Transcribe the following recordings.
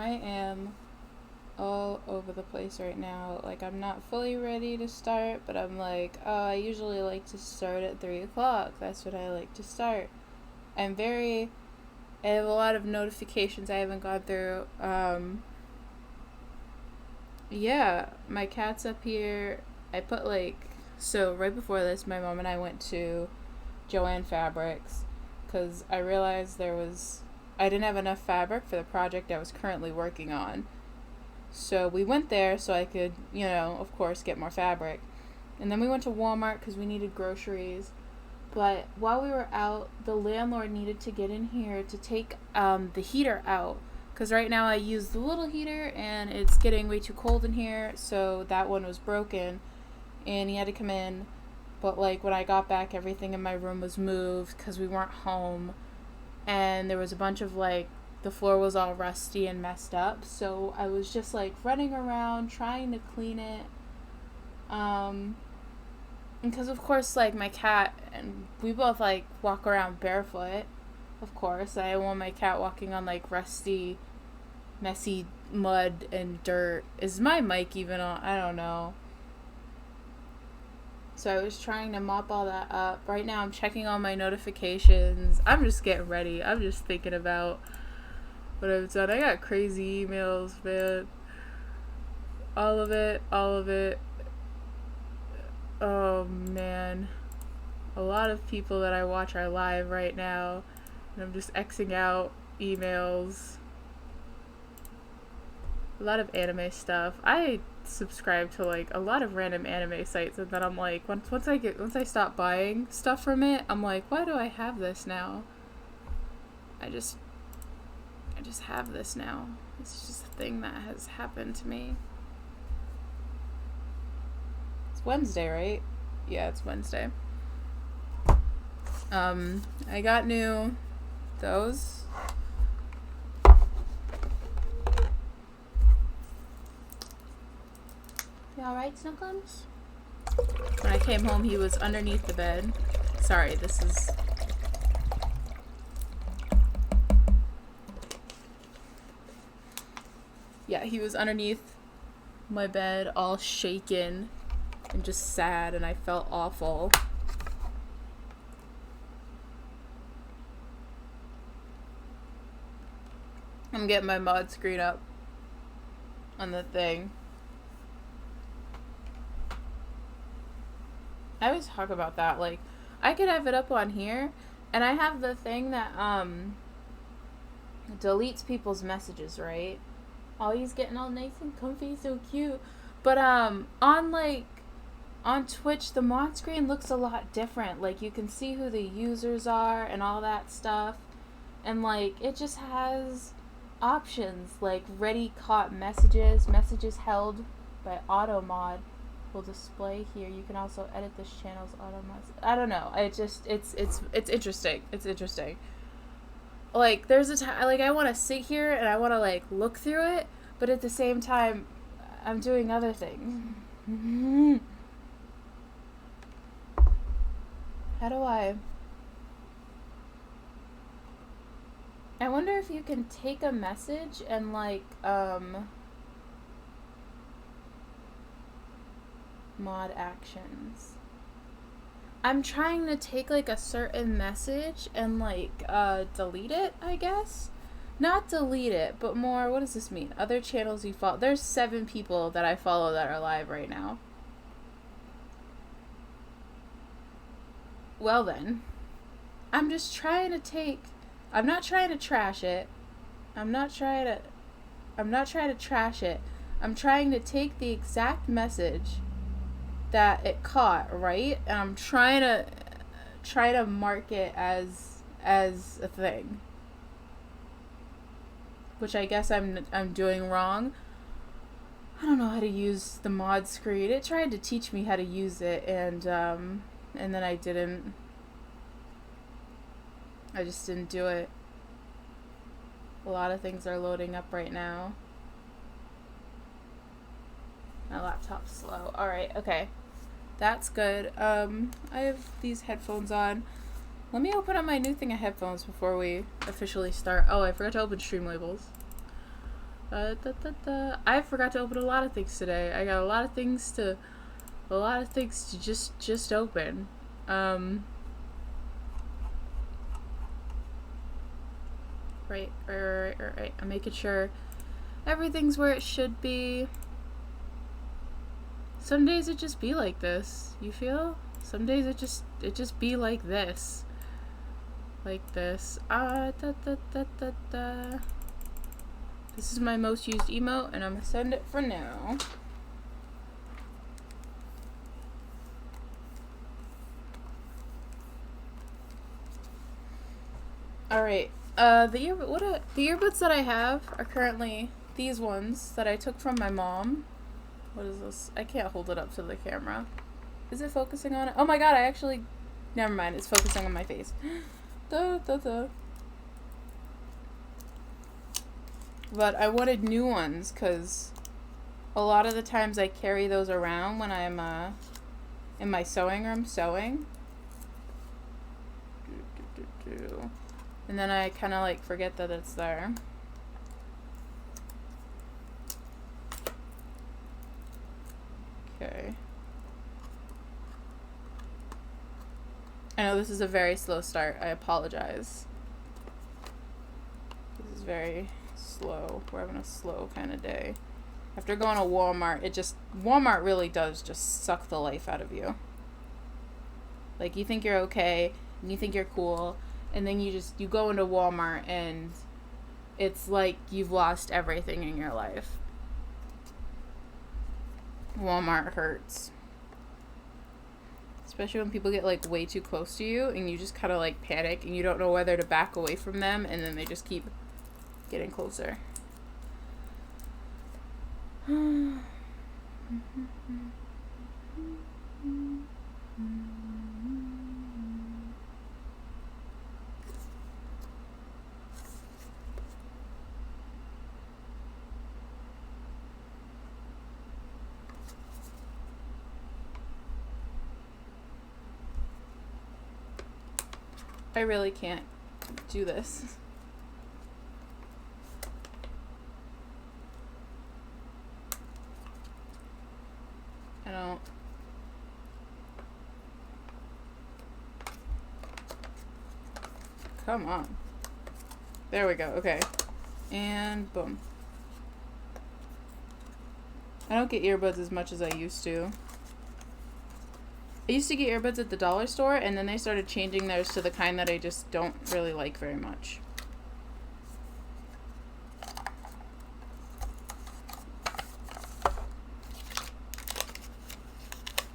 I am all over the place right now. Like, I'm not fully ready to start, but I'm like, oh, I usually like to start at 3 o'clock. That's what I like to start. I have a lot of notifications I haven't gone through. Yeah, my cat's up here. I put so right before this, my mom and I went to Joann Fabrics because I realized I didn't have enough fabric for the project I was currently working on. So we went there so I could, of course, get more fabric. And then we went to Walmart because we needed groceries. But while we were out, the landlord needed to get in here to take the heater out. Because right now I use the little heater and it's getting way too cold in here. So that one was broken. And he had to come in. But when I got back, everything in my room was moved because we weren't home. And there was a bunch of the floor was all rusty and messed up. So I was just running around trying to clean it. Because of course my cat and we both walk around barefoot. Of course, I don't want my cat walking on rusty, messy mud and dirt. Is my mic even on? I don't know. So I was trying to mop all that up. Right now I'm checking all my notifications. I'm just getting ready. I'm just thinking about what I've done. I got crazy emails, man. All of it. Oh, man. A lot of people that I watch are live right now. And I'm just Xing out emails. A lot of anime stuff. I subscribe to a lot of random anime sites, and then I'm once I stop buying stuff from it, I'm why do I have this now? I just have this now. It's just a thing that has happened to me. It's Wednesday, right? Yeah, it's Wednesday. I got those. You alright, Snuggums? When I came home, he was underneath the bed. Sorry, this is... Yeah, he was underneath my bed, all shaken and just sad, and I felt awful. I'm getting my mod screen up on the thing. I always talk about that. I could have it up on here, and I have the thing that deletes people's messages, right? Oh, he's getting all nice and comfy, so cute. But on Twitch, the mod screen looks a lot different. You can see who the users are and all that stuff, and it just has options ready caught messages held by auto mod will display here. You can also edit this channel's auto mods. I don't know. It's interesting. It's interesting. There's a time I want to sit here and I want to look through it, but at the same time I'm doing other things. How do I wonder if you can take a message and mod actions. I'm trying to take a certain message and delete it, I guess. Not delete it, but more, what does this mean? Other channels you follow. There's 7 people that I follow that are live right now. Well then, I'm just trying to I'm not trying to trash it. I'm not trying to trash it. I'm trying to take the exact message that it caught, right? And I'm trying to mark it as a thing, which I guess I'm doing wrong. I don't know how to use the mod screen. It tried to teach me how to use it, and then I didn't. I just didn't do it. A lot of things are loading up right now. My laptop's slow. Alright, okay. That's good. I have these headphones on. Let me open up my new thing of headphones before we officially start. Oh, I forgot to open stream labels. I forgot to open a lot of things today. I got a lot of things to just open. Right. I'm making sure everything's where it should be. Some days it just be like this. You feel? Some days it just be like this. Like this. This is my most used emote, and I'm gonna send it for now. Alright. The earbuds that I have are currently these ones that I took from my mom. What is this? I can't hold it up to the camera. Is it focusing on it? Oh my god, never mind, it's focusing on my face. But I wanted new ones because a lot of the times I carry those around when I'm in my sewing room sewing. And then I kind of like forget that it's there. Okay. I know this is a very slow start. I apologize. This is very slow. We're having a slow kind of day. After going to Walmart, Walmart really does just suck the life out of you. Like, you think you're okay, and you think you're cool, and then you go into Walmart, and it's like you've lost everything in your life. Walmart hurts. Especially when people get, like, way too close to you, and you just kind of, like, panic, and you don't know whether to back away from them, and then they just keep getting closer. I really can't do this. I don't. Come on. There we go. Okay. And boom. I don't get earbuds as much as I used to. I used to get earbuds at the dollar store, and then they started changing theirs to the kind that I just don't really like very much.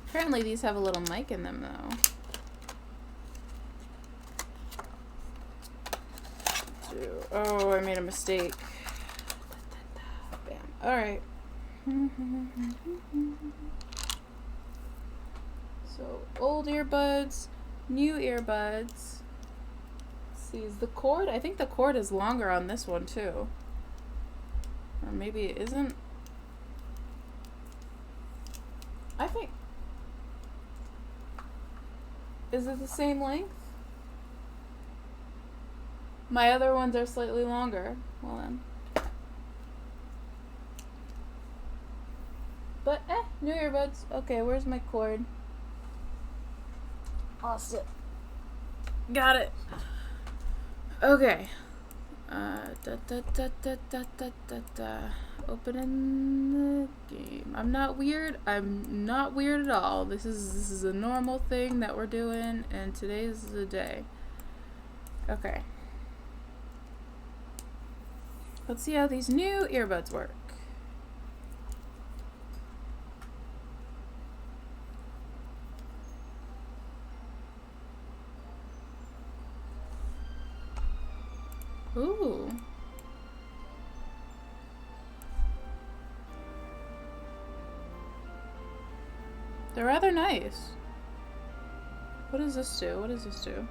Apparently these have a little mic in them, though. Oh, I made a mistake. Bam. Alright. So, old earbuds, new earbuds. Let's see, is the cord? I think the cord is longer on this one, too. Or maybe it isn't. I think... Is it the same length? My other ones are slightly longer. Well then. But, new earbuds. Okay, where's my cord? Lost it. Got it. Okay. Opening the game. I'm not weird. I'm not weird at all. This is a normal thing that we're doing, and today's the day. Okay. Let's see how these new earbuds work. Ooh. They're rather nice. What does this do? What does this do?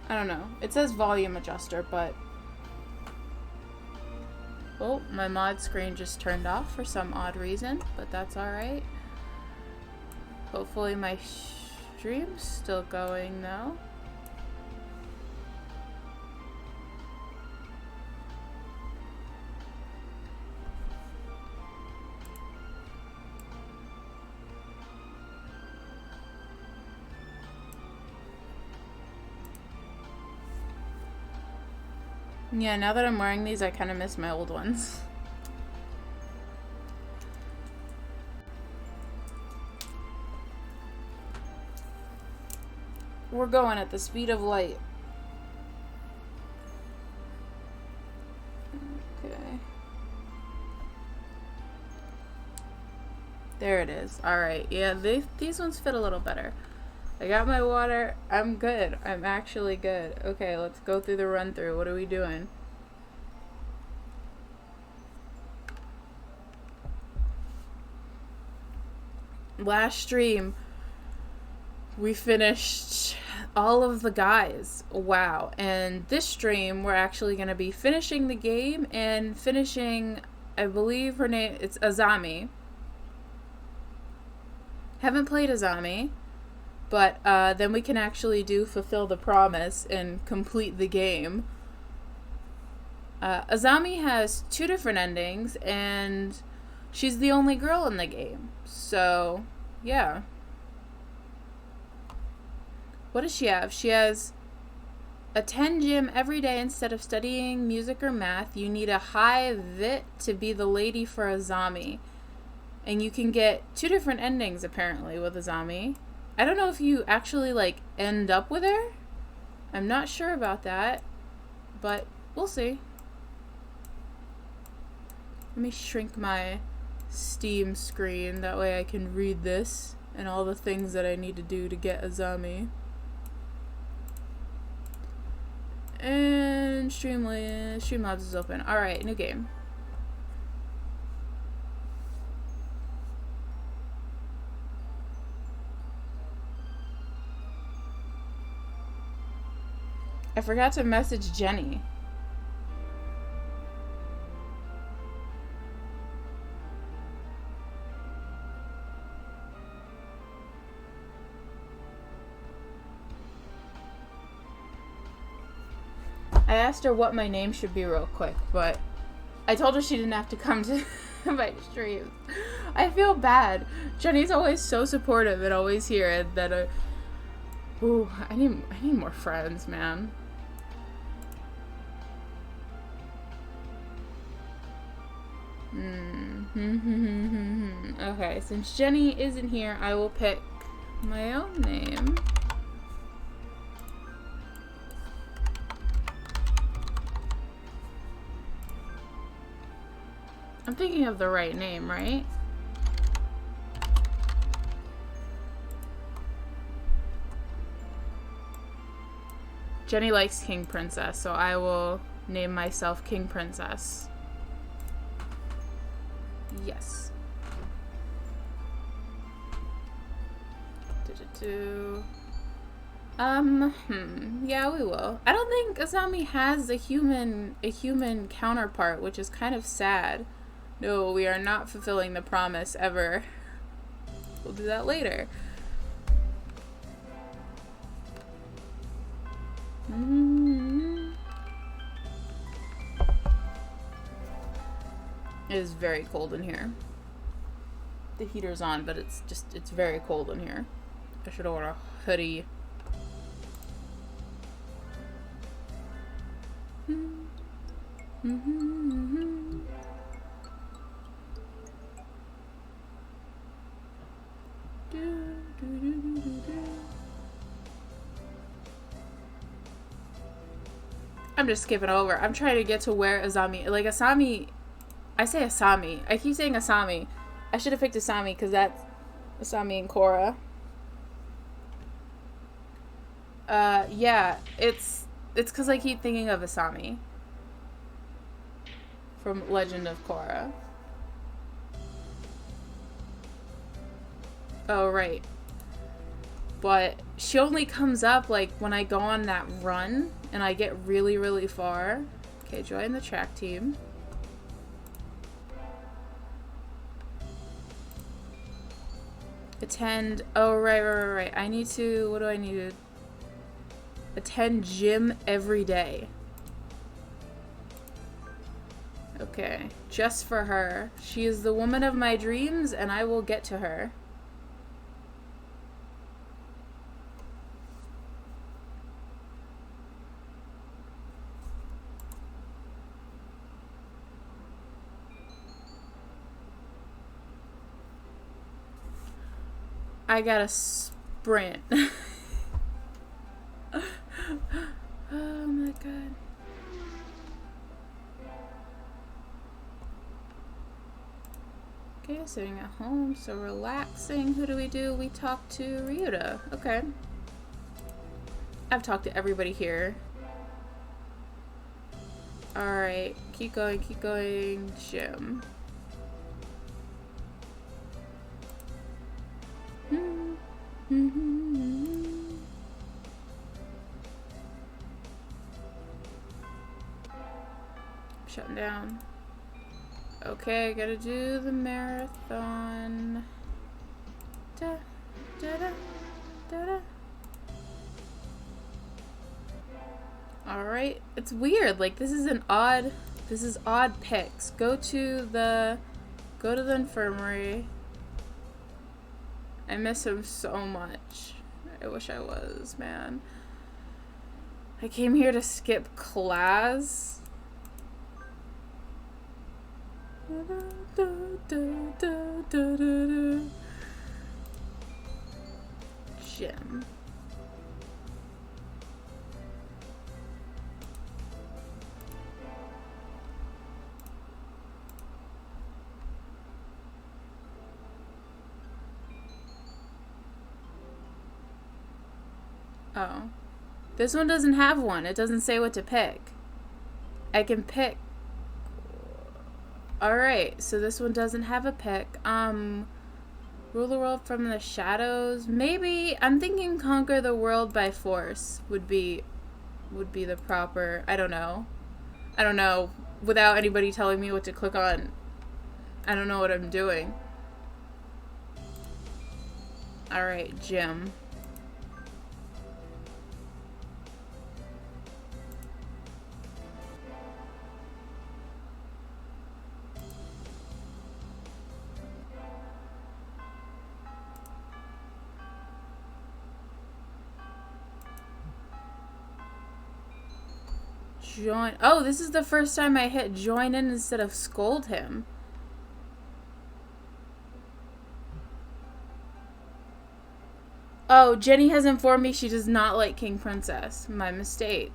I don't know. It says volume adjuster, but... Oh, my mod screen just turned off for some odd reason, but that's alright. Hopefully my stream's still going though. Yeah, now that I'm wearing these, I kind of miss my old ones. We're going at the speed of light. Okay. There it is. Alright, yeah, these ones fit a little better. I got my water. I'm good. I'm actually good. Okay, let's go through the run through. What are we doing? Last stream, we finished all of the guys. Wow. And this stream, we're actually going to be finishing the game and finishing, I believe her name, it's Azami. Haven't played Azami. But then we can actually fulfill the promise and complete the game. Azami has 2 different endings, and she's the only girl in the game. So, yeah. What does she have? She has attend gym every day instead of studying music or math. You need a high VIT to be the lady for Azami. And you can get 2 different endings, apparently, with Azami. I don't know if you actually, like, end up with her. I'm not sure about that. But we'll see. Let me shrink my Steam screen. That way I can read this and all the things that I need to do to get Azami. And Streamlabs is open. Alright, new game. I forgot to message Jenny. I asked her what my name should be real quick, but I told her she didn't have to come to my streams. I feel bad. Jenny's always so supportive and always here that ooh, I need more friends, man. Okay, since Jenny isn't here, I will pick my own name. I'm thinking of the right name, right? Jenny likes King Princess, so I will name myself King Princess. Yes. Yeah, we will. I don't think Azami has a human counterpart, which is kind of sad. No, we are not fulfilling the promise ever. We'll do that later. It is very cold in here. The heater's on, but it's very cold in here. I should order a hoodie. I'm just skipping over. I'm trying to get to where Azami, like Asami, I say Asami. I keep saying Asami. I should have picked Asami because that's Asami and Korra. Yeah, it's because I keep thinking of Asami from Legend of Korra. Oh, right. But she only comes up, like, when I go on that run and I get really, really far. Okay, join the track team. Attend. Oh, right. I need to. What do I need to? Attend gym every day. Okay. Just for her. She is the woman of my dreams, and I will get to her. I gotta sprint. Oh my god. Okay, sitting at home, so relaxing. Who do? We talk to Ryuta. Okay. I've talked to everybody here. Alright, keep going. Gym. Shutting down. Okay, gotta do the marathon. Da, da, da, da, da. Alright, it's weird. Like, this is odd picks. Go to the infirmary. I miss him so much. I wish I was, man. I came here to skip class. Gym. Oh. This one doesn't have one. It doesn't say what to pick. I can pick. Alright, so this one doesn't have a pick. Rule the world from the shadows. Maybe, I'm thinking conquer the world by force would be the proper, I don't know. Without anybody telling me what to click on. I don't know what I'm doing. Alright, gym. Join. Oh, this is the first time I hit join in instead of scold him. Oh, Jenny has informed me she does not like King Princess. My mistake.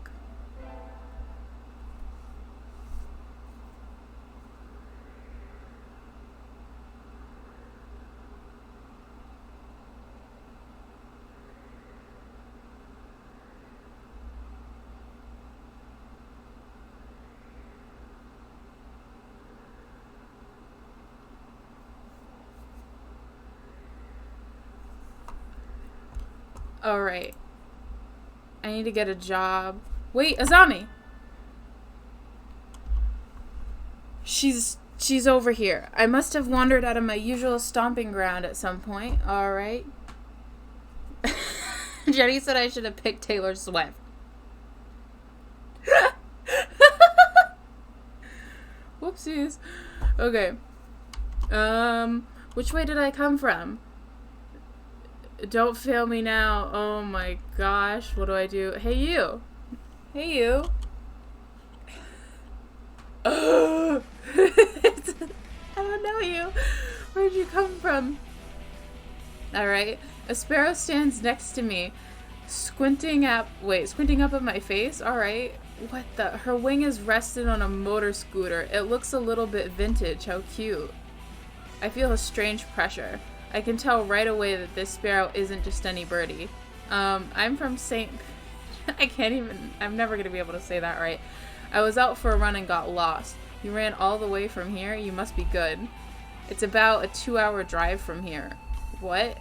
Alright. I need to get a job. Wait, Azami! She's over here. I must have wandered out of my usual stomping ground at some point. Alright. Jenny said I should have picked Taylor Swift. Whoopsies. Okay. Which way did I come from? Don't fail me now. Oh my gosh. What do I do? Hey, you. Hey, you. I don't know you. Where'd you come from? Alright. A sparrow stands next to me. Squinting up at my face? Alright. What the? Her wing is rested on a motor scooter. It looks a little bit vintage. How cute. I feel a strange pressure. I can tell right away that this sparrow isn't just any birdie. I'm from I'm never going to be able to say that right. I was out for a run and got lost. You ran all the way from here? You must be good. It's about a 2-hour drive from here. What?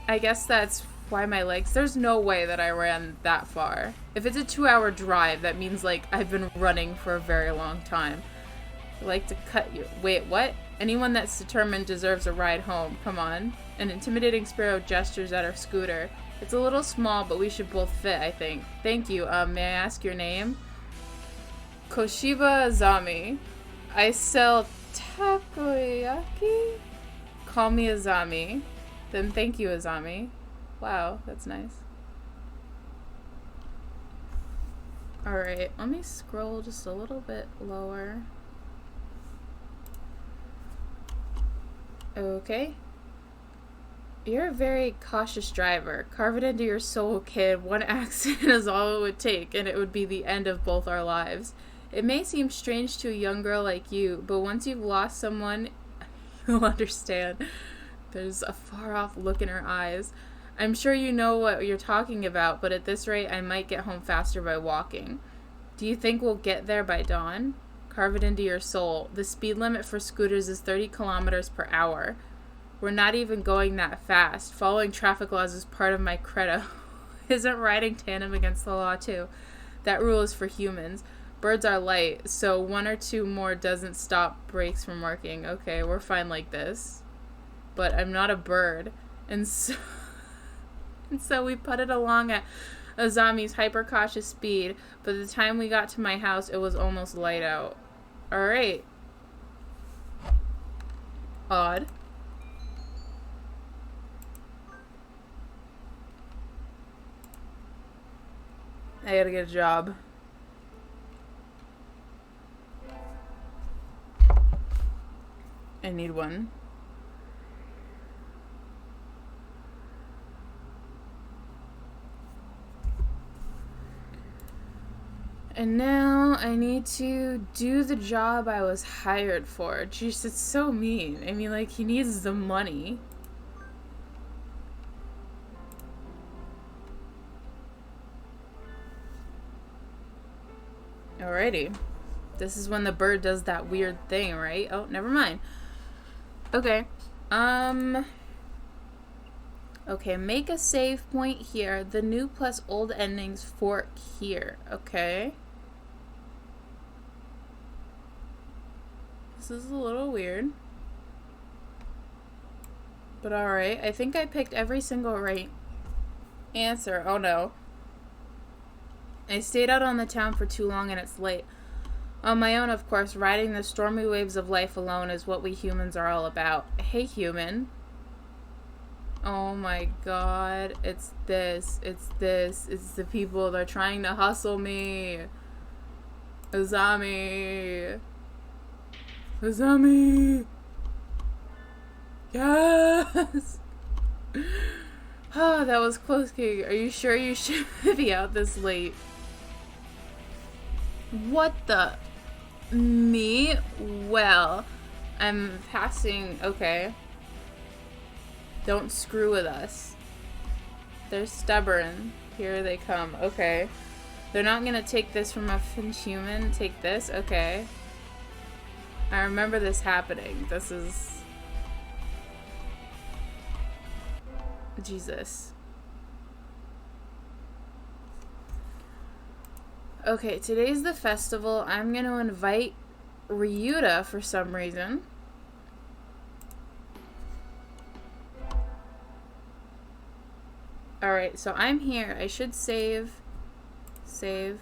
I guess that's why my legs... There's no way that I ran that far. If it's a 2-hour drive, that means, like, I've been running for a very long time. I like to cut you... Wait, what? Anyone that's determined deserves a ride home. Come on. An intimidating sparrow gestures at our scooter. It's a little small, but we should both fit, I think. Thank you. May I ask your name? Koshiba Azami. I sell takoyaki? Call me Azami. Then thank you, Azami. Wow, that's nice. Alright, let me scroll just a little bit lower. Okay. You're a very cautious driver. Carve it into your soul, kid. One accident is all it would take, and it would be the end of both our lives. It may seem strange to a young girl like you, but once you've lost someone, you'll understand. There's a far-off look in her eyes. I'm sure you know what you're talking about, but at this rate, I might get home faster by walking. Do you think we'll get there by dawn? Carve it into your soul. The speed limit for scooters is 30 kilometers per hour. We're not even going that fast. Following traffic laws is part of my credo. Isn't riding tandem against the law, too? That rule is for humans. Birds are light, so one or two more doesn't stop brakes from working. Okay, we're fine like this. But I'm not a bird. And so we putted along at Azami's hyper-cautious speed. By the time we got to my house, it was almost light out. Alright. Odd. I gotta get a job. I need one. And now I need to do the job I was hired for. Jeez, it's so mean. I mean, like, he needs the money. Alrighty. This is when the bird does that weird thing, right? Oh, never mind. Okay. Okay, make a save point here. The new plus old endings fork here. Okay. This is a little weird. But alright. I think I picked every single right answer. Oh no. I stayed out on the town for too long and it's late. On my own, of course, riding the stormy waves of life alone is what we humans are all about. Hey, human. Oh my god. It's this. It's this. It's the people that are trying to hustle me. Azami. Azami. Yes. Oh, that was close, King. Are you sure you should be out this late? What the? Me? Well, I'm passing. Okay. Don't screw with us. They're stubborn. Here they come. Okay. They're not gonna take this from a human. Take this? Okay. I remember this happening. This is... Jesus. Okay, today's the festival. I'm gonna invite Ryuta for some reason. Alright, so I'm here. I should save. Save.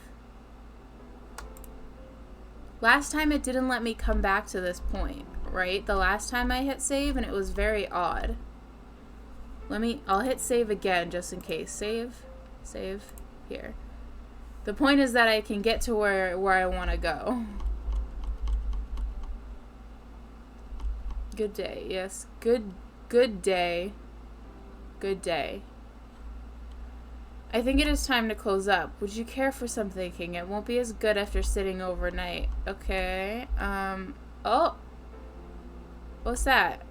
Last time it didn't let me come back to this point, right? The last time I hit save and it was very odd. I'll hit save again just in case. Save. Save. Here. The point is that I can get to where I want to go. Good day. Yes. Good day. Good day. I think it is time to close up. Would you care for some thinking? It won't be as good after sitting overnight. Okay. Oh. What's that?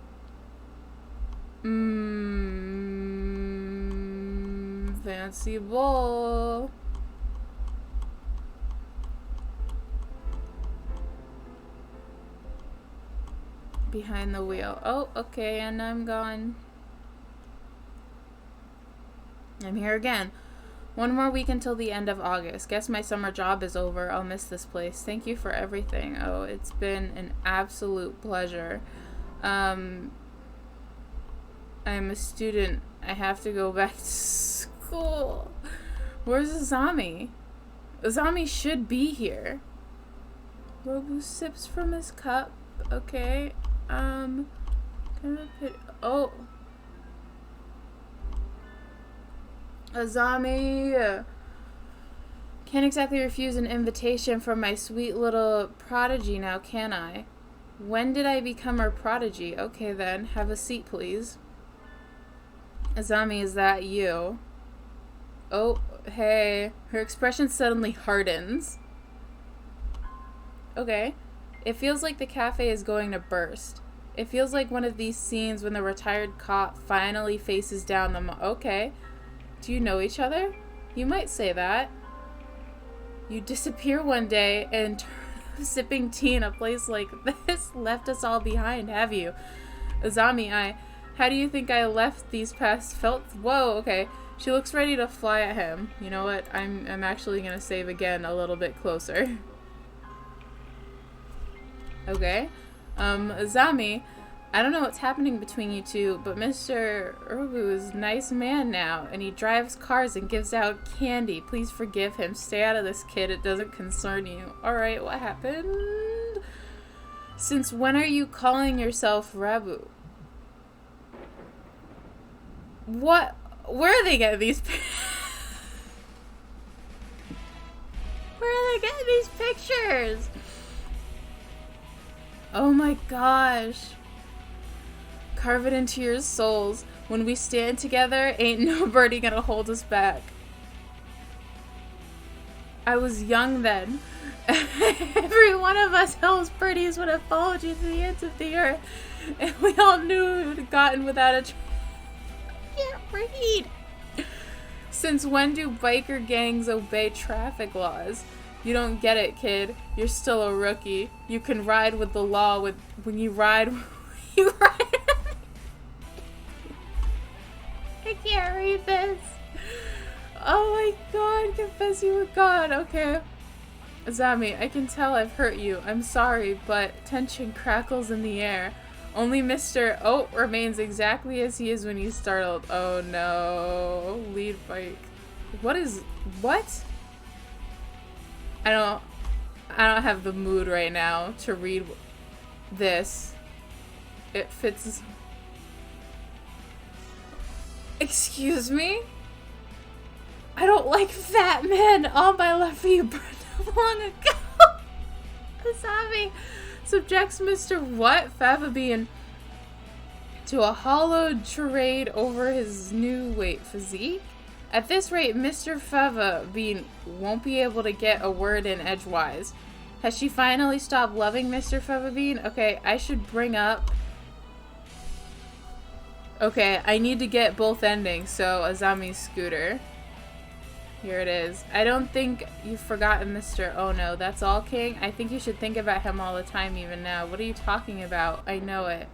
Fancy bowl. Behind the wheel. Oh, okay, and I'm gone. I'm here again. One more week until the end of August. Guess my summer job is over. I'll miss this place. Thank you for everything. Oh, it's been an absolute pleasure. I'm a student. I have to go back to school. Where's Azami? Azami should be here. Robu sips from his cup. Okay. Oh. Azami. Can't exactly refuse an invitation from my sweet little prodigy now, can I? When did I become her prodigy? Okay then, have a seat please. Azami, is that you? Oh, hey. Her expression suddenly hardens. Okay. It feels like the cafe is going to burst. It feels like one of these scenes when the retired cop finally faces down the okay. Do you know each other? You might say that. You disappear one day and sipping tea in a place like this left us all behind, have you? Azami, how do you think I left these past whoa, okay. She looks ready to fly at him. You know what? I'm actually gonna save again a little bit closer. Okay. Azami, I don't know what's happening between you two, but Mr. Urubu is a nice man now, and he drives cars and gives out candy. Please forgive him. Stay out of this, kid. It doesn't concern you. Alright, what happened? Since when are you calling yourself Rabu? What? Where are they getting these Where are they getting these pictures? Oh my gosh. Carve it into your souls. When we stand together, ain't nobody gonna hold us back. I was young then. Every one of us Hell's Pretties would have followed you to the ends of the earth. And we all knew we would have gotten without a I can't read. Since when do biker gangs obey traffic laws? You don't get it, kid. You're still a rookie. You can ride with the law when you ride. You ride. I can't read this. Oh my god, confess you were God. Okay. Azami, I can tell I've hurt you. I'm sorry, but tension crackles in the air. Only Mr. O remains exactly as he is when he's startled. Oh no. Lead bike. What? I don't have the mood right now to read this. It fits. Excuse me? I don't like fat men. All my love for you burned up long ago. Azami subjects Mr. What? Favabean to a hollowed charade over his new physique? At this rate, Mr. Favabean won't be able to get a word in edgewise. Has she finally stopped loving Mr. Favabean? Okay, I should bring up... Okay, I need to get both endings, so Azami's scooter. Here it is. I don't think you've forgotten Mr. Oh no, that's all, King? I think you should think about him all the time, even now. What are you talking about? I know it.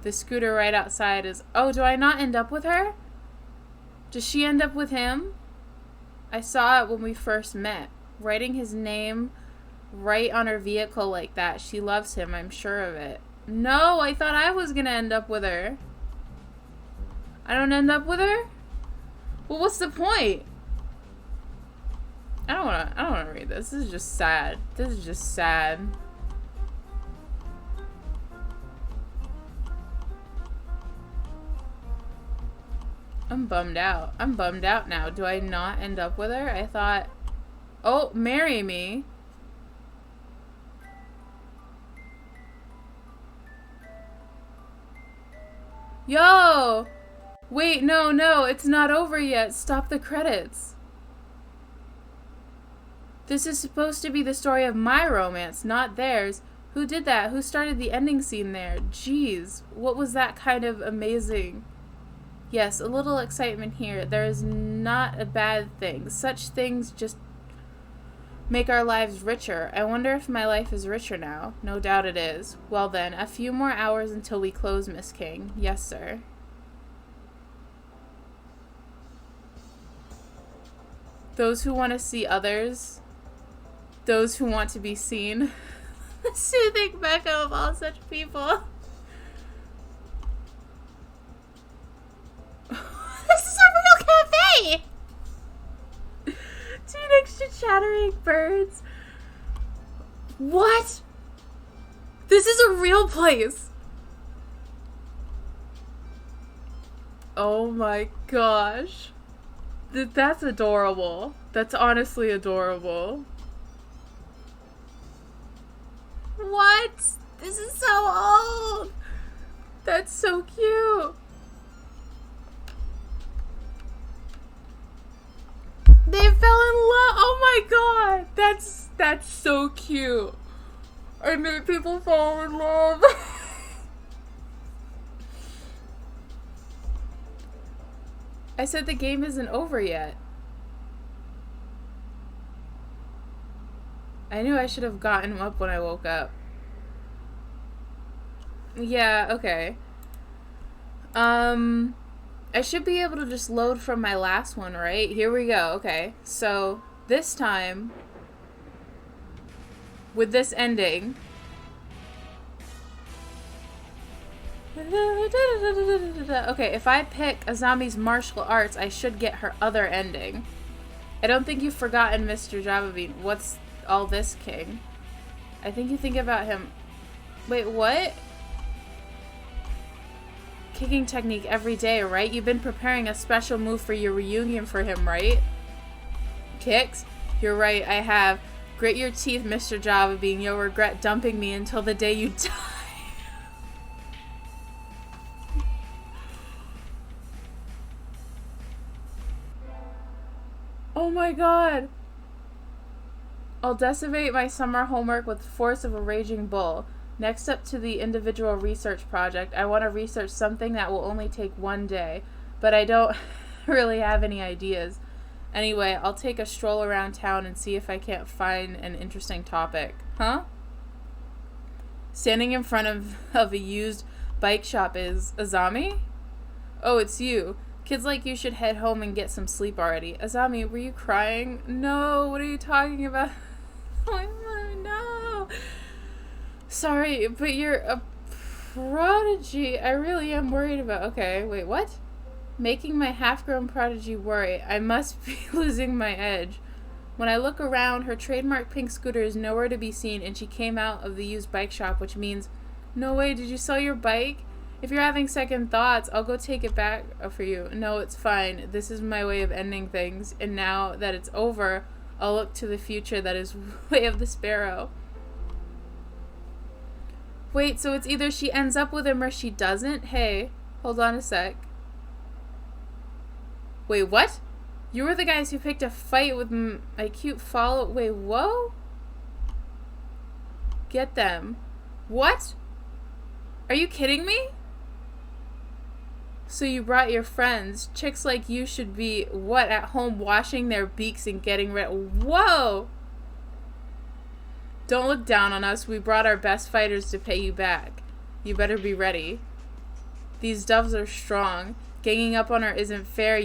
The scooter right outside is... Oh, do I not end up with her? Does she end up with him? I saw it when we first met. Writing his name right on her vehicle like that. She loves him, I'm sure of it. No, I thought I was gonna end up with her. I don't end up with her? Well, what's the point? I don't wanna read this. This is just sad. This is just sad. I'm bummed out. I'm bummed out now. Do I not end up with her? I thought... Oh, marry me. Yo! Wait, no, it's not over yet. Stop the credits. This is supposed to be the story of my romance, not theirs. Who did that? Who started the ending scene there? Jeez, what was that kind of amazing? Yes, a little excitement here. There is not a bad thing. Such things just make our lives richer. I wonder if my life is richer now. No doubt it is. Well then, a few more hours until we close, Miss King. Yes, sir. Those who want to see others. Those who want to be seen. The soothing Becca of all such people. birds. What? This is a real place. Oh my gosh. That's adorable. That's honestly adorable. What? This is so old. That's so cute. They fell in love. Oh my god. That's so cute. I made people fall in love. I said the game isn't over yet. I knew I should have gotten him up when I woke up. Yeah, okay. I should be able to just load from my last one, right? Here we go. Okay. So, this time, with this ending, okay, if I pick Azami's martial arts, I should get her other ending. I don't think you've forgotten Mr. Java Bean. What's all this, King? I think you think about him. Wait, what? Kicking technique every day, right? You've been preparing a special move for your reunion for him, right? Kicks? You're right, I have. Grit your teeth, Mr. Java Bean. You'll regret dumping me until the day you die. Oh my god. I'll decimate my summer homework with the force of a raging bull. Next up to the individual research project, I want to research something that will only take one day, but I don't really have any ideas. Anyway, I'll take a stroll around town and see if I can't find an interesting topic. Huh? Standing in front of a used bike shop is Azami? Oh, it's you. Kids like you should head home and get some sleep already. Azami, were you crying? No, what are you talking about? No. Sorry, but you're a prodigy. I really am worried about... Okay, wait, what? Making my half-grown prodigy worry. I must be losing my edge. When I look around, her trademark pink scooter is nowhere to be seen, and she came out of the used bike shop, which means... No way, did you sell your bike? If you're having second thoughts, I'll go take it back for you. No, it's fine. This is my way of ending things, and now that it's over, I'll look to the future that is way of the sparrow. Wait, so it's either she ends up with him or she doesn't? Hey, hold on a sec. Wait, what? You were the guys who picked a fight with my cute follow... Wait, whoa? Get them. What? Are you kidding me? So you brought your friends. Chicks like you should be, what, at home washing their beaks and getting ready. Whoa! Don't look down on us. We brought our best fighters to pay you back. You better be ready. These doves are strong. Ganging up on her isn't fair.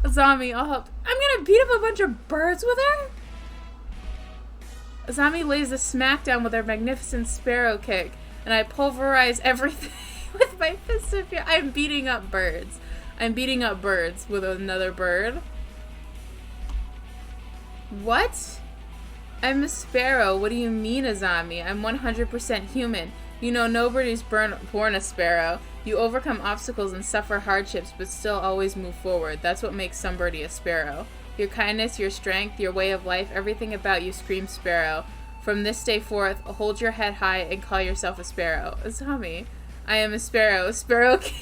Azami, I'll help. I'm gonna beat up a bunch of birds with her? Azami lays a smackdown with her magnificent sparrow kick, and I pulverize everything with my fist of fear. I'm beating up birds. I'm beating up birds with another bird. What? I'm a sparrow. What do you mean, Azami? I'm 100% human. You know, nobody's born a sparrow. You overcome obstacles and suffer hardships, but still always move forward. That's what makes somebody a sparrow. Your kindness, your strength, your way of life, everything about you screams sparrow. From this day forth, hold your head high and call yourself a sparrow. Azami, I am a sparrow. Sparrow king.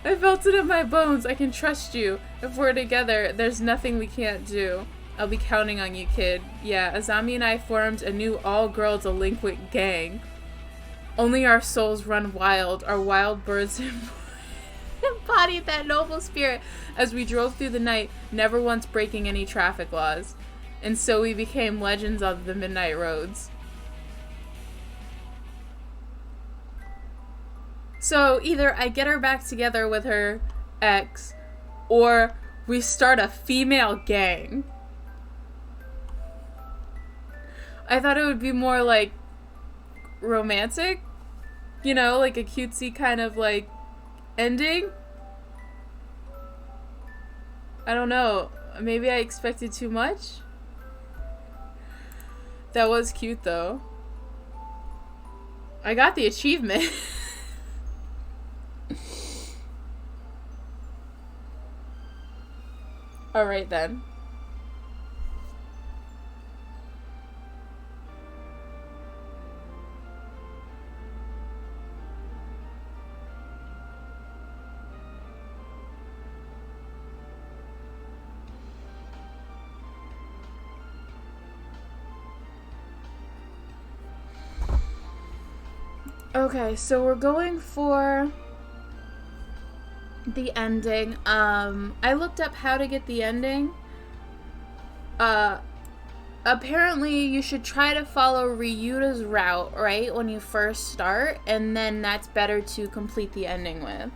I felt it in my bones. I can trust you. If we're together, there's nothing we can't do. I'll be counting on you, kid. Yeah, Azami and I formed a new all-girl delinquent gang. Only our souls run wild. Our wild birds embodied that noble spirit as we drove through the night, never once breaking any traffic laws. And so we became legends of the midnight roads. So either I get her back together with her ex, or we start a female gang. I thought it would be more like romantic, you know, like a cutesy kind of like ending. I don't know. Maybe I expected too much? That was cute though. I got the achievement. Alright then. Okay, so we're going for the ending. I looked up how to get the ending. Apparently you should try to follow Ryuta's route, right, when you first start, and then that's better to complete the ending with.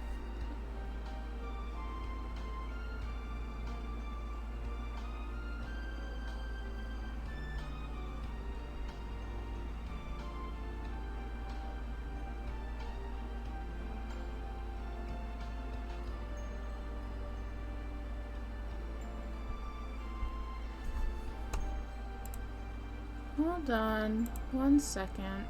Hold on 1 second.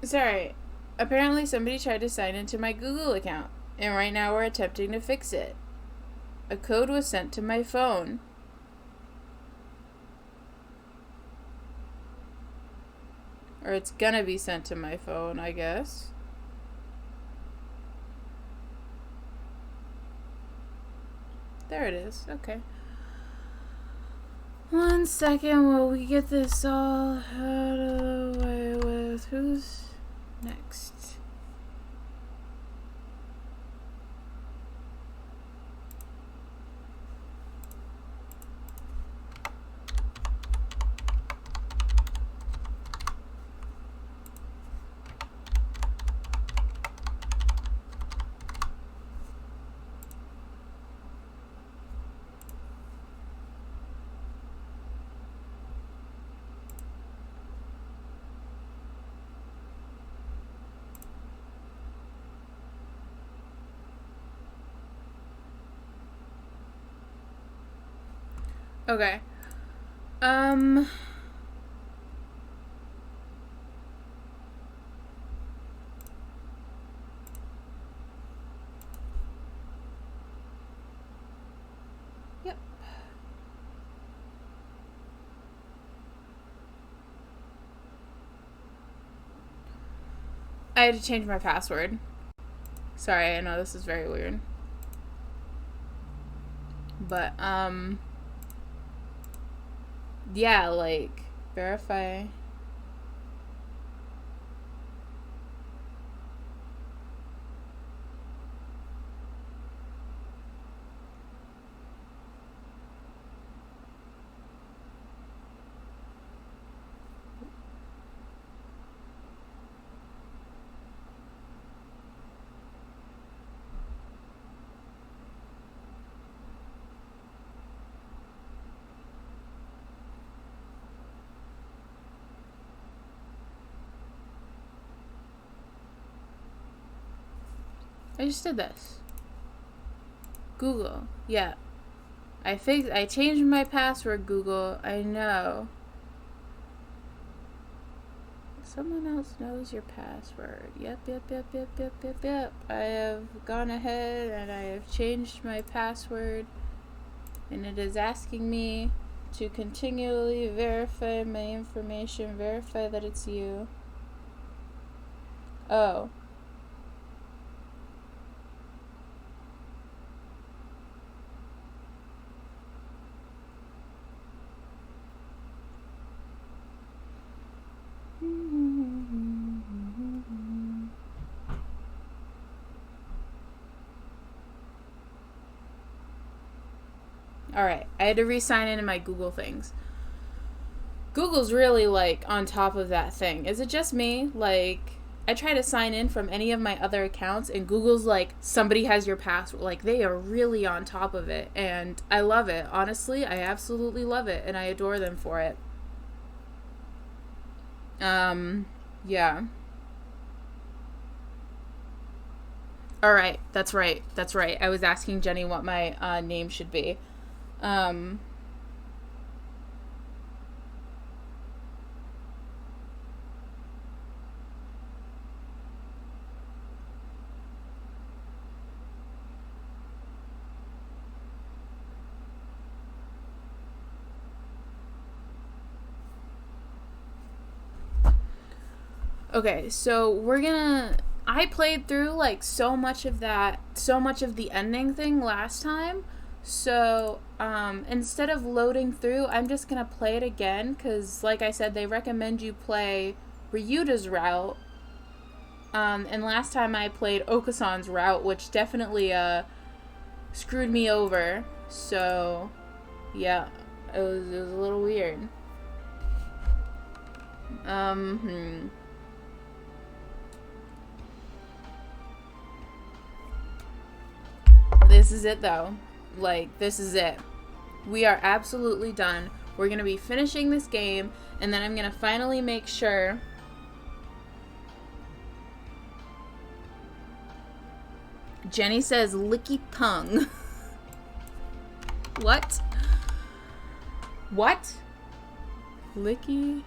Sorry. Apparently somebody tried to sign into my Google account, and right now we're attempting to fix it. A code was sent to my phone. Or it's gonna be sent to my phone, I guess. There it is. Okay. 1 second while we get this all out of the way with who's next. Okay. Yep. I had to change my password. Sorry, I know this is very weird. But, yeah, like, verify. I just did this. Google. Yeah. I changed my password, Google. I know. Someone else knows your password. Yep. I have gone ahead and I have changed my password. And it is asking me to continually verify my information. Verify that it's you. Oh. Alright, I had to re-sign in my Google things. Google's really, like, on top of that thing. Is it just me? Like, I try to sign in from any of my other accounts, and Google's like, somebody has your password. Like, they are really on top of it, and I love it. Honestly, I absolutely love it, and I adore them for it. Yeah. Alright, that's right. That's right. I was asking Jenny what my name should be. Um, okay, so we're gonna. I played through like so much of the ending thing last time. So instead of loading through, I'm just gonna play it again because, like I said, they recommend you play Ryuta's route. And last time I played Okasan's route, which definitely screwed me over. So yeah, it was a little weird. This is it though. Like, this is it. We are absolutely done. We're gonna be finishing this game, and then I'm gonna finally make sure. Jenny says licky tongue. What? What? Licky?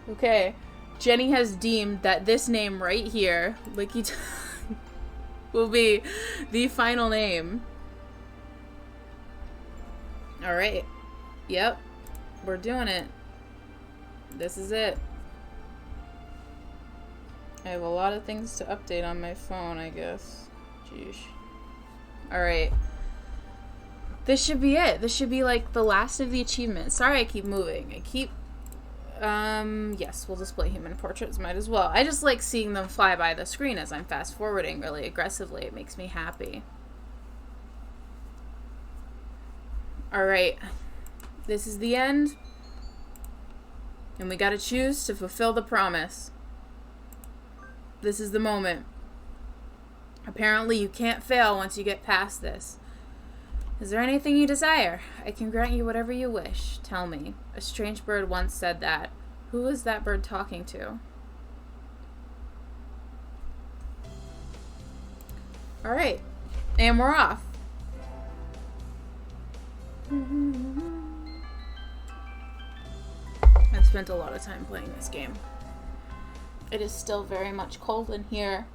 Okay. Jenny has deemed that this name right here, Licky Tongue, will be the final name. Alright. Yep. We're doing it. This is it. I have a lot of things to update on my phone, I guess. Jeez. Alright. This should be it. This should be like the last of the achievements. Sorry I keep moving. Yes, we'll display human portraits. Might as well. I just like seeing them fly by the screen as I'm fast forwarding really aggressively. It makes me happy. Alright. This is the end. And we gotta choose to fulfill the promise. This is the moment. Apparently you can't fail once you get past this. Is there anything you desire? I can grant you whatever you wish. Tell me. A strange bird once said that. Who was that bird talking to? Alright. And we're off. I've spent a lot of time playing this game. It is still very much cold in here.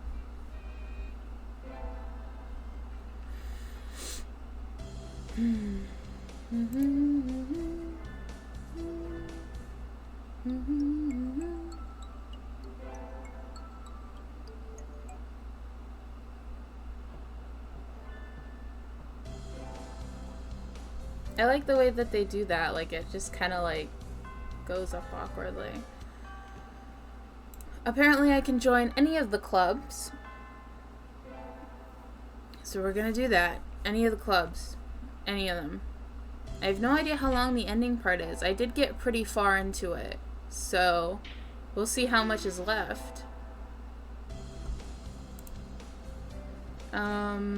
I like the way that they do that. Like, it just kind of like goes up awkwardly. Apparently I can join any of the clubs. So we're gonna do that. Any of the clubs. Any of them. I have no idea how long the ending part is. I did get pretty far into it. So we'll see how much is left. I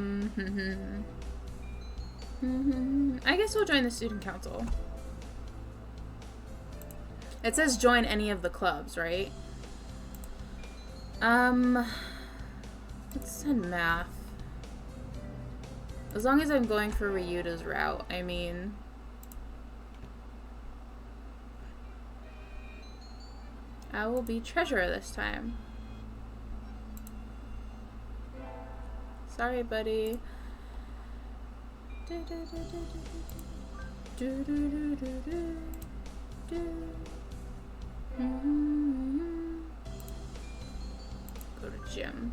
guess we'll join the student council. It says join any of the clubs, right? Let's send math. As long as I'm going for Ryuta's route, I mean. I will be treasurer this time. Sorry, buddy. Go to gym.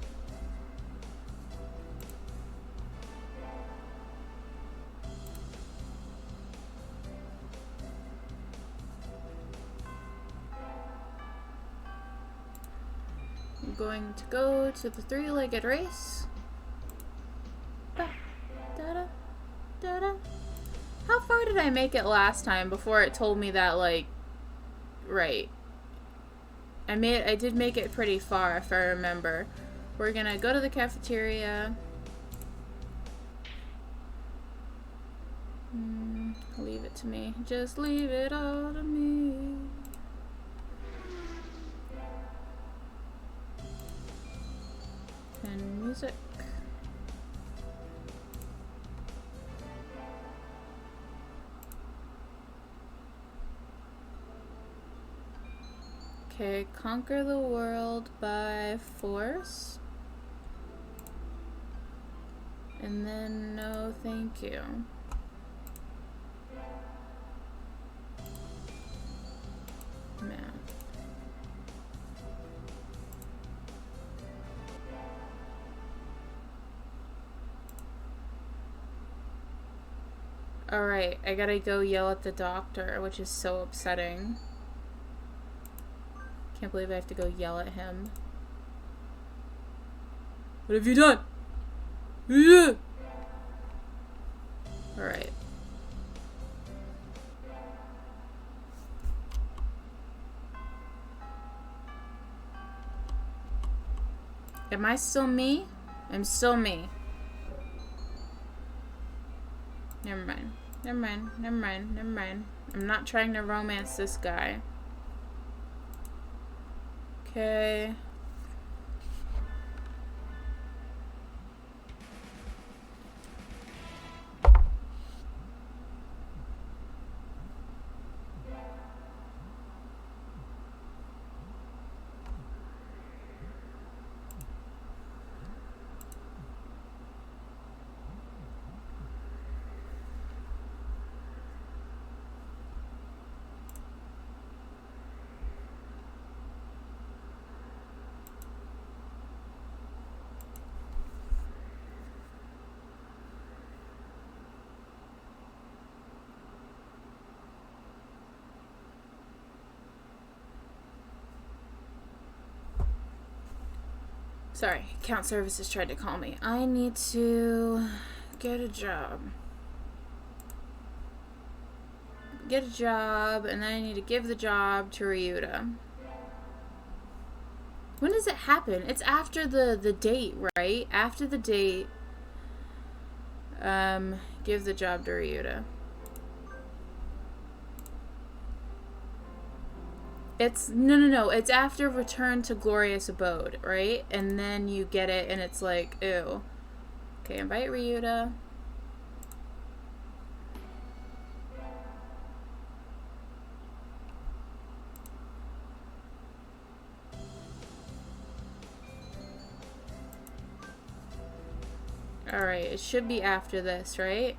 going to go to the three-legged race. Da, da, da, da, da. How far did I make it last time before it told me that, like, right? I did make it pretty far, if I remember. We're gonna go to the cafeteria. Leave it to me. Just leave it all to me. And music. Okay, conquer the world by force. And then no thank you. Math. Alright, I gotta go yell at the doctor, which is so upsetting. Can't believe I have to go yell at him. What have you done? Alright. Am I still me? I'm still me. Never mind. Never mind. Never mind. Never mind. I'm not trying to romance this guy. Okay. Sorry, account services tried to call me. I need to get a job. Get a job, and then I need to give the job to Ryuta. When does it happen? It's after the date, right? After the date, give the job to Ryuta. It's no. It's after Return to Glorious Abode, right? And then you get it, and it's like, ew. Okay, invite Ryuta. All right, it should be after this, right?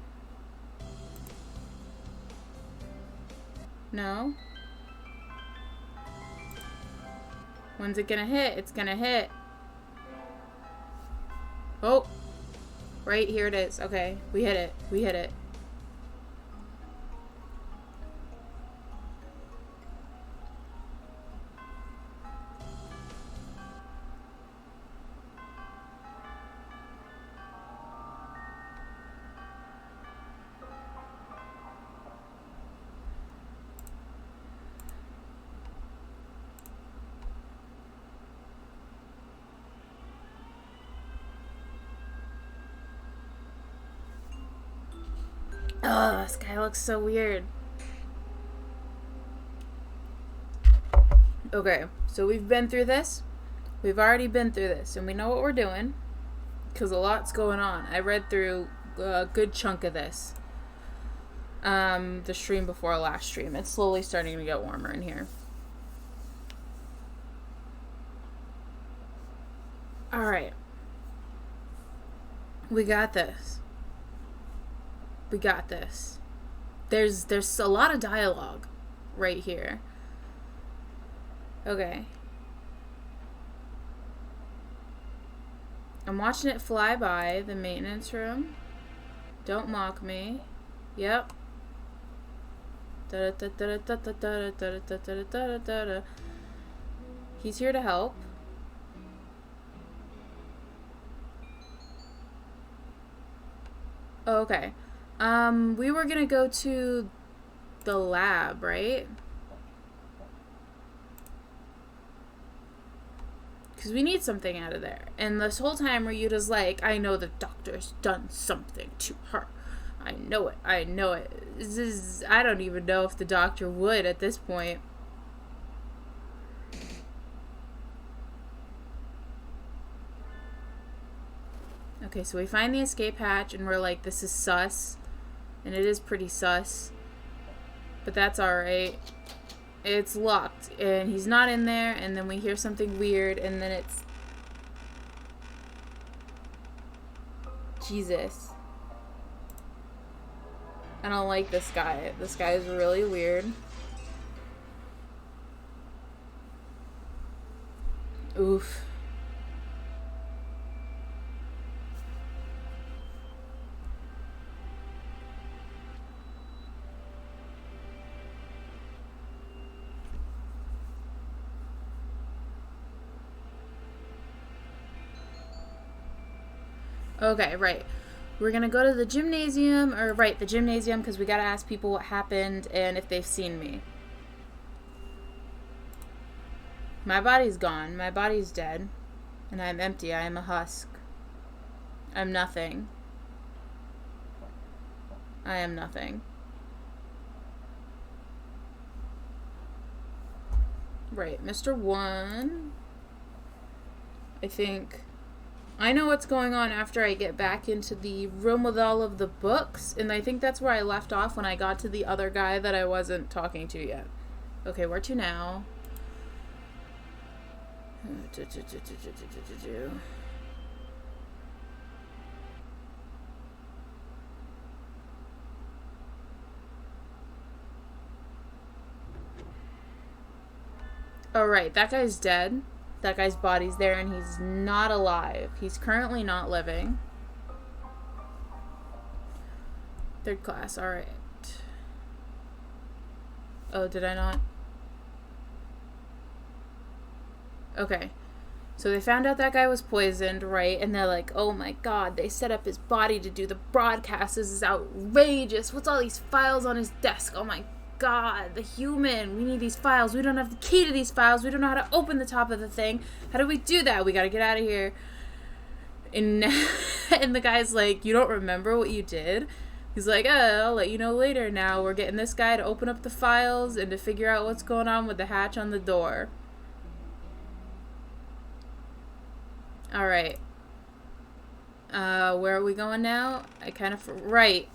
No. When's it gonna hit? It's gonna hit. Oh. Right, here it is. Okay, we hit it. We hit it. Oh, this guy looks so weird. Okay, so we've been through this. We've already been through this, and we know what we're doing. Because a lot's going on. I read through a good chunk of this. The stream before last stream. It's slowly starting to get warmer in here. Alright. We got this. We got this. There's a lot of dialogue right here. Okay. I'm watching it fly by the maintenance room. Don't mock me. Yep. He's here to help. Oh, okay. We were gonna go to the lab, right? Because we need something out of there. And this whole time Ryuta's like, I know the doctor's done something to her. I know it. I know it. I don't even know if the doctor would at this point. Okay, so we find the escape hatch and we're like, this is sus. And it is pretty sus. But that's alright. It's locked and he's not in there, and then we hear something weird and then it's... Jesus. I don't like this guy. This guy is really weird. Oof. Okay, right. We're gonna go to the gymnasium, or right, the gymnasium, because we gotta ask people what happened and if they've seen me. My body's gone. My body's dead. And I'm empty. I am a husk. I'm nothing. I am nothing. Right, Mr. One. I think... I know what's going on after I get back into the room with all of the books, and I think that's where I left off when I got to the other guy that I wasn't talking to yet. Okay, where to now? Alright, that guy's dead. That guy's body's there and he's not alive. He's currently not living. Third class, alright. Oh, did I not? Okay. So they found out that guy was poisoned, right? And they're like, oh my god, they set up his body to do the broadcast. This is outrageous. What's all these files on his desk? Oh my god, the human. We need these files. We don't have the key to these files. We don't know how to open the top of the thing. How do we do that? We gotta get out of here. And, and the guy's like, you don't remember what you did? He's like, oh, I'll let you know later. Now we're getting this guy to open up the files and to figure out what's going on with the hatch on the door. Alright. Where are we going now? I kind of... Right.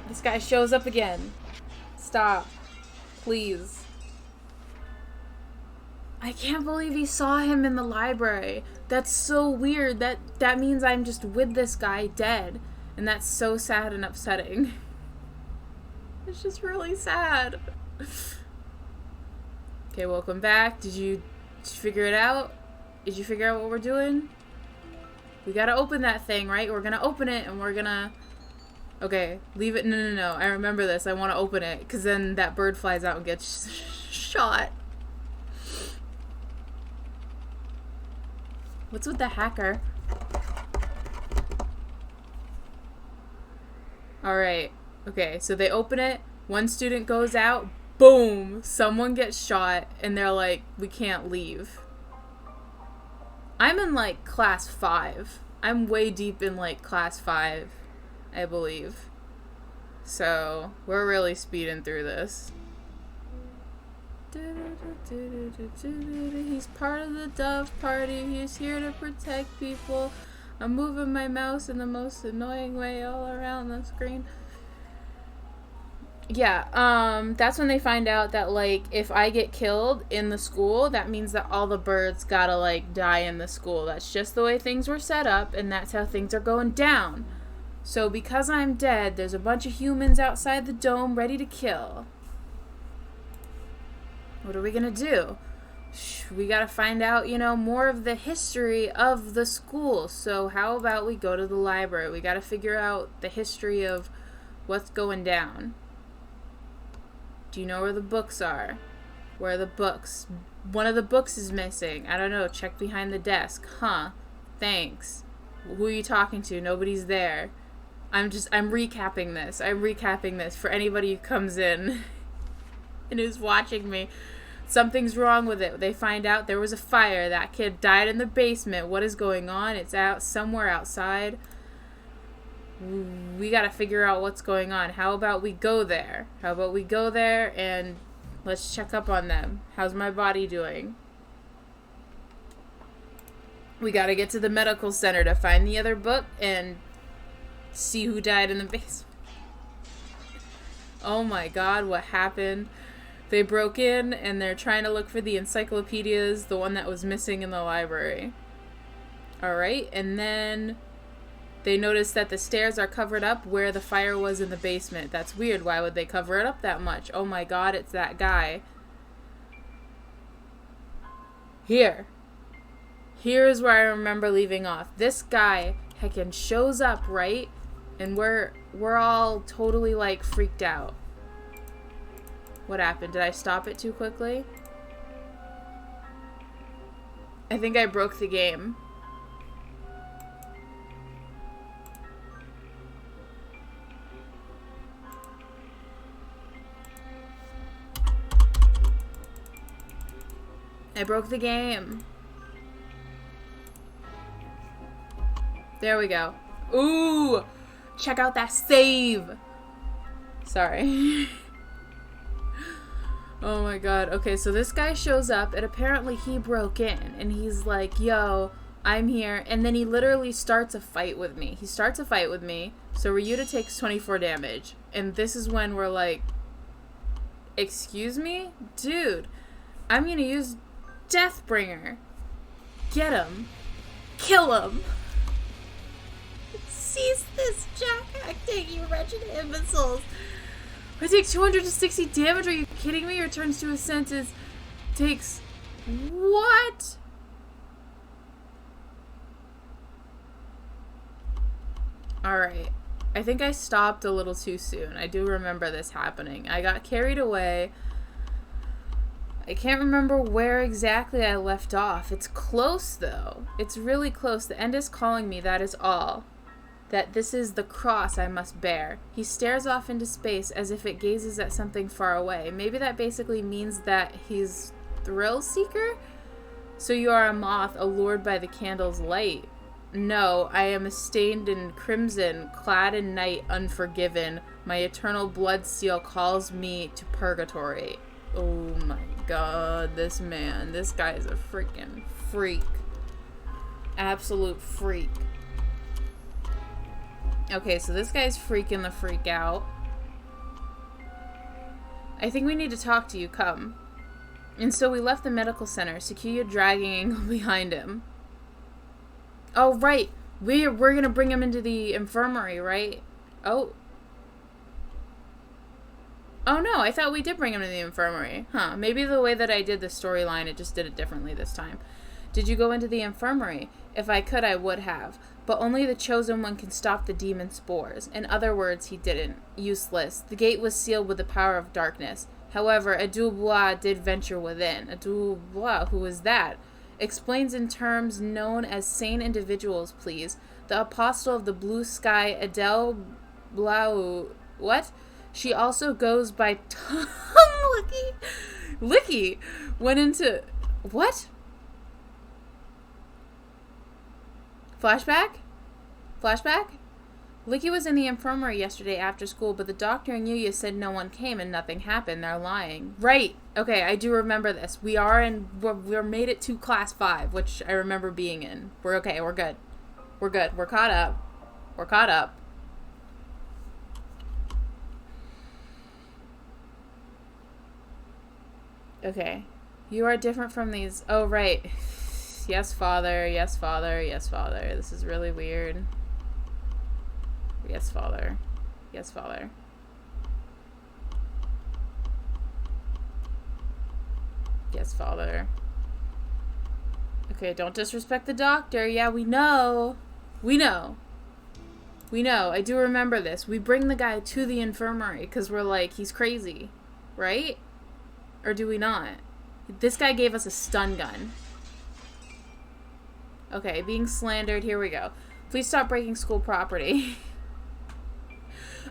This guy shows up again. Stop. Please. I can't believe he saw him in the library. That's so weird. That means I'm just with this guy dead. And that's so sad and upsetting. It's just really sad. Okay, welcome back. Did you figure it out? Did you figure out what we're doing? We gotta open that thing, right? We're gonna open it and we're gonna... Okay, leave it. No. I remember this. I want to open it because then that bird flies out and gets shot. What's with the hacker? Alright. Okay, so they open it. One student goes out. Boom! Someone gets shot and they're like, we can't leave. I'm in like class 5. I'm way deep in like class 5. I believe. So, we're really speeding through this. He's part of the Dove Party. He's here to protect people. I'm moving my mouse in the most annoying way all around the screen. Yeah, that's when they find out that, like, if I get killed in the school, that means that all the birds gotta, like, die in the school. That's just the way things were set up, and that's how things are going down. So because I'm dead, there's a bunch of humans outside the dome ready to kill. What are we gonna do? We gotta find out, more of the history of the school. So how about we go to the library? We gotta figure out the history of what's going down. Do you know where the books are? Where are the books? One of the books is missing. I don't know. Check behind the desk. Huh. Thanks. Who are you talking to? Nobody's there. I'm recapping this. I'm recapping this for anybody who comes in and who's watching me. Something's wrong with it. They find out there was a fire. That kid died in the basement. What is going on? It's out somewhere outside. We gotta figure out what's going on. How about we go there? How about we go there and let's check up on them. How's my body doing? We gotta get to the medical center to find the other book and see who died in the basement. Oh my god, what happened? They broke in and they're trying to look for the encyclopedias, the one that was missing in the library. Alright, and then they notice that the stairs are covered up where the fire was in the basement. That's weird. Why would they cover it up that much? Oh my god, it's that guy. Here is where I remember leaving off. This guy heckin' shows up, right? And we're all totally like freaked out. What happened? Did I stop it too quickly? I think I broke the game. I broke the game. There we go. Ooh! Check out that save! Sorry. Oh my god. Okay, so this guy shows up and apparently he broke in and he's like, yo, I'm here. And then he literally starts a fight with me. He starts a fight with me. So Ryuta takes 24 damage. And this is when we're like, excuse me? Dude, I'm gonna use Deathbringer. Get him. Kill him. Cease this jack-acting, you wretched imbeciles. I take 260 damage. Are you kidding me? Returns to his senses. Takes... What? Alright. I think I stopped a little too soon. I do remember this happening. I got carried away. I can't remember where exactly I left off. It's close, though. It's really close. The end is calling me, that is all. That this is the cross I must bear. He stares off into space as if it gazes at something far away. Maybe that basically means that he's thrill seeker? So you are a moth allured by the candle's light. No, I am a stained in crimson, clad in night, unforgiven. My eternal blood seal calls me to purgatory. Oh my god, this man. This guy is a freaking freak. Absolute freak. Okay, so this guy's freaking the freak out. I think we need to talk to you, come. And so we left the medical center, Sakuya dragging behind him. Oh, right. We're gonna bring him into the infirmary, right? Oh. Oh no, I thought we did bring him to the infirmary. Huh, maybe the way that I did the storyline, it just did it differently this time. Did you go into the infirmary? If I could, I would have. But only the chosen one can stop the demon spores. In other words, he didn't. Useless. The gate was sealed with the power of darkness. However, Adul Bois did venture within. Adul Bois, who is that? Explains in terms known as sane individuals, please. The apostle of the blue sky, Adele Blau... What? She also goes by Tom Licky. Licky went into... What? Flashback? Flashback? Licky was in the infirmary yesterday after school, but the doctor and Yuya said no one came and nothing happened. They're lying. Right. Okay, I do remember this. We're made it to class 5, which I remember being in. We're okay. We're good. We're good. We're caught up. We're caught up. Okay. You are different from these. Oh, right. Yes, Father. Yes, Father. Yes, Father. This is really weird. Yes, Father. Yes, Father. Yes, Father. Okay, don't disrespect the doctor. Yeah, we know. We know. We know. I do remember this. We bring the guy to the infirmary because we're like, he's crazy. Right? Or do we not? This guy gave us a stun gun. Okay, being slandered. Here we go. Please stop breaking school property.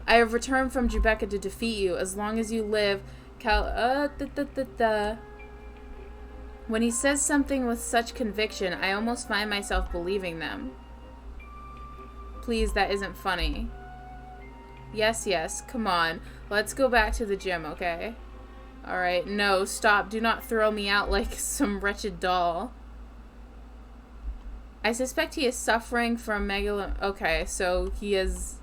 I have returned from Jubeka to defeat you. As long as you live, When he says something with such conviction, I almost find myself believing them. Please, that isn't funny. Yes, come on. Let's go back to the gym, okay? Alright, no, stop. Do not throw me out like some wretched doll. I suspect he is suffering from Okay, so he's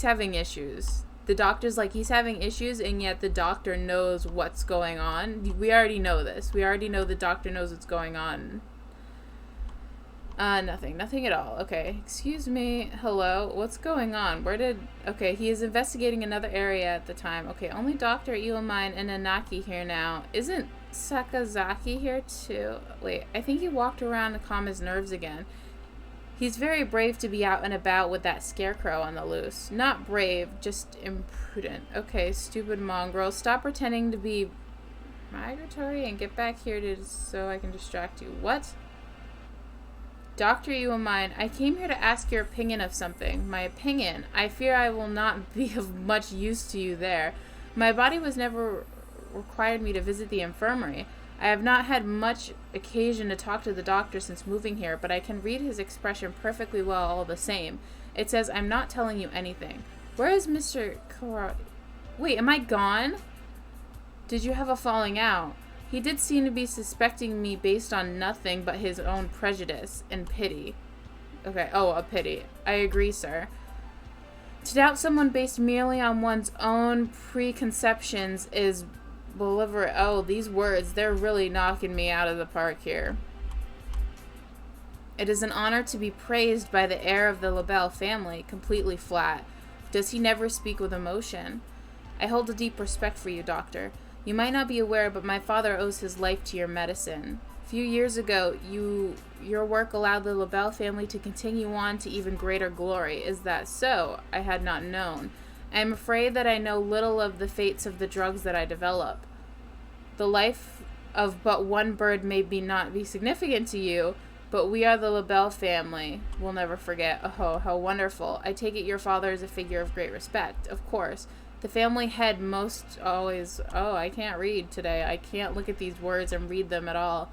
having issues. The doctor's like, he's having issues, and yet the doctor knows what's going on. We already know this. We already know the doctor knows what's going on. Nothing at all. Okay, excuse me. Hello, what's going on? Okay, he is investigating another area at the time. Okay, only Dr. Iwamine and Nanaki here now. Isn't Sakazaki here too? Wait, I think he walked around to calm his nerves again. He's very brave to be out and about with that scarecrow on the loose. Not brave, just imprudent. Okay, stupid mongrel. Stop pretending to be migratory and get back here so I can distract you. What? Dr. Iwamine, I came here to ask your opinion of something. My opinion? I fear I will not be of much use to you there. My body was never required me to visit the infirmary. I have not had much occasion to talk to the doctor since moving here, but I can read his expression perfectly well all the same. It says, I'm not telling you anything. Where is Mr. Karate? Wait, am I gone? Did you have a falling out? He did seem to be suspecting me based on nothing but his own prejudice and pity. Okay, a pity. I agree, sir. To doubt someone based merely on one's own preconceptions is these words, they're really knocking me out of the park here. It is an honor to be praised by the heir of the LaBelle family, completely flat. Does he never speak with emotion? I hold a deep respect for you, doctor. You might not be aware, but my father owes his life to your medicine. A few years ago, your work allowed the LaBelle family to continue on to even greater glory. Is that so? I had not known. I am afraid that I know little of the fates of the drugs that I develop. The life of but one bird may not be significant to you, but we are the LaBelle family. We'll never forget. Oh, how wonderful. I take it your father is a figure of great respect. Of course. The family head most always... Oh, I can't read today. I can't look at these words and read them at all.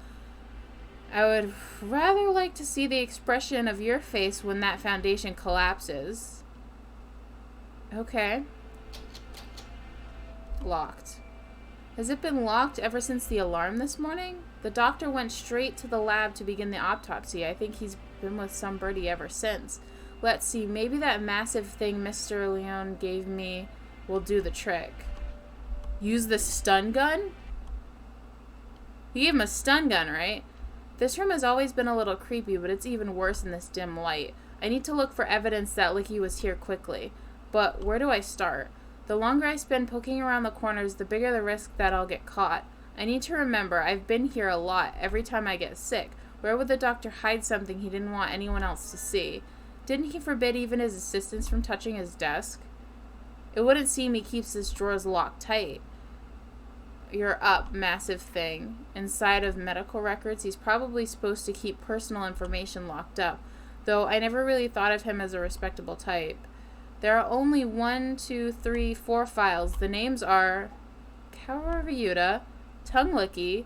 I would rather like to see the expression of your face when that foundation collapses. Okay. Locked. Has it been locked ever since the alarm this morning? The doctor went straight to the lab to begin the autopsy. I think he's been with somebody ever since. Let's see, maybe that massive thing Mr. Leone gave me will do the trick. Use the stun gun? He gave him a stun gun, right? This room has always been a little creepy, but it's even worse in this dim light. I need to look for evidence that Licky was here quickly. But where do I start? The longer I spend poking around the corners, the bigger the risk that I'll get caught. I need to remember, I've been here a lot, every time I get sick. Where would the doctor hide something he didn't want anyone else to see? Didn't he forbid even his assistants from touching his desk? It wouldn't seem he keeps his drawers locked tight. You're up, massive thing. Inside of medical records, he's probably supposed to keep personal information locked up, though I never really thought of him as a respectable type. There are only 4 files. The names are Kaoru Ryuta, Tongue Licky,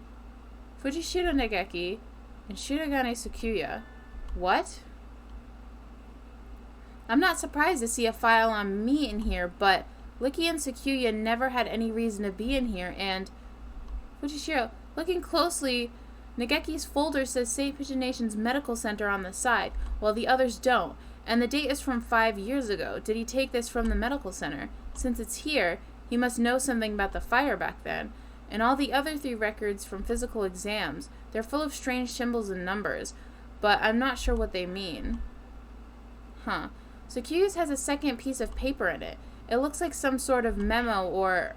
Fujishiro Negeki, and Shirogane Tsukuya. What? I'm not surprised to see a file on me in here, but Licky and Tsukuya never had any reason to be in here, and Fujishiro, looking closely, Negeki's folder says St. Pigeonation's Medical Center on the side, while the others don't. And the date is from 5 years ago. Did he take this from the medical center? Since it's here, he must know something about the fire back then. And all the other 3 records from physical exams, they're full of strange symbols and numbers, but I'm not sure what they mean. Huh. So Q's has a second piece of paper in it. It looks like some sort of memo or...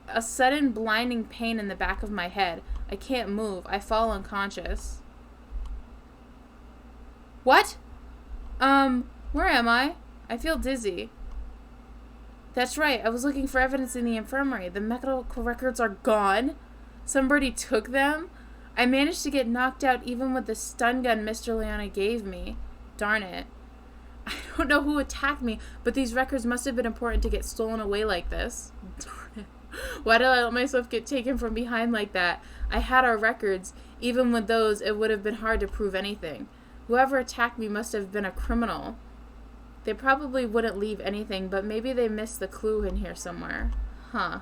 A sudden blinding pain in the back of my head. I can't move. I fall unconscious. What? Where am I? I feel dizzy. That's right, I was looking for evidence in the infirmary. The medical records are gone? Somebody took them? I managed to get knocked out even with the stun gun Mr. Leone gave me. Darn it. I don't know who attacked me, but these records must have been important to get stolen away like this. Darn it. Why did I let myself get taken from behind like that? I had our records. Even with those, it would have been hard to prove anything. Whoever attacked me must have been a criminal. They probably wouldn't leave anything, but maybe they missed the clue in here somewhere. Huh.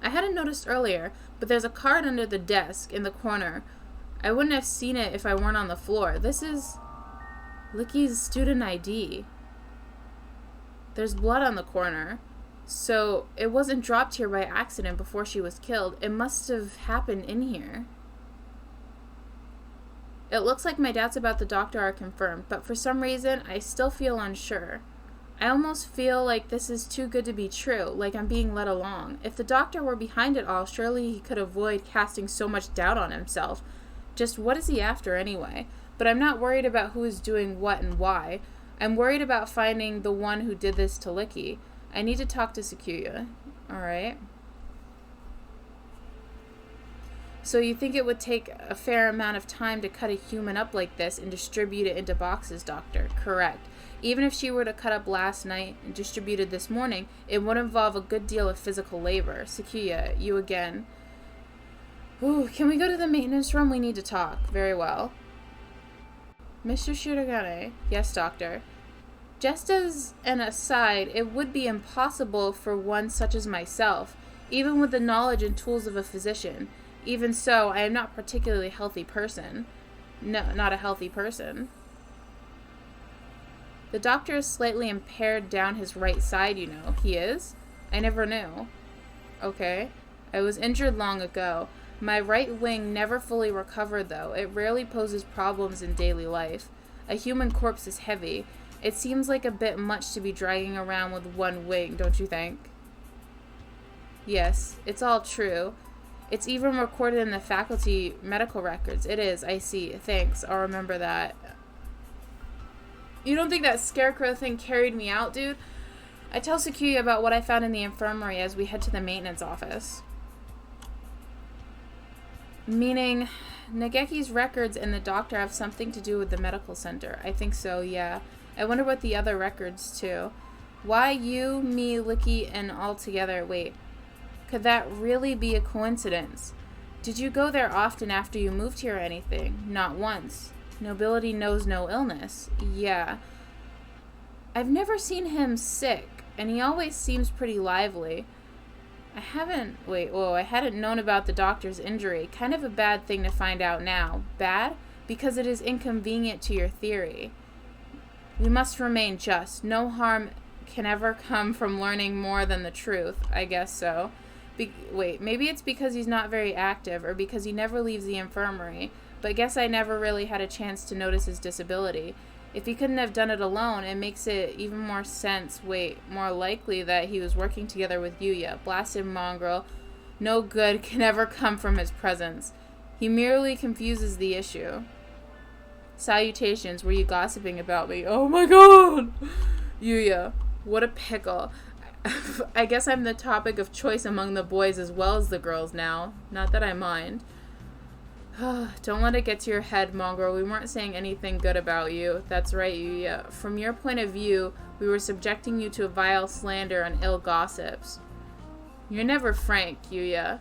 I hadn't noticed earlier, but there's a card under the desk in the corner. I wouldn't have seen it if I weren't on the floor. This is Licky's student ID. There's blood on the corner. So it wasn't dropped here by accident before she was killed. It must have happened in here. It looks like my doubts about the doctor are confirmed, but for some reason, I still feel unsure. I almost feel like this is too good to be true, like I'm being led along. If the doctor were behind it all, surely he could avoid casting so much doubt on himself. Just what is he after anyway? But I'm not worried about who is doing what and why. I'm worried about finding the one who did this to Licky. I need to talk to Sakuya. Alright. So you think it would take a fair amount of time to cut a human up like this and distribute it into boxes, Doctor? Correct. Even if she were to cut up last night and distributed this morning, it would involve a good deal of physical labor. Sakuya, you again. Ooh, can we go to the maintenance room? We need to talk. Very well. Mr. Shirogane. Yes, Doctor. Just as an aside, it would be impossible for one such as myself, even with the knowledge and tools of a physician. Even so, I am not a particularly healthy person. No, not a healthy person. The doctor is slightly impaired down his right side, you know. He is? I never knew. Okay. I was injured long ago. My right wing never fully recovered, though. It rarely poses problems in daily life. A human corpse is heavy. It seems like a bit much to be dragging around with one wing, don't you think? Yes, it's all true. It's even recorded in the faculty medical records. It is, I see. Thanks, I'll remember that. You don't think that scarecrow thing carried me out, dude? I tell Sakuya about what I found in the infirmary as we head to the maintenance office. Meaning, Nageki's records and the doctor have something to do with the medical center. I think so, yeah. I wonder what the other records, too. Why you, me, Licky, and all together? Wait. Could that really be a coincidence? Did you go there often after you moved here or anything? Not once. Nobility knows no illness. Yeah. I've never seen him sick, and he always seems pretty lively. I hadn't known about the doctor's injury. Kind of a bad thing to find out now. Bad? Because it is inconvenient to your theory. We must remain just. No harm can ever come from learning more than the truth. I guess so. Maybe it's because he's not very active, or because he never leaves the infirmary, but guess I never really had a chance to notice his disability. If he couldn't have done it alone, it makes it even more more likely that he was working together with Yuya. Blasted mongrel. No good can ever come from his presence. He merely confuses the issue. Salutations, were you gossiping about me? Oh my god! Yuya, what a pickle. I guess I'm the topic of choice among the boys as well as the girls now. Not that I mind. Don't let it get to your head, mongrel. We weren't saying anything good about you. That's right, Yuya. From your point of view, we were subjecting you to vile slander and ill gossips. You're never frank, Yuya.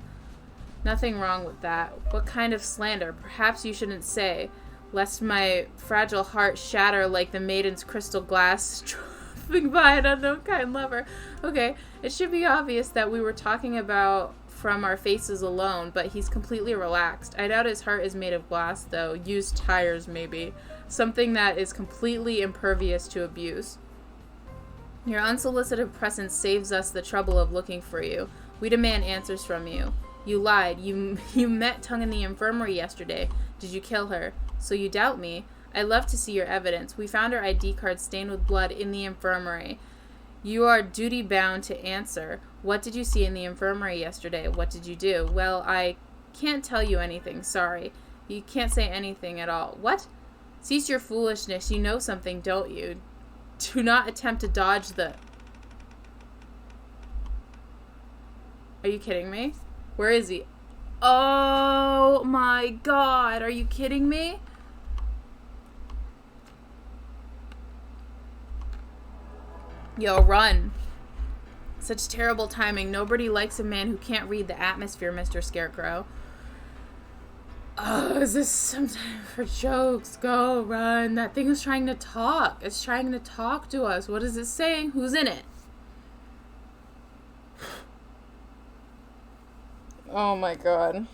Nothing wrong with that. What kind of slander? Perhaps you shouldn't say, lest my fragile heart shatter like the maiden's crystal glass driving by an unknown kind lover. Okay, it should be obvious that we were talking about from our faces alone, but he's completely relaxed. I doubt his heart is made of glass, though. Used tires, maybe. Something that is completely impervious to abuse. Your unsolicited presence saves us the trouble of looking for you. We demand answers from you. You lied. You met Tongue in the infirmary yesterday. Did you kill her? So you doubt me? I'd love to see your evidence. We found her ID card stained with blood in the infirmary. You are duty-bound to answer. What did you see in the infirmary yesterday? What did you do? Well, I can't tell you anything. Sorry. You can't say anything at all. What? Cease your foolishness. You know something, don't you? Do not attempt to dodge the... Are you kidding me? Where is he? Oh my god. Are you kidding me? Yo, run. Such terrible timing. Nobody likes a man who can't read the atmosphere, Mr. Scarecrow. Oh, is this some time for jokes? Go, run. That thing is trying to talk. It's trying to talk to us. What is it saying? Who's in it? Oh my god.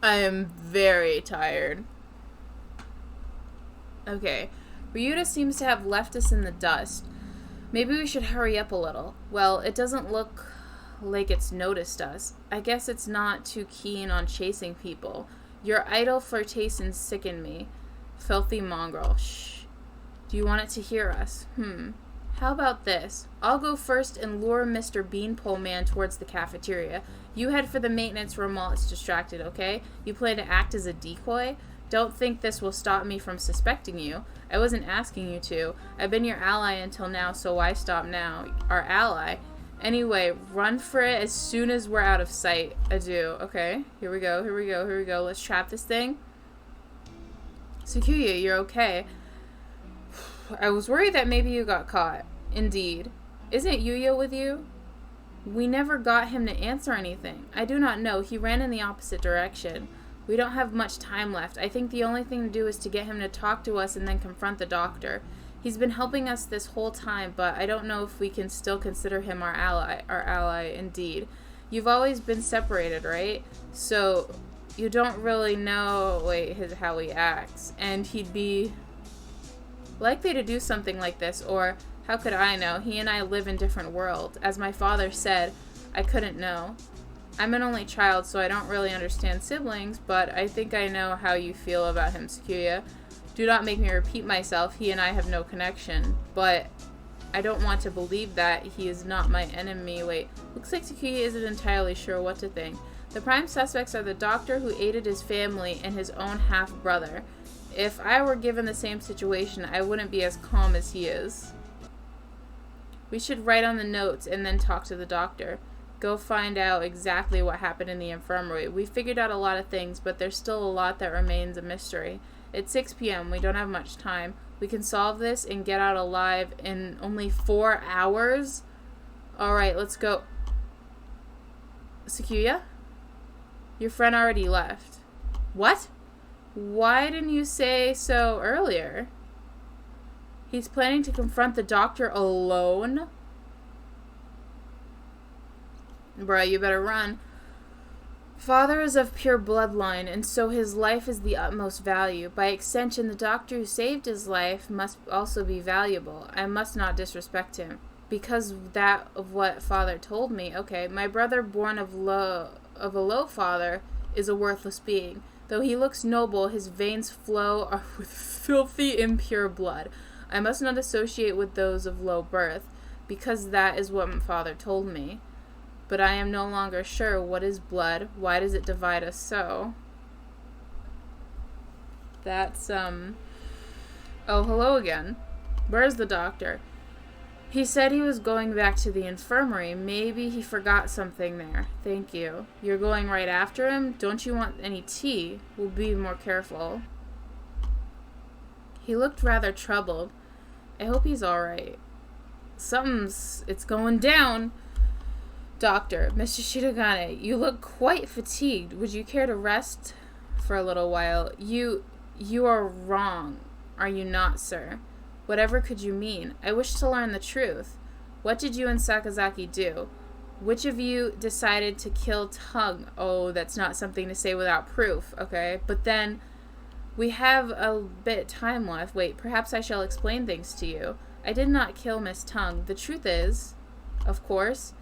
I am very tired. Okay. Ryuta seems to have left us in the dust. Maybe we should hurry up a little. Well, it doesn't look like it's noticed us. I guess it's not too keen on chasing people. Your idle flirtations sicken me. Filthy mongrel. Shh. Do you want it to hear us? How about this? I'll go first and lure Mr. Beanpole Man towards the cafeteria. You head for the maintenance room while it's distracted, okay? You plan to act as a decoy? Don't think this will stop me from suspecting you. I wasn't asking you to. I've been your ally until now, so why stop now? Our ally. Anyway, run for it as soon as we're out of sight. Adieu. Okay, here we go. Let's trap this thing. Sakuya, you're okay. I was worried that maybe you got caught. Indeed. Isn't Yuya with you? We never got him to answer anything. I do not know. He ran in the opposite direction. We don't have much time left. I think the only thing to do is to get him to talk to us and then confront the doctor. He's been helping us this whole time, but I don't know if we can still consider him our ally. Our ally, indeed. You've always been separated, right? So you don't really know how he acts. And he'd be likely to do something like this, or how could I know? He and I live in different worlds. As my father said, I couldn't know. I'm an only child, so I don't really understand siblings, but I think I know how you feel about him, Sakuya. Do not make me repeat myself. He and I have no connection, but I don't want to believe that he is not my enemy. Wait, looks like Sakuya isn't entirely sure what to think. The prime suspects are the doctor who aided his family and his own half-brother. If I were given the same situation, I wouldn't be as calm as he is. We should write on the notes and then talk to the doctor. Go find out exactly what happened in the infirmary. We figured out a lot of things, but there's still a lot that remains a mystery. It's 6 p.m. We don't have much time. We can solve this and get out alive in only 4 hours? Alright, let's go. Sakuya? Your friend already left. What? Why didn't you say so earlier? He's planning to confront the doctor alone? Bruh, you better run. Father is of pure bloodline, and so his life is the utmost value. By extension, the doctor who saved his life must also be valuable. I must not disrespect him. Because of what Father told me, okay, my brother born of a low father is a worthless being. Though he looks noble, his veins flow with filthy, impure blood. I must not associate with those of low birth, because that is what my father told me. But I am no longer sure what is blood. Why does it divide us so? That's, Oh, hello again. Where's the doctor? He said he was going back to the infirmary. Maybe he forgot something there. Thank you. You're going right after him? Don't you want any tea? We'll be more careful. He looked rather troubled. I hope he's alright. It's going down. Doctor, Mr. Shirogane, you look quite fatigued. Would you care to rest for a little while? You are wrong, are you not, sir? Whatever could you mean? I wish to learn the truth. What did you and Sakazaki do? Which of you decided to kill Tung? Oh, that's not something to say without proof, okay? But then, we have a bit time left. Wait, perhaps I shall explain things to you. I did not kill Miss Tung. The truth is, of course,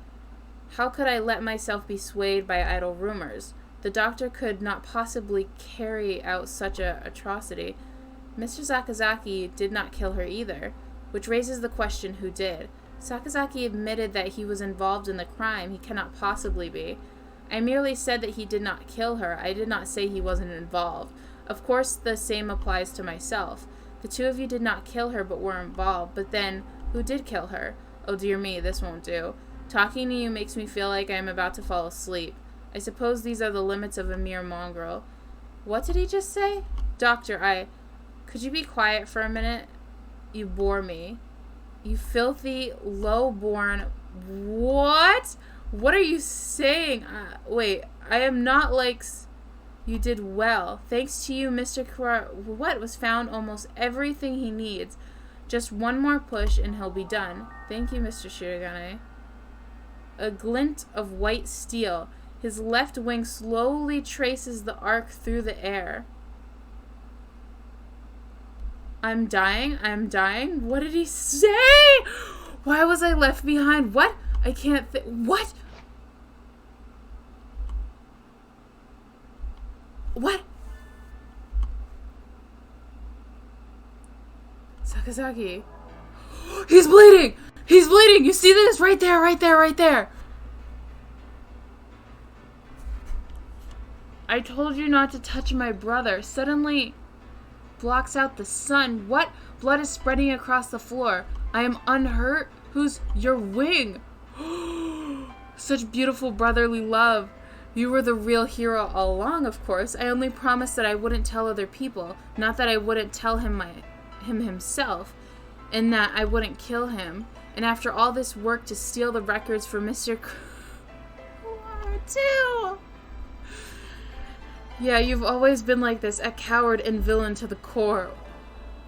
how could I let myself be swayed by idle rumors? The doctor could not possibly carry out such an atrocity. Mr. Sakazaki did not kill her either, which raises the question who did. Sakazaki admitted that he was involved in the crime. He cannot possibly be. I merely said that he did not kill her. I did not say he wasn't involved. Of course, the same applies to myself. The two of you did not kill her but were involved. But then, who did kill her? Oh dear me, this won't do. Talking to you makes me feel like I am about to fall asleep. I suppose these are the limits of a mere mongrel. What did he just say? Doctor, Could you be quiet for a minute? You bore me. You filthy, low-born... What? What are you saying? Wait, I am not like... You did well. Thanks to you, Mr. Kura... What? Was found almost everything he needs. Just one more push and he'll be done. Thank you, Mr. Shirogane. A glint of white steel. His left wing slowly traces the arc through the air. I'm dying. I'm dying. What did he say? Why was I left behind? What? I can't what? What? Sakazaki. He's bleeding! He's bleeding! You see this? Right there, right there, right there. I told you not to touch my brother. Suddenly blocks out the sun. What? Blood is spreading across the floor. I am unhurt. Who's your wing? Such beautiful brotherly love. You were the real hero all along, of course. I only promised that I wouldn't tell other people. Not that I wouldn't tell him himself. And that I wouldn't kill him. And after all this work to steal the records for Mr. too. Yeah, you've always been like this, a coward and villain to the core.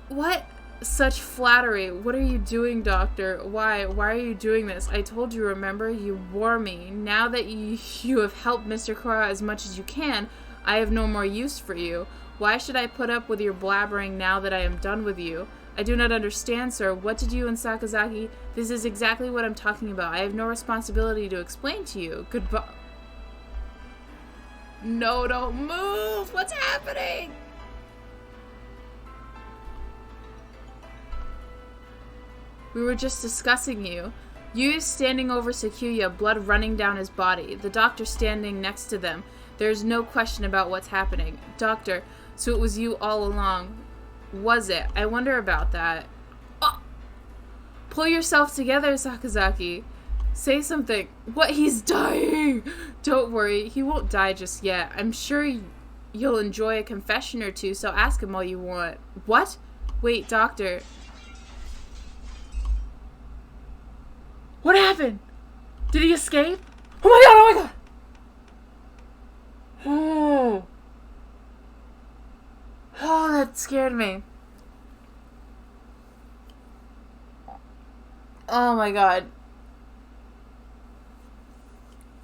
What? Such flattery. What are you doing, Doctor? Why? Why are you doing this? I told you, remember? You wore me. Now that you have helped Mr. Kura as much as you can, I have no more use for you. Why should I put up with your blabbering now that I am done with you? I do not understand, sir. What did you and Sakazaki? This is exactly what I'm talking about. I have no responsibility to explain to you. Goodbye. No, don't move! What's happening? We were just discussing you. You standing over Sakuya, blood running down his body. The doctor standing next to them. There's no question about what's happening. Doctor, so it was you all along. Was it? I wonder about that. Oh! Pull yourself together, Sakazaki. Say something. What? He's dying! Don't worry, he won't die just yet. I'm sure you'll enjoy a confession or two, so ask him all you want. What? Wait, Doctor. What happened? Did he escape? Oh my god, oh my god! Oh. Oh, that scared me. Oh my god.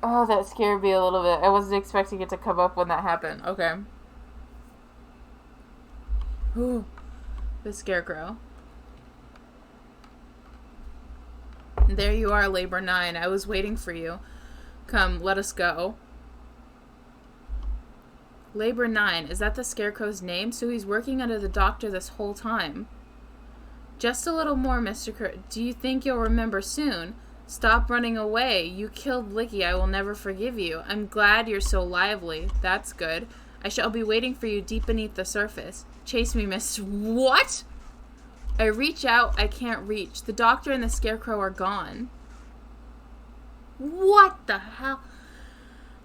Oh, that scared me a little bit. I wasn't expecting it to come up when that happened. Okay. Ooh. The scarecrow. There you are, Labor 9. I was waiting for you. Come, let us go. Labor 9. Is that the scarecrow's name? So he's working under the doctor this whole time. Just a little more, Mr. Do you think you'll remember soon? Stop running away. You killed Licky. I will never forgive you. I'm glad you're so lively. That's good. I shall be waiting for you deep beneath the surface. Chase me, Mr. What? I reach out. I can't reach. The doctor and the scarecrow are gone. What the hell?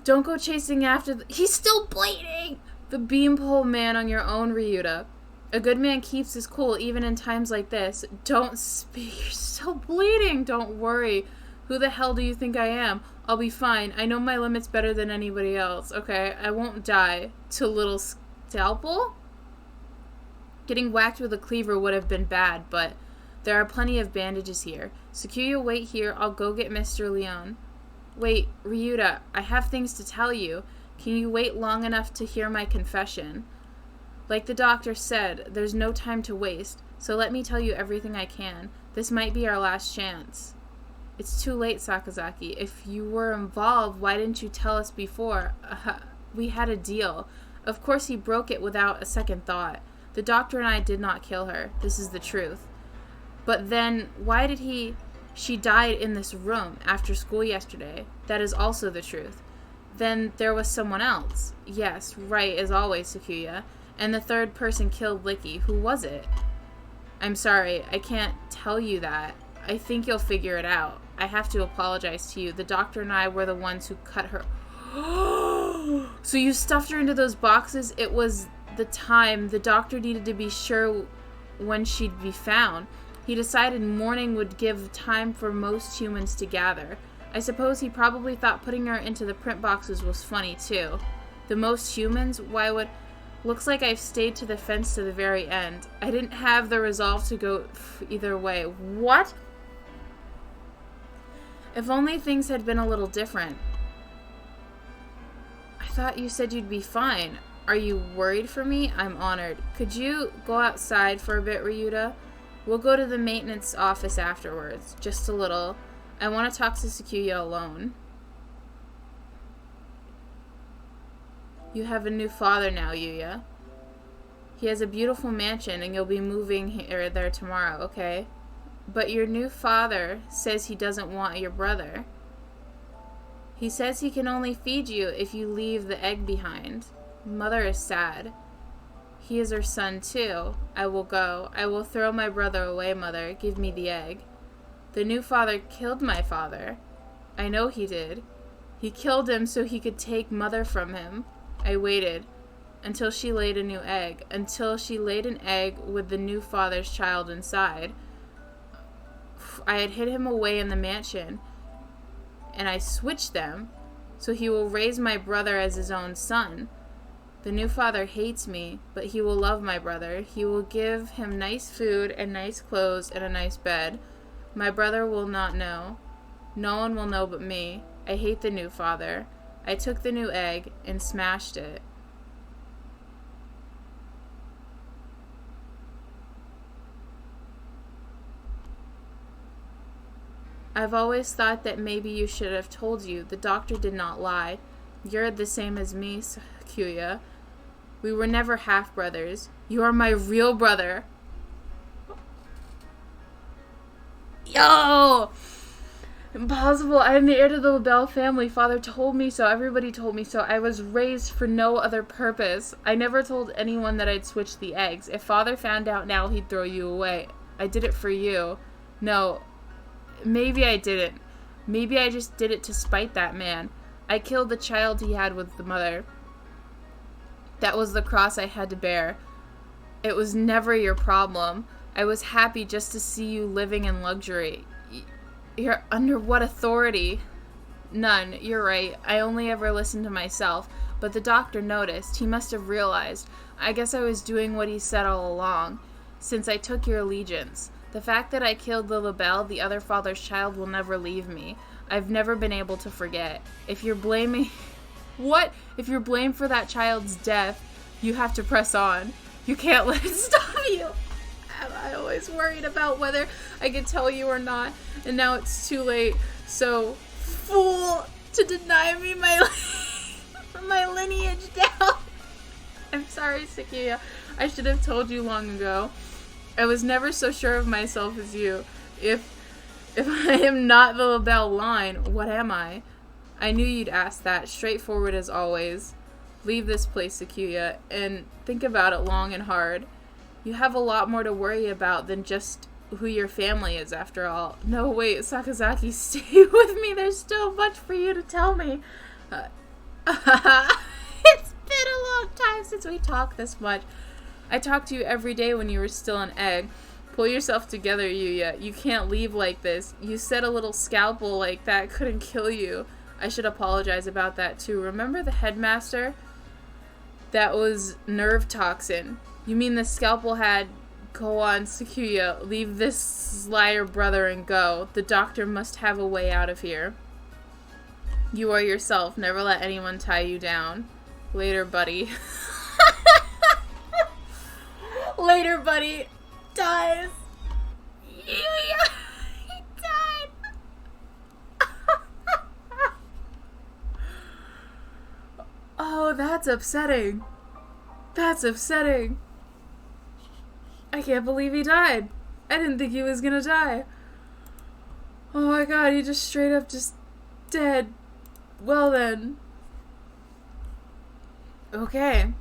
Don't go chasing after He's still bleeding! The beanpole man on your own, Ryuta. A good man keeps his cool even in times like this. Don't speak. You're still bleeding. Don't worry. Who the hell do you think I am? I'll be fine. I know my limits better than anybody else. Okay, I won't die. To little scalpel? Getting whacked with a cleaver would have been bad, but there are plenty of bandages here. Sakuya, wait here. I'll go get Mr. Leon. Wait, Ryuta, I have things to tell you. Can you wait long enough to hear my confession? Like the doctor said, there's no time to waste, so let me tell you everything I can. This might be our last chance. It's too late, Sakazaki. If you were involved, why didn't you tell us before? We had a deal. Of course he broke it without a second thought. The doctor and I did not kill her. This is the truth. But then, why did he... She died in this room after school yesterday. That is also the truth. Then there was someone else. Yes, right as always, Sakuya. And the third person killed Licky. Who was it? I'm sorry, I can't tell you that. I think you'll figure it out. I have to apologize to you. The doctor and I were the ones who cut her. So you stuffed her into those boxes? It was the time the doctor needed to be sure when she'd be found. He decided morning would give time for most humans to gather. I suppose he probably thought putting her into the print boxes was funny, too. The most humans? Why would... Looks like I've stayed to the fence to the very end. I didn't have the resolve to go either way. What? If only things had been a little different. I thought you said you'd be fine. Are you worried for me? I'm honored. Could you go outside for a bit, Ryuta? We'll go to the maintenance office afterwards. Just a little. I want to talk to Sakuya alone. You have a new father now, Yuya. He has a beautiful mansion and you'll be moving there tomorrow, okay? But your new father says he doesn't want your brother. He says he can only feed you if you leave the egg behind. Mother is sad. He is her son, too. I will go. I will throw my brother away, Mother. Give me the egg. The new father killed my father. I know he did. He killed him so he could take Mother from him. I waited until she laid a new egg. Until she laid an egg with the new father's child inside. I had hid him away in the mansion, and I switched them, so he will raise my brother as his own son. The new father hates me, but he will love my brother. He will give him nice food and nice clothes and a nice bed. My brother will not know. No one will know but me. I hate the new father. I took the new egg and smashed it. I've always thought that maybe you should have told you. The doctor did not lie. You're the same as me, Sakuya. We were never half-brothers. You are my real brother. Yo! Impossible. I am the heir to the LaBelle family. Father told me so. Everybody told me so. I was raised for no other purpose. I never told anyone that I'd switched the eggs. If Father found out now, he'd throw you away. I did it for you. No. Maybe I didn't. Maybe I just did it to spite that man. I killed the child he had with the mother. That was the cross I had to bear. It was never your problem. I was happy just to see you living in luxury. You're under what authority? None. You're right. I only ever listened to myself. But the doctor noticed. He must have realized. I guess I was doing what he said all along. Since I took your allegiance. The fact that I killed the LaBelle, the other father's child, will never leave me. I've never been able to forget. If you're blaming... What? If you're blamed for that child's death, you have to press on. You can't let it stop you. I always worried about whether I could tell you or not, and now it's too late. So, fool, to deny me my lineage down. I'm sorry, Sakuya. I should have told you long ago. I was never so sure of myself as you. If I am not the LaBelle line, what am I? I knew you'd ask that, straightforward as always. Leave this place, Sakuya, and think about it long and hard. You have a lot more to worry about than just who your family is, after all. No, wait, Sakazaki, stay with me. There's still much for you to tell me. It's been a long time since we talked this much. I talked to you every day when you were still an egg. Pull yourself together, Yuya. You can't leave like this. You said a little scalpel like that couldn't kill you. I should apologize about that, too. Remember the headmaster? That was nerve toxin. You mean the scalpel had... Go on, Sakuya. Leave this liar brother and go. The doctor must have a way out of here. You are yourself. Never let anyone tie you down. Later, buddy. Later, buddy. Dies. Yuya. He died. Oh, that's upsetting. That's upsetting. I can't believe he died. I didn't think he was gonna die. Oh my god, he just straight up just dead. Well then. Okay.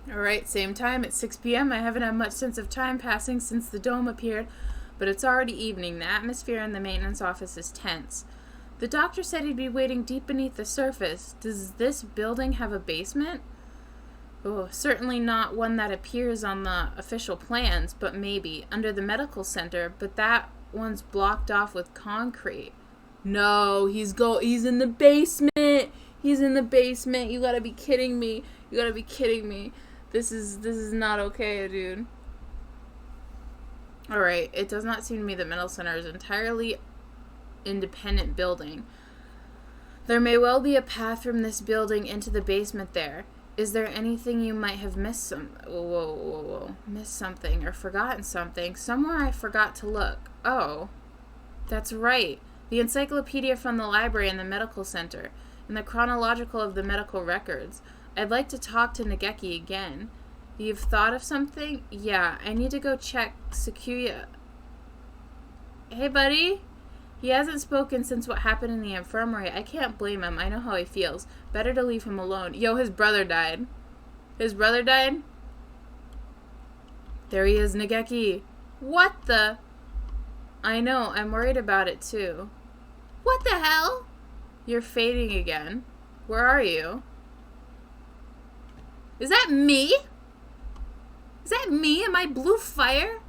Alright, same time at 6 p.m. I haven't had much sense of time passing since the dome appeared, but it's already evening. The atmosphere in the maintenance office is tense. The doctor said he'd be waiting deep beneath the surface. Does this building have a basement? Oh, certainly not one that appears on the official plans, but maybe under the medical center, but that one's blocked off with concrete. No, he's in the basement. He's in the basement. You gotta be kidding me. You gotta be kidding me. This is not okay, dude. Alright, it does not seem to me that medical center is entirely independent building. There may well be a path from this building into the basement there. Is there anything you might have missed missed something or forgotten something? Somewhere I forgot to look. Oh, that's right. The encyclopedia from the library and the medical center, and the chronological of the medical records. I'd like to talk to Nageki again. You've thought of something? Yeah, I need to go check Sakuya. Hey, buddy? He hasn't spoken since what happened in the infirmary. I can't blame him. I know how he feels. Better to leave him alone. Yo, his brother died. His brother died? There he is, Nageki. What the? I know. I'm worried about it, too. What the hell? You're fading again. Where are you? Is that me? Is that me? Am I blue fire?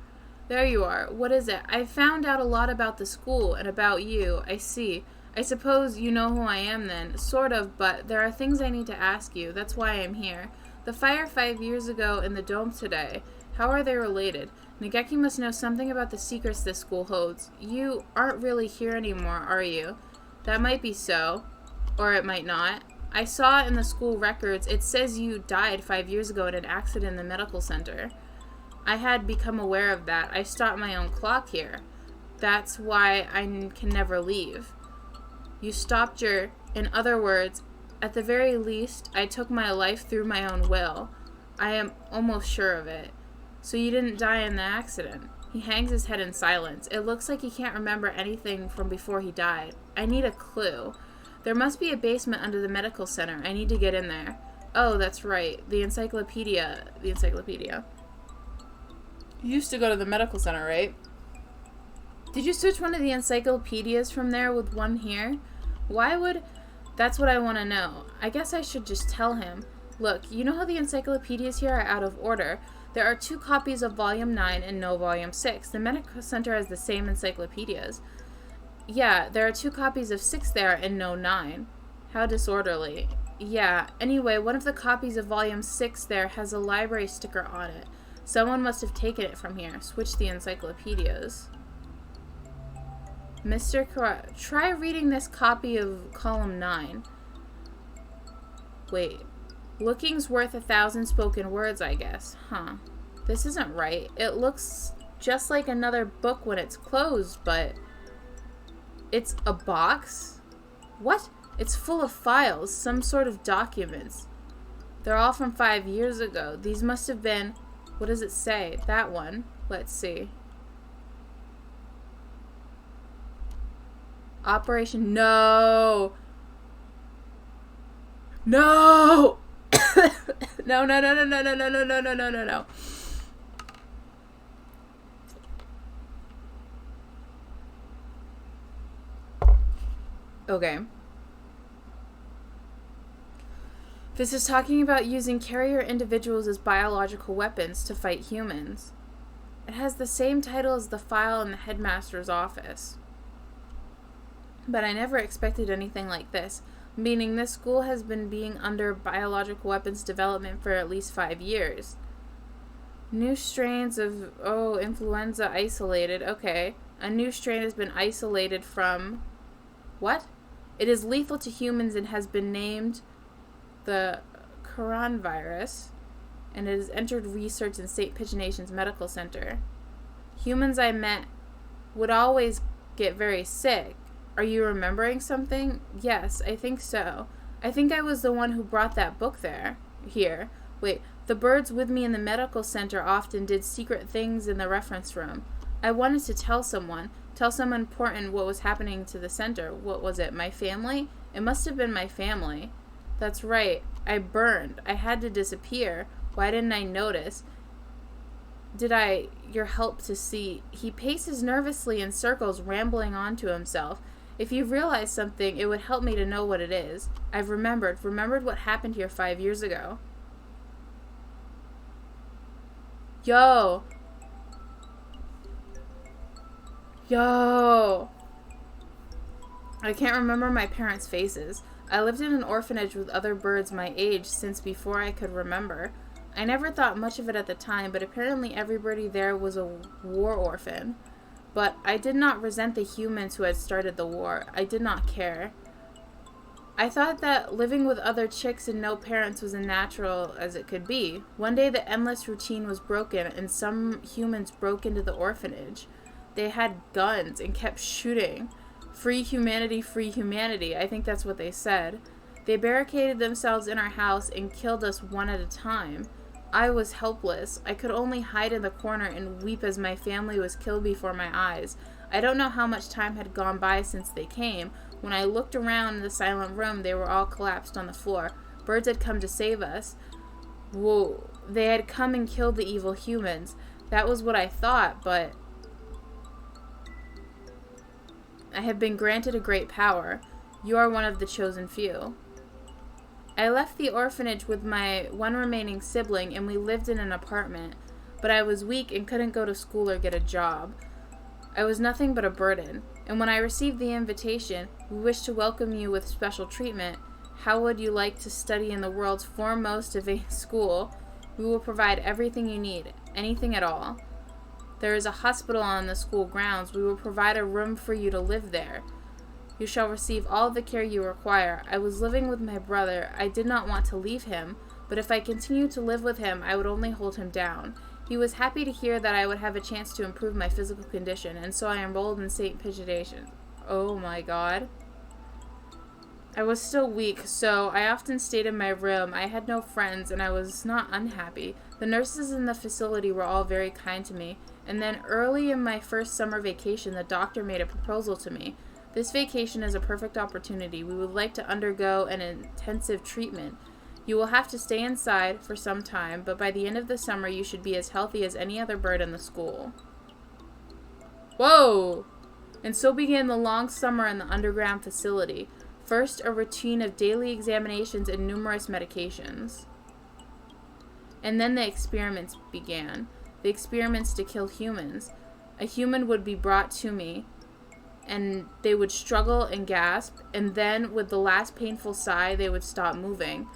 There you are. What is it? I found out a lot about the school and about you. I see. I suppose you know who I am then. Sort of, but there are things I need to ask you. That's why I'm here. The fire 5 years ago in the dome today. How are they related? Nageki must know something about the secrets this school holds. You aren't really here anymore, are you? That might be so. Or it might not. I saw in the school records, it says you died 5 years ago in an accident in the medical center. I had become aware of that. I stopped my own clock here. That's why I can never leave. You stopped your... In other words, at the very least, I took my life through my own will. I am almost sure of it. So you didn't die in the accident. He hangs his head in silence. It looks like he can't remember anything from before he died. I need a clue. There must be a basement under the medical center. I need to get in there. Oh, that's right. The encyclopedia. You used to go to the medical center, right? Did you switch one of the encyclopedias from there with one here? Why would... That's what I want to know. I guess I should just tell him. Look, you know how the encyclopedias here are out of order? There are 2 copies of Volume 9 and no Volume 6. The medical center has the same encyclopedias. Yeah, there are 2 copies of 6 there and no 9. How disorderly. Yeah, anyway, one of the copies of Volume 6 there has a library sticker on it. Someone must have taken it from here. Switch the encyclopedias. Mr. Kara, try reading this copy of column 9. Wait. Looking's worth 1,000 spoken words, I guess. Huh. This isn't right. It looks just like another book when it's closed, but... It's a box? What? It's full of files, some sort of documents. They're all from 5 years ago. These must have been... What does it say? That one. Let's see. Operation... No! No! No. Okay. This is talking about using carrier individuals as biological weapons to fight humans. It has the same title as the file in the headmaster's office. But I never expected anything like this, meaning this school has been being under biological weapons development for at least 5 years. New strains of, influenza isolated. Okay. A new strain has been isolated from... What? It is lethal to humans and has been named the coronavirus, and it has entered research in St. Pigeonation's medical center. Humans I met would always get very sick. Are you remembering something? Yes, I think so. I think I was the one who brought that book here. Wait, the birds with me in the medical center often did secret things in the reference room. I wanted to tell someone important what was happening to the center. What was it, my family? It must have been my family. That's right. I burned. I had to disappear. Why didn't I notice? Your help to see? He paces nervously in circles, rambling on to himself. If you realize something, it would help me to know what it is. I've remembered what happened here 5 years ago. Yo. Yo. I can't remember my parents' faces. I lived in an orphanage with other birds my age since before I could remember. I never thought much of it at the time, but apparently everybody there was a war orphan. But I did not resent the humans who had started the war. I did not care. I thought that living with other chicks and no parents was as natural as it could be. One day the endless routine was broken and some humans broke into the orphanage. They had guns and kept shooting. Free humanity, free humanity. I think that's what they said. They barricaded themselves in our house and killed us one at a time. I was helpless. I could only hide in the corner and weep as my family was killed before my eyes. I don't know how much time had gone by since they came. When I looked around in the silent room, they were all collapsed on the floor. Birds had come to save us. Whoa. They had come and killed the evil humans. That was what I thought, but I have been granted a great power. You are one of the chosen few. I left the orphanage with my one remaining sibling and we lived in an apartment, but I was weak and couldn't go to school or get a job. I was nothing but a burden, and when I received the invitation, we wish to welcome you with special treatment. How would you like to study in the world's foremost advanced school? We will provide everything you need, anything at all. There is a hospital on the school grounds. We will provide a room for you to live there. You shall receive all the care you require. I was living with my brother. I did not want to leave him, but if I continued to live with him, I would only hold him down. He was happy to hear that I would have a chance to improve my physical condition, and so I enrolled in St. Pigeonation. Oh my god. I was still weak, so I often stayed in my room. I had no friends, and I was not unhappy. The nurses in the facility were all very kind to me, and then early in my first summer vacation, the doctor made a proposal to me. This vacation is a perfect opportunity. We would like to undergo an intensive treatment. You will have to stay inside for some time, but by the end of the summer, you should be as healthy as any other bird in the school. Whoa! And so began the long summer in the underground facility. First, a routine of daily examinations and numerous medications. And then the experiments began. The experiments to kill humans. A human would be brought to me, and they would struggle and gasp, and then, with the last painful sigh, they would stop moving.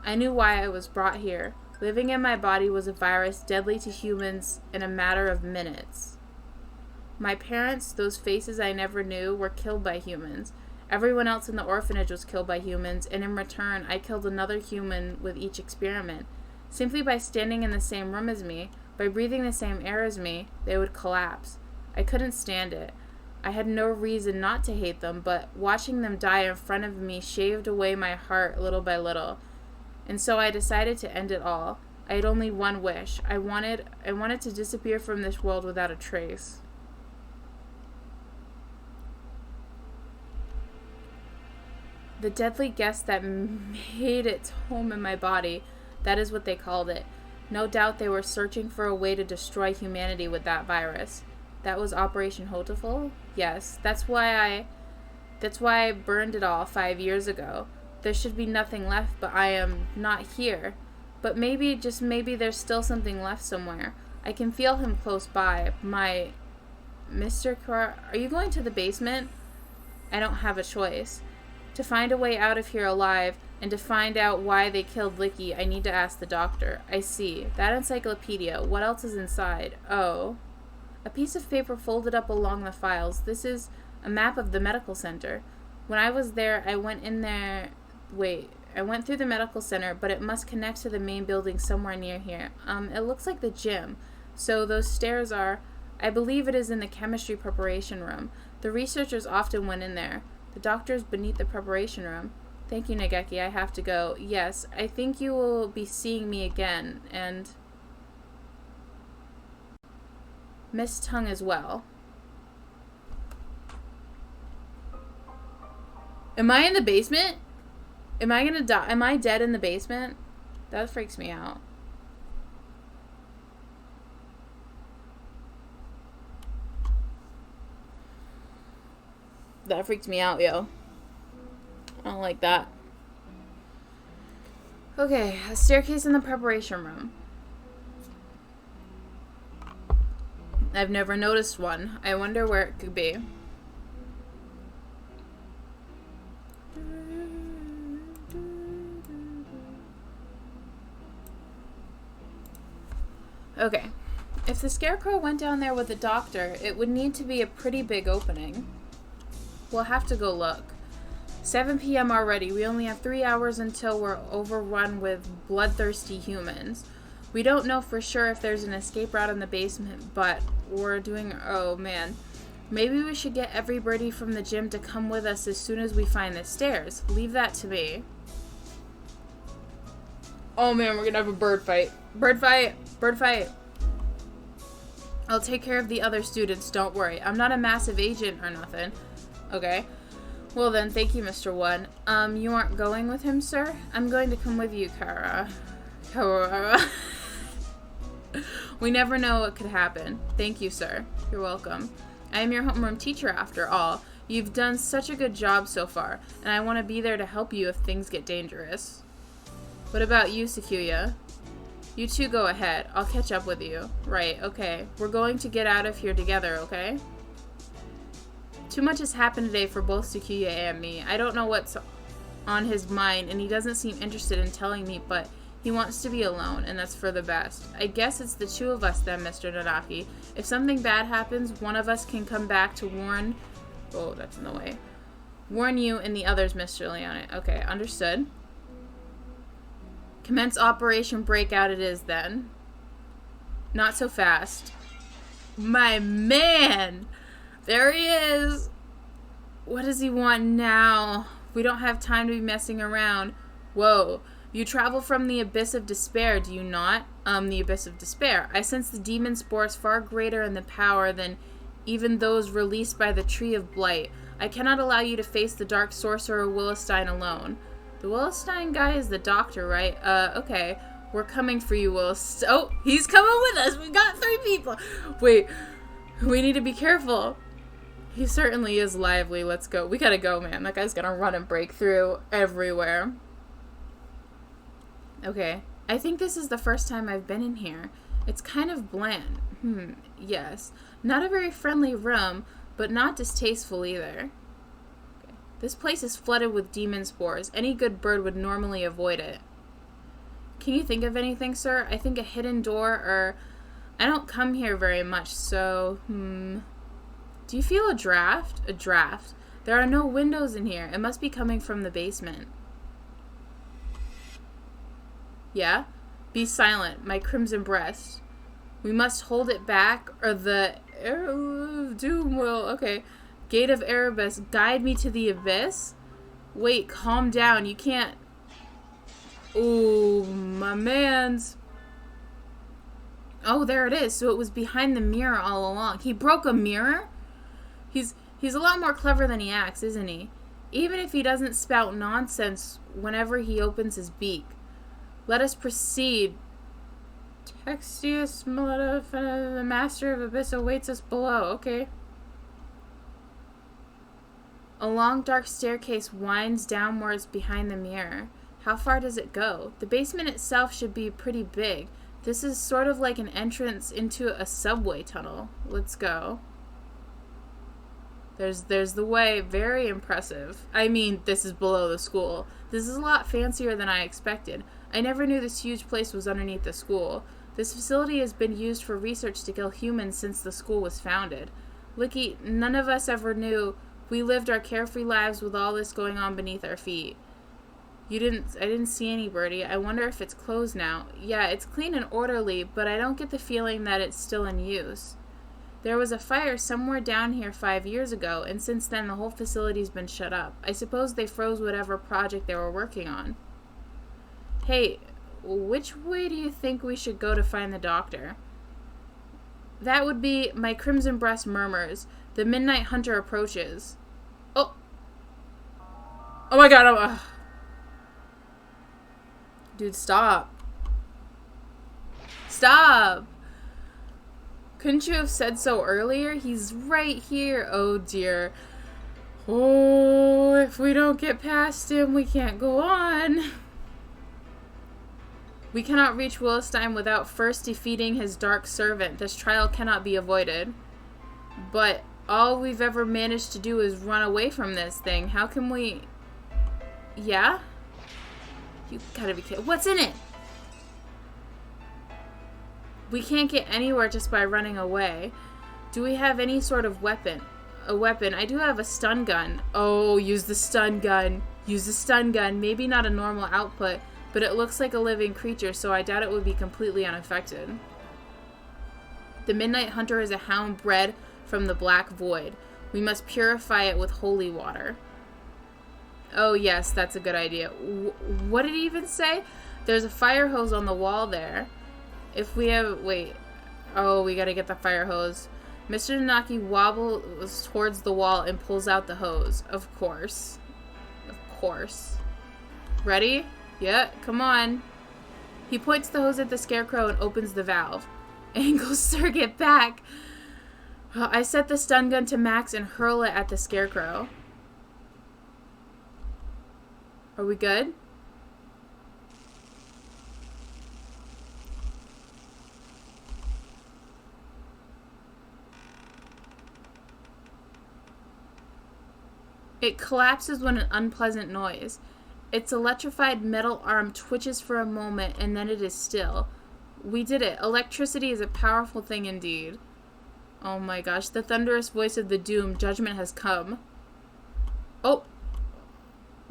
I knew why I was brought here. Living in my body was a virus deadly to humans in a matter of minutes. My parents, those faces I never knew, were killed by humans. Everyone else in the orphanage was killed by humans, and in return, I killed another human with each experiment. Simply by standing in the same room as me, by breathing the same air as me, they would collapse. I couldn't stand it. I had no reason not to hate them, but watching them die in front of me shaved away my heart little by little. And so I decided to end it all. I had only one wish. I wanted to disappear from this world without a trace. The deadly guest that made its home in my body, that is what they called it. No doubt they were searching for a way to destroy humanity with that virus. That was Operation Hatoful? Yes, that's why I burned it all 5 years ago. There should be nothing left, but I am not here. But maybe, just maybe, there's still something left somewhere. I can feel him close by. Mr. Carr, are you going to the basement? I don't have a choice. To find a way out of here alive, and to find out why they killed Licky, I need to ask the doctor. I see. That encyclopedia. What else is inside? Oh. A piece of paper folded up along the files. This is a map of the medical center. When I was there, I went through the medical center, but it must connect to the main building somewhere near here. It looks like the gym. So those stairs are, I believe it is in the chemistry preparation room. The researchers often went in there. The doctor's beneath the preparation room. Thank you, Nageki. I have to go. Yes, I think you will be seeing me again, and Miss Tongue as well. Am I in the basement? Am I gonna die? Am I dead in the basement? That freaks me out. That freaked me out, yo. I don't like that. Okay, a staircase in the preparation room. I've never noticed one. I wonder where it could be. Okay. If the Scarecrow went down there with the doctor, it would need to be a pretty big opening. We'll have to go look. 7 p.m. already. We only have 3 hours until we're overrun with bloodthirsty humans. We don't know for sure if there's an escape route in the basement, but we're doing... Oh, man. Maybe we should get everybody from the gym to come with us as soon as we find the stairs. Leave that to me. Oh, man, we're gonna have a bird fight. Bird fight! Bird fight! I'll take care of the other students, don't worry. I'm not a massive agent or nothing. Okay. Well then, thank you, Mr. One. You aren't going with him, sir? I'm going to come with you, Kara. We never know what could happen. Thank you, sir. You're welcome. I am your homeroom teacher, after all. You've done such a good job so far, and I want to be there to help you if things get dangerous. What about you, Sakuya? You two go ahead. I'll catch up with you. Right, okay. We're going to get out of here together, okay? Too much has happened today for both Sakuya and me. I don't know what's on his mind, and he doesn't seem interested in telling me, but he wants to be alone, and that's for the best. I guess it's the two of us then, Mr. Nanaki. If something bad happens, one of us can come back to warn... Oh, that's in the way. Warn you and the others, Mr. Leone. Okay, understood. Commence Operation Breakout it is then. Not so fast. My man! There he is! What does he want now? We don't have time to be messing around. Whoa. You travel from the Abyss of Despair, do you not? The Abyss of Despair. I sense the demon spores far greater in the power than even those released by the Tree of Blight. I cannot allow you to face the Dark Sorcerer Willestein alone. The Willestein guy is the doctor, right? Okay. We're coming for you, Willis. Oh, he's coming with us. We got 3 people. Wait. We need to be careful. He certainly is lively. Let's go. We gotta go, man. That guy's gonna run and break through everywhere. Okay. I think this is the first time I've been in here. It's kind of bland. Yes. Not a very friendly room, but not distasteful either. Okay. This place is flooded with demon spores. Any good bird would normally avoid it. Can you think of anything, sir? I think a hidden door or... I don't come here very much, so... Do you feel a draft? A draft. There are no windows in here. It must be coming from the basement. Yeah? Be silent, my crimson breast. We must hold it back, or the arrow of doom will... Okay. Gate of Erebus, guide me to the abyss? Wait, calm down. You can't... Ooh, my mans. Oh, there it is. So it was behind the mirror all along. He broke a mirror? He's a lot more clever than he acts, isn't he? Even if he doesn't spout nonsense whenever he opens his beak. Let us proceed. Textius Milita, the master of Abyss awaits us below. Okay. A long dark staircase winds downwards behind the mirror. How far does it go? The basement itself should be pretty big. This is sort of like an entrance into a subway tunnel. Let's go. There's the way. Very impressive. I mean, this is below the school. This is a lot fancier than I expected. I never knew this huge place was underneath the school. This facility has been used for research to kill humans since the school was founded. Licky, none of us ever knew. We lived our carefree lives with all this going on beneath our feet. I didn't see any, Birdie. I wonder if it's closed now. Yeah, it's clean and orderly, but I don't get the feeling that it's still in use. There was a fire somewhere down here 5 years ago, and since then the whole facility's been shut up. I suppose they froze whatever project they were working on. Hey, which way do you think we should go to find the doctor? That would be my crimson breast murmurs. The midnight hunter approaches. Oh! Oh my god, Dude, stop. Stop! Couldn't you have said so earlier? He's right here. Oh dear. Oh, if we don't get past him, we can't go on. We cannot reach Willistein without first defeating his dark servant. This trial cannot be avoided. But all we've ever managed to do is run away from this thing. How can we... Yeah? You gotta be kidding. What's in it? We can't get anywhere just by running away. Do we have any sort of weapon? A weapon. I do have a stun gun. Oh, use the stun gun. Use the stun gun. Maybe not a normal output, but it looks like a living creature, so I doubt it would be completely unaffected. The Midnight Hunter is a hound bred from the Black Void. We must purify it with holy water. Oh, yes, that's a good idea. What did he even say? There's a fire hose on the wall there. If we have... Wait. Oh, we gotta get the fire hose. Mr. Nanaki wobbles towards the wall and pulls out the hose. Of course. Of course. Ready? Yeah, come on. He points the hose at the scarecrow and opens the valve. Angle, sir, get back. I set the stun gun to max and hurl it at the scarecrow. Are we good? It collapses with an unpleasant noise. Its electrified metal arm twitches for a moment and then it is still. We did it. Electricity is a powerful thing indeed. Oh my gosh, the thunderous voice of the doom. Judgment has come. Oh.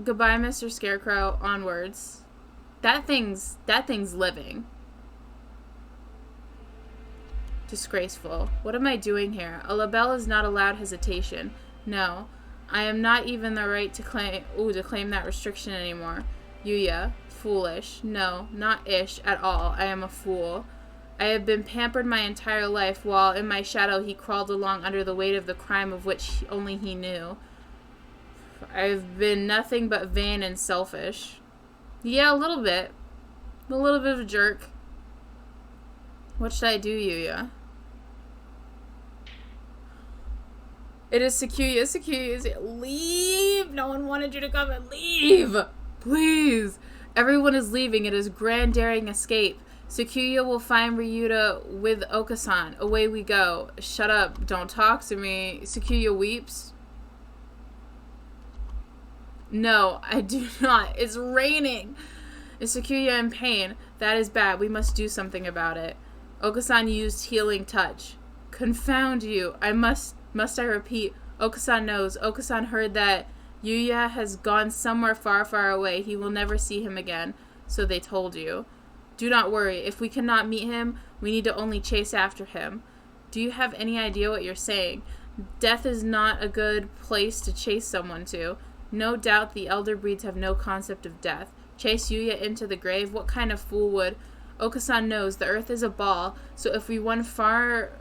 Goodbye, Mr. Scarecrow. Onwards. That thing's living. Disgraceful. What am I doing here? A label is not allowed hesitation. No. I am not even the right to claim that restriction anymore. Yuya. Foolish. No, not ish at all. I am a fool. I have been pampered my entire life while in my shadow he crawled along under the weight of the crime of which only he knew. I've been nothing but vain and selfish. Yeah, a little bit. A little bit of a jerk. What should I do, Yuya? It is Sakuya. Sakuya, leave! No one wanted you to come and leave! Please! Everyone is leaving. It is grand daring escape. Sakuya will find Ryuta with Okasan. Away we go. Shut up. Don't talk to me. Sakuya weeps. No, I do not. It's raining. Is Sakuya in pain? That is bad. We must do something about it. Okasan used healing touch. Confound you. Must I repeat? Okasan knows. Okasan heard that Yuya has gone somewhere far, far away. He will never see him again. So they told you. Do not worry. If we cannot meet him, we need to only chase after him. Do you have any idea what you're saying? Death is not a good place to chase someone to. No doubt the elder breeds have no concept of death. Chase Yuya into the grave? What kind of fool would? Okasan knows the earth is a ball, so if we run far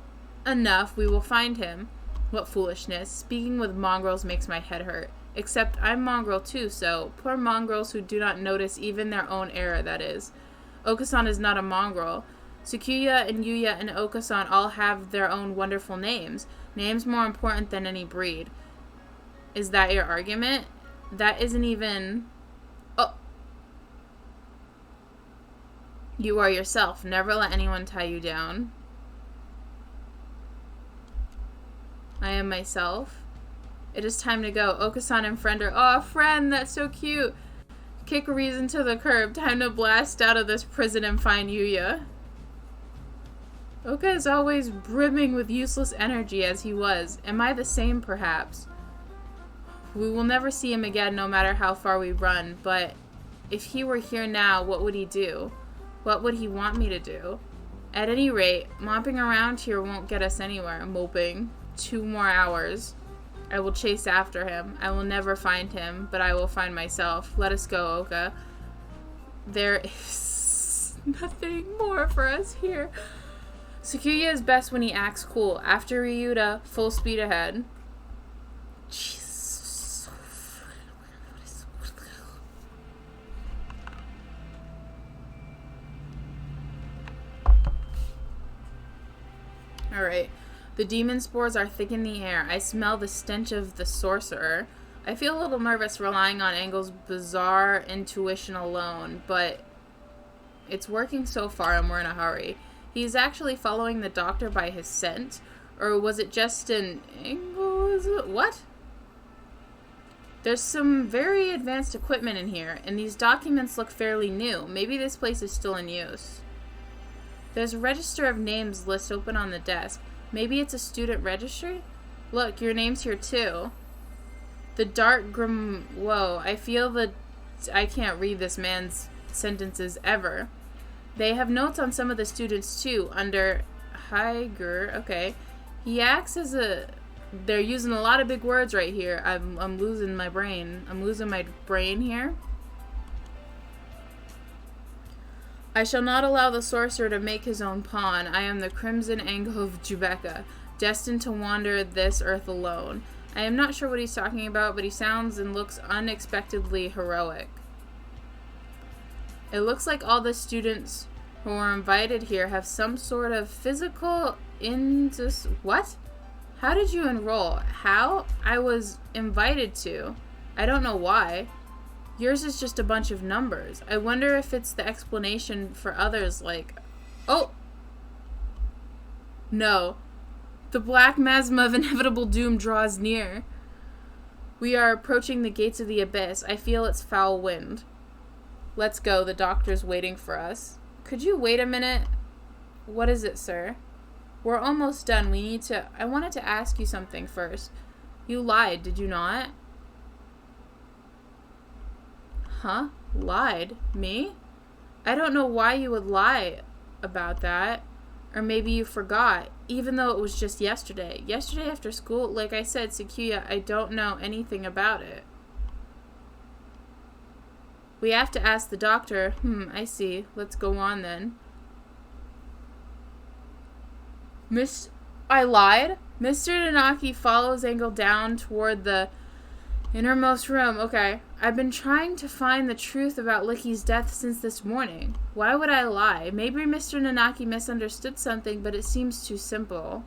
enough, we will find him. What foolishness. Speaking with mongrels makes my head hurt. Except I'm mongrel too, so poor mongrels who do not notice even their own error, that is. Okasan is not a mongrel. Sakuya and Yuya and Okasan all have their own wonderful names. Names more important than any breed. Is that your argument? That isn't even... Oh. You are yourself. Never let anyone tie you down. I am myself. It is time to go. Okasan and friend are... Oh, friend, that's so cute. Kick reason to the curb. Time to blast out of this prison and find Yuya. Oka is always brimming with useless energy as he was. Am I the same, perhaps? We will never see him again no matter how far we run, but if he were here now, what would he do? What would he want me to do? At any rate, mopping around here won't get us anywhere. Moping. 2 more hours. I will chase after him. I will never find him, but I will find myself. Let us go, Oka. There is nothing more for us here. Sakuya is best when he acts cool. After Ryuta, full speed ahead. Jesus. Alright. The demon spores are thick in the air. I smell the stench of the sorcerer. I feel a little nervous relying on Angel's bizarre intuition alone, but It's working so far and we're in a hurry. He's actually following the doctor by his scent. Or was it just an angle? What? There's some very advanced equipment in here, and these documents look fairly new. Maybe this place is still in use. There's a register of names list open on the desk. Maybe it's a student registry? Look, your name's here too. The dark grim... Whoa, I feel the... I can't read this man's sentences ever. They have notes on some of the students too, under Higer. Okay. He acts as a... They're using a lot of big words right here. I'm losing my brain. I'm losing my brain here. I shall not allow the sorcerer to make his own pawn. I am the crimson angle of Jubeka, destined to wander this earth alone. I am not sure what he's talking about, but he sounds and looks unexpectedly heroic. It looks like all the students who are invited here have some sort of physical what? How did you enroll? How? I was invited to. I don't know why. Yours is just a bunch of numbers. I wonder if it's the explanation for others like... Oh! No. The black miasma of inevitable doom draws near. We are approaching the gates of the abyss. I feel its foul wind. Let's go. The doctor's waiting for us. Could you wait a minute? What is it, sir? We're almost done. We need to... I wanted to ask you something first. You lied, did you not? Huh? Lied? Me? I don't know why you would lie about that. Or maybe you forgot, even though it was just yesterday. Yesterday after school, like I said, Sakuya, I don't know anything about it. We have to ask the doctor. I see. Let's go on then. I lied? Mr. Nanaki follows Angle down toward the innermost room. Okay. I've been trying to find the truth about Licky's death since this morning. Why would I lie? Maybe Mr. Nanaki misunderstood something, but it seems too simple.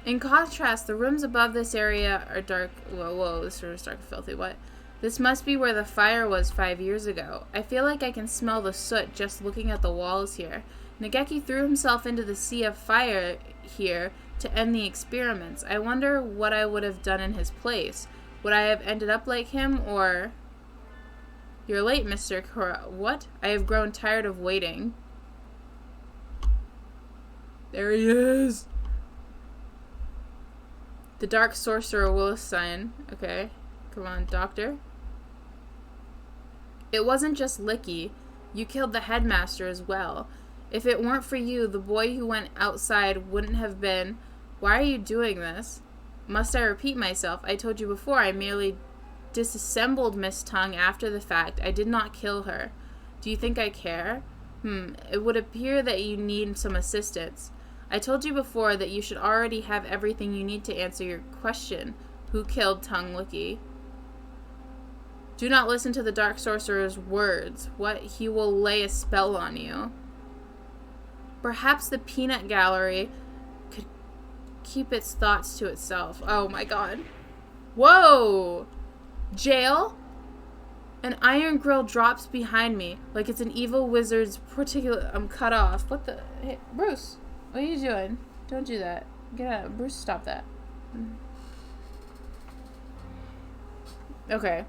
In contrast, the rooms above this area are dark. Whoa, this room is dark and filthy. What? This must be where the fire was 5 years ago. I feel like I can smell the soot just looking at the walls here. Nageki threw himself into the sea of fire here to end the experiments. I wonder what I would have done in his place. Would I have ended up like him, or... You're late, Mr. Kura. What? I have grown tired of waiting. There he is! The Dark Sorcerer Willisstein. Okay. Come on, Doctor. It wasn't just Licky. You killed the headmaster as well. If it weren't for you, the boy who went outside wouldn't have been... Why are you doing this? Must I repeat myself? I told you before, I merely disassembled Miss Tongue after the fact. I did not kill her. Do you think I care? It would appear that you need some assistance. I told you before that you should already have everything you need to answer your question. Who killed Tongue Licky? Do not listen to the Dark Sorcerer's words. What? He will lay a spell on you. Perhaps the peanut gallery could keep its thoughts to itself. Oh my god. Whoa! Jail? An iron grill drops behind me, like it's an evil wizard's particular... I'm cut off. What the... Hey, Bruce, what are you doing? Don't do that. Get out. Bruce, stop that. Okay.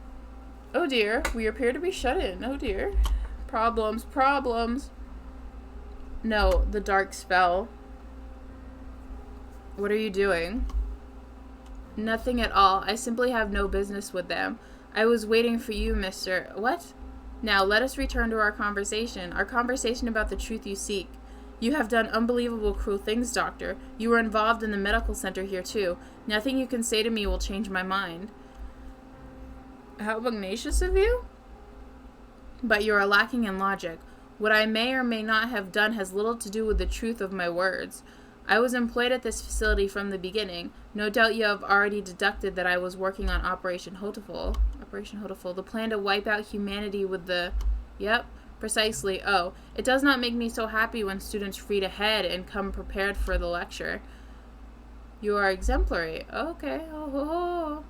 Oh dear, we appear to be shut in. Oh dear. Problems. No, the dark spell. What are you doing? Nothing at all. I simply have no business with them. I was waiting for you, Mr. What? Now, let us return to our conversation. Our conversation about the truth you seek. You have done unbelievable cruel things, Doctor. You were involved in the medical center here, too. Nothing you can say to me will change my mind. How pugnacious of you? But you are lacking in logic. What I may or may not have done has little to do with the truth of my words. I was employed at this facility from the beginning. No doubt you have already deducted that I was working on Operation Hatoful. Operation Hatoful, the plan to wipe out humanity with the... Yep, precisely. Oh, it does not make me so happy when students read ahead and come prepared for the lecture. You are exemplary. Okay. Oh.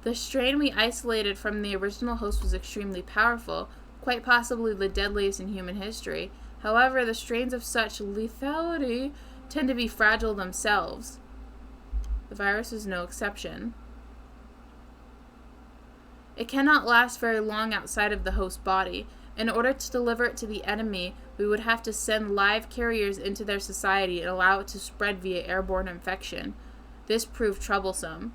The strain we isolated from the original host was extremely powerful, quite possibly the deadliest in human history. However, the strains of such lethality tend to be fragile themselves. The virus is no exception. It cannot last very long outside of the host body. In order to deliver it to the enemy, we would have to send live carriers into their society and allow it to spread via airborne infection. This proved troublesome.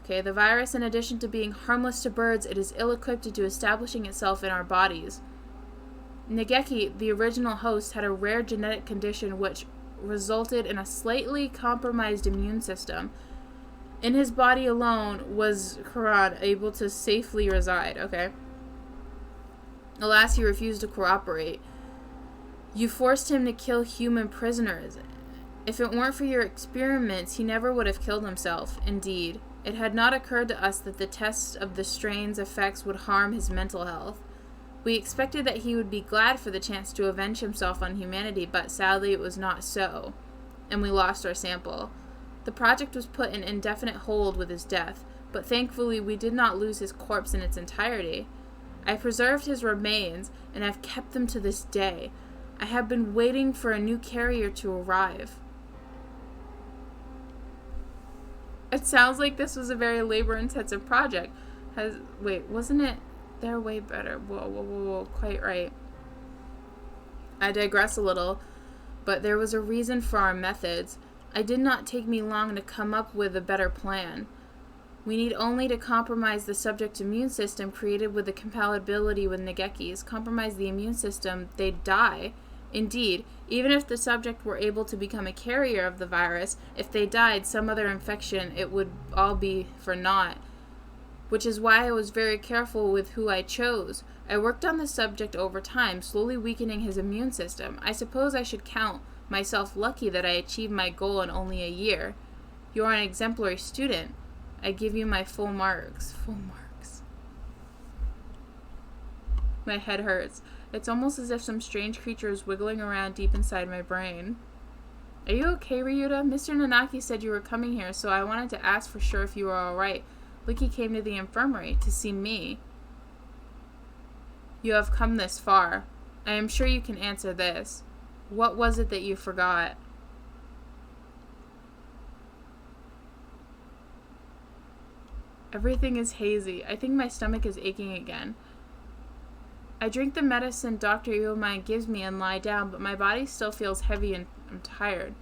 Okay, the virus, in addition to being harmless to birds, it is ill-equipped to establishing itself in our bodies. Negeki, the original host, had a rare genetic condition which resulted in a slightly compromised immune system. In his body alone was Quran able to safely reside. Okay. Alas, he refused to cooperate. You forced him to kill human prisoners. If it weren't for your experiments, he never would have killed himself. Indeed, it had not occurred to us that the test of the strain's effects would harm his mental health. We expected that he would be glad for the chance to avenge himself on humanity, but sadly it was not so, and we lost our sample. The project was put in indefinite hold with his death, but thankfully we did not lose his corpse in its entirety. I preserved his remains, and have kept them to this day. I have been waiting for a new carrier to arrive. It sounds like this was a very labor-intensive project. Wasn't it? They're way better. Whoa, quite right. I digress a little, but there was a reason for our methods. It did not take me long to come up with a better plan. We need only to compromise the subject's immune system created with the compatibility with Negeki's. Compromise the immune system, they'd die. Indeed, even if the subject were able to become a carrier of the virus, if they died some other infection, it would all be for naught. Which is why I was very careful with who I chose. I worked on the subject over time, slowly weakening his immune system. I suppose I should count myself lucky that I achieved my goal in only a year. You are an exemplary student. I give you my full marks. Full marks. My head hurts. It's almost as if some strange creature is wiggling around deep inside my brain. Are you okay, Ryuta? Mr. Nanaki said you were coming here, so I wanted to ask for sure if you were alright. Licky came to the infirmary to see me. You have come this far. I am sure you can answer this. What was it that you forgot? Everything is hazy. I think my stomach is aching again. I drink the medicine Dr. Iomai gives me and lie down, but my body still feels heavy and I'm tired.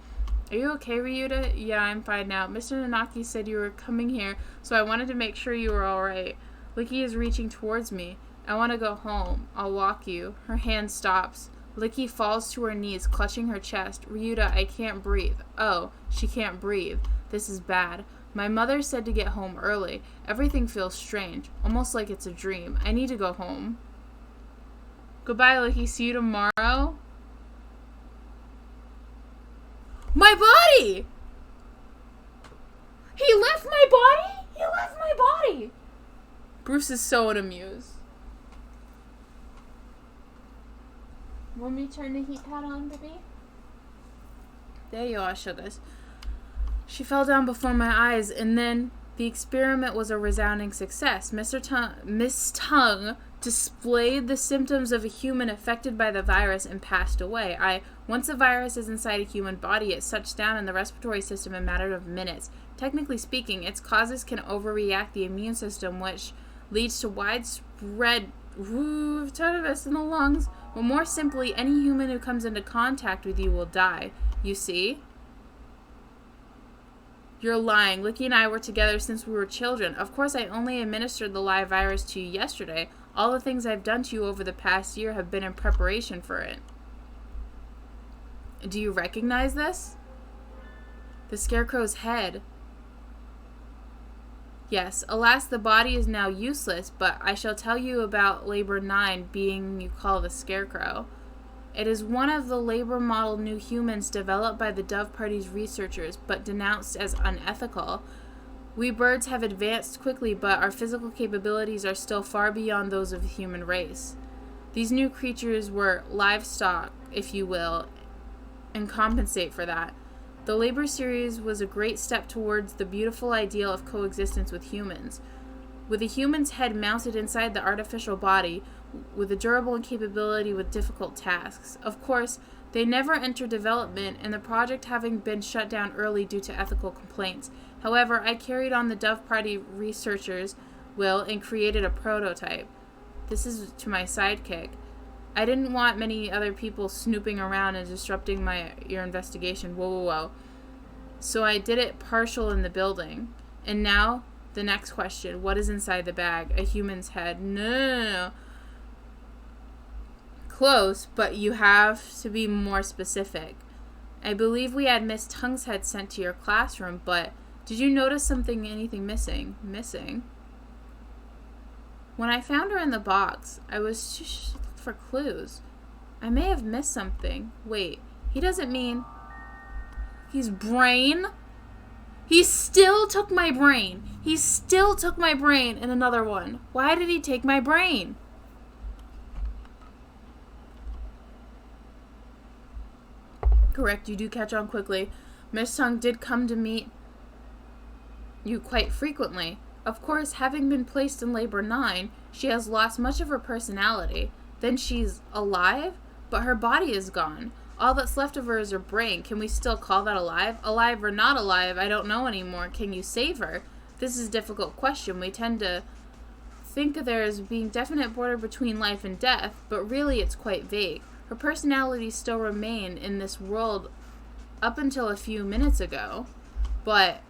Are you okay, Ryuta? Yeah, I'm fine now. Mr. Nanaki said you were coming here, so I wanted to make sure you were alright. Licky is reaching towards me. I want to go home. I'll walk you. Her hand stops. Licky falls to her knees, clutching her chest. Ryuta, I can't breathe. Oh, she can't breathe. This is bad. My mother said to get home early. Everything feels strange, almost like it's a dream. I need to go home. Goodbye, Licky. See you tomorrow. My body! He left my body? He left my body! Bruce is so unamused. Want me to turn the heat pad on, baby? There you are, sugars. She fell down before my eyes, and then the experiment was a resounding success. Miss Tongue displayed the symptoms of a human affected by the virus and passed away. Once the virus is inside a human body, it shuts down in the respiratory system in a matter of minutes. Technically speaking, its causes can overreact the immune system, which leads to widespread tetanus in the lungs. But more simply, any human who comes into contact with you will die. You see? You're lying. Licky and I were together since we were children. Of course, I only administered the live virus to you yesterday. All the things I've done to you over the past year have been in preparation for it. Do you recognize this? The Scarecrow's head. Yes, alas, the body is now useless, but I shall tell you about Labor 9, being you call the Scarecrow. It is one of the labor model new humans developed by the Dove Party's researchers, but denounced as unethical. We birds have advanced quickly, but our physical capabilities are still far beyond those of the human race. These new creatures were livestock, if you will, and compensate for that. The labor series was a great step towards the beautiful ideal of coexistence with humans. With a human's head mounted inside the artificial body, with a durable incapability with difficult tasks. Of course, they never entered development, and the project having been shut down early due to ethical complaints. However, I carried on the Dove Party researchers' will and created a prototype. This is to my sidekick. I didn't want many other people snooping around and disrupting your investigation. Whoa. So I did it partial in the building. And now, the next question. What is inside the bag? A human's head. No. Close, but you have to be more specific. I believe we had Miss Tongue's head sent to your classroom, but did you notice anything missing? Missing? When I found her in the box, I was just looking for clues. I may have missed something. Wait, he doesn't mean... He's brain? He still took my brain. He still took my brain in another one. Why did he take my brain? Correct, you do catch on quickly. Miss Tongue did come to meet you quite frequently. Of course, having been placed in labor 9, she has lost much of her personality. Then she's alive, but her body is gone. All that's left of her is her brain. Can we still call that alive? Alive or not alive, I don't know anymore. Can you save her? This is a difficult question. We tend to think of there as being definite border between life and death, but really it's quite vague. Her personality still remained in this world up until a few minutes ago, but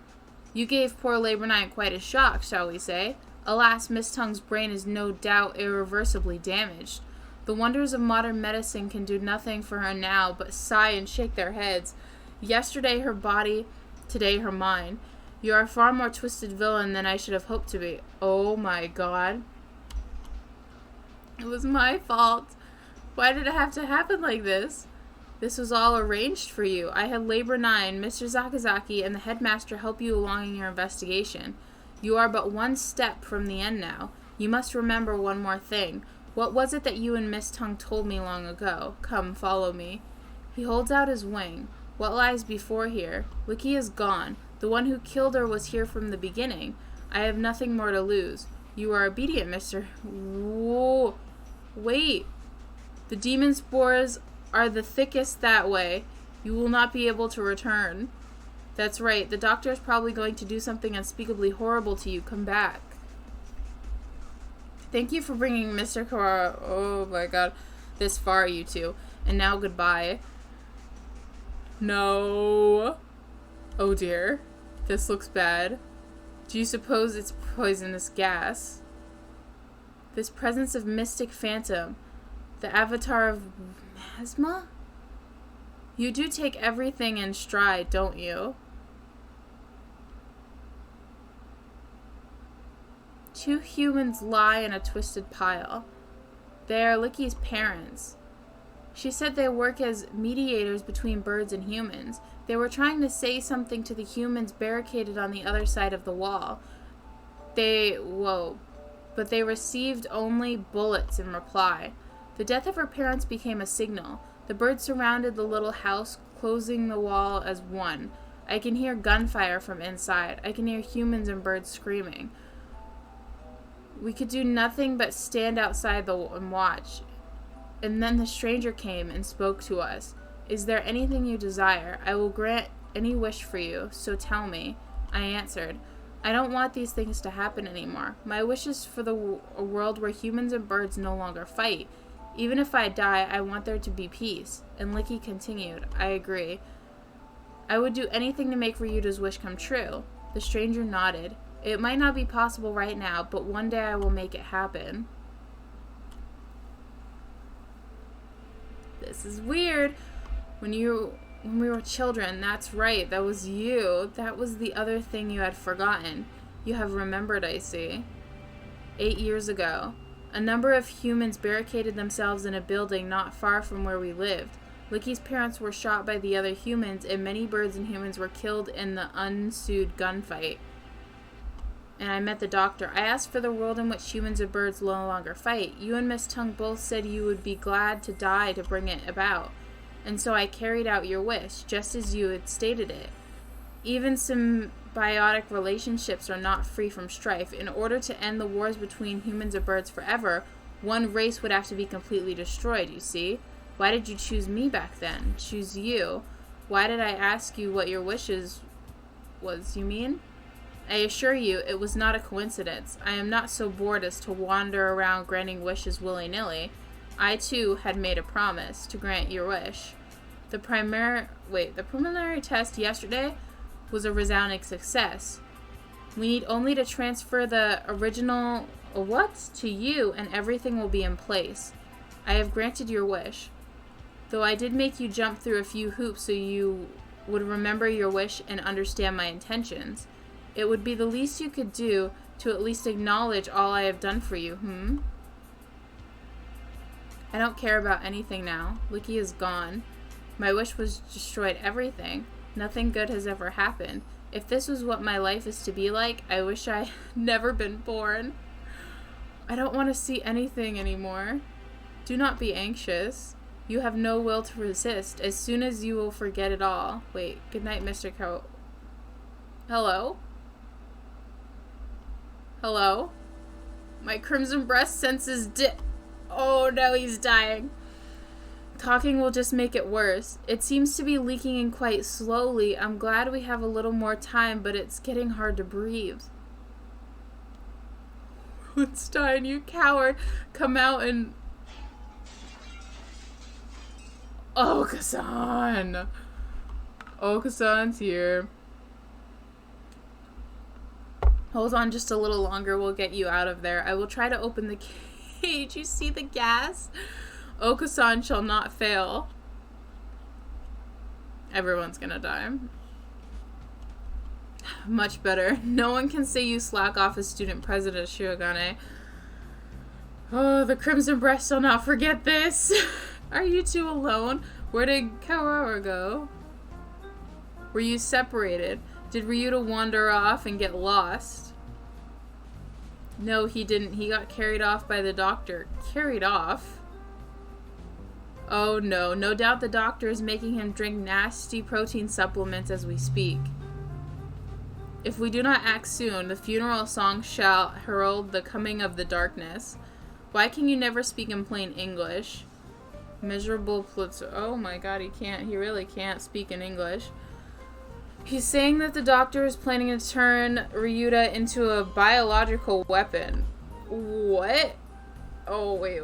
you gave poor Labor 9 quite a shock, shall we say. Alas, Miss Tongue's brain is no doubt irreversibly damaged. The wonders of modern medicine can do nothing for her now but sigh and shake their heads. Yesterday her body, today her mind. You are a far more twisted villain than I should have hoped to be. Oh my God. It was my fault. Why did it have to happen like this? This was all arranged for you. I had Labor 9, Mr. Zakazaki, and the headmaster help you along in your investigation. You are but one step from the end now. You must remember one more thing. What was it that you and Miss Tongue told me long ago? Come, follow me. He holds out his wing. What lies before here? Licky is gone. The one who killed her was here from the beginning. I have nothing more to lose. You are obedient, Mr. Whoa. Wait. The demon spores are the thickest that way. You will not be able to return. That's right. The doctor is probably going to do something unspeakably horrible to you. Come back. Thank you for bringing Mr. Kawara, oh my God, this far, you two. And now goodbye. No. Oh dear. This looks bad. Do you suppose it's poisonous gas? This presence of mystic phantom, the avatar of Masma? You do take everything in stride, don't you? Two humans lie in a twisted pile. They are Licky's parents. She said they work as mediators between birds and humans. They were trying to say something to the humans barricaded on the other side of the wall. But they received only bullets in reply. The death of her parents became a signal. The birds surrounded the little house, closing the wall as one. I can hear gunfire from inside. I can hear humans and birds screaming. We could do nothing but stand outside and watch. And then the stranger came and spoke to us. Is there anything you desire? I will grant any wish for you, so tell me. I answered, I don't want these things to happen anymore. My wish is for a world where humans and birds no longer fight. Even if I die, I want there to be peace. And Licky continued, I agree. I would do anything to make Ryuta's wish come true. The stranger nodded. It might not be possible right now, but one day I will make it happen. This is weird. When we were children, that's right, that was you. That was the other thing you had forgotten. You have remembered, I see. 8 years ago, a number of humans barricaded themselves in a building not far from where we lived. Licky's parents were shot by the other humans, and many birds and humans were killed in the ensued gunfight. And I met the doctor. I asked for the world in which humans and birds no longer fight. You and Miss Tongue both said you would be glad to die to bring it about. and so I carried out your wish, just as you had stated it. Even symbiotic relationships are not free from strife. In order to end the wars between humans and birds forever, one race would have to be completely destroyed, you see? Why did you choose me back then? Choose you? Why did I ask you what your wishes was, you mean? I assure you, it was not a coincidence. I am not so bored as to wander around granting wishes willy-nilly. I, too, had made a promise to grant your wish. The preliminary test yesterday was a resounding success. We need only to transfer the original to you, and everything will be in place. I have granted your wish. Though I did make you jump through a few hoops so you would remember your wish and understand my intentions. It would be the least you could do to at least acknowledge all I have done for you, I don't care about anything now. Licky is gone. My wish was destroyed everything. Nothing good has ever happened. If this was what my life is to be like, I wish I had never been born. I don't want to see anything anymore. Do not be anxious. You have no will to resist. As soon as you will forget it all. Wait, good night, Mr. Coat. Hello? Hello? My crimson breast senses Oh no, he's dying. Talking will just make it worse. It seems to be leaking in quite slowly. I'm glad we have a little more time, but it's getting hard to breathe. Stein, you coward. Come out and... Okasan! Okasan's here. Hold on just a little longer. We'll get you out of there. I will try to open the cage. You see the gas? Okasan shall not fail. Everyone's gonna die. Much better. No one can say you slack off as student president, Shiogane. Oh, the Crimson Breast shall not forget this. Are you two alone? Where did Kaoru go? Were you separated? Did Ryuta wander off and get lost? No, he didn't. He got carried off by the doctor. Carried off? Oh no. No doubt the doctor is making him drink nasty protein supplements as we speak. If we do not act soon, the funeral song shall herald the coming of the darkness. Why can you never speak in plain English? Miserable Plutzo. Oh my god, he can't. He really can't speak in English. He's saying that the doctor is planning to turn Ryuta into a biological weapon. What? Oh, wait.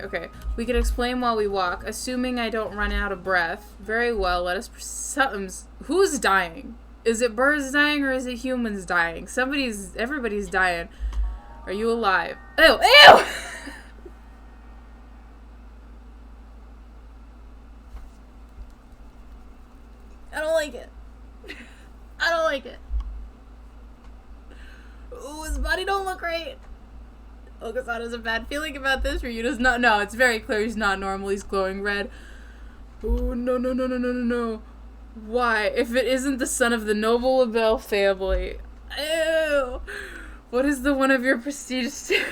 Okay. We could explain while we walk, assuming I don't run out of breath. Very well, let us... Who's dying? Is it birds dying or is it humans dying? Everybody's dying. Are you alive? Ew! Ew! I don't like it. I don't like it. Ooh, his body don't look right. Okasan has a bad feeling about this. Ryuta's not. No, it's very clear he's not normal. He's glowing red. Ooh, no. Why? If it isn't the son of the noble Abel family. Ew. What is the one of your prestigious theory?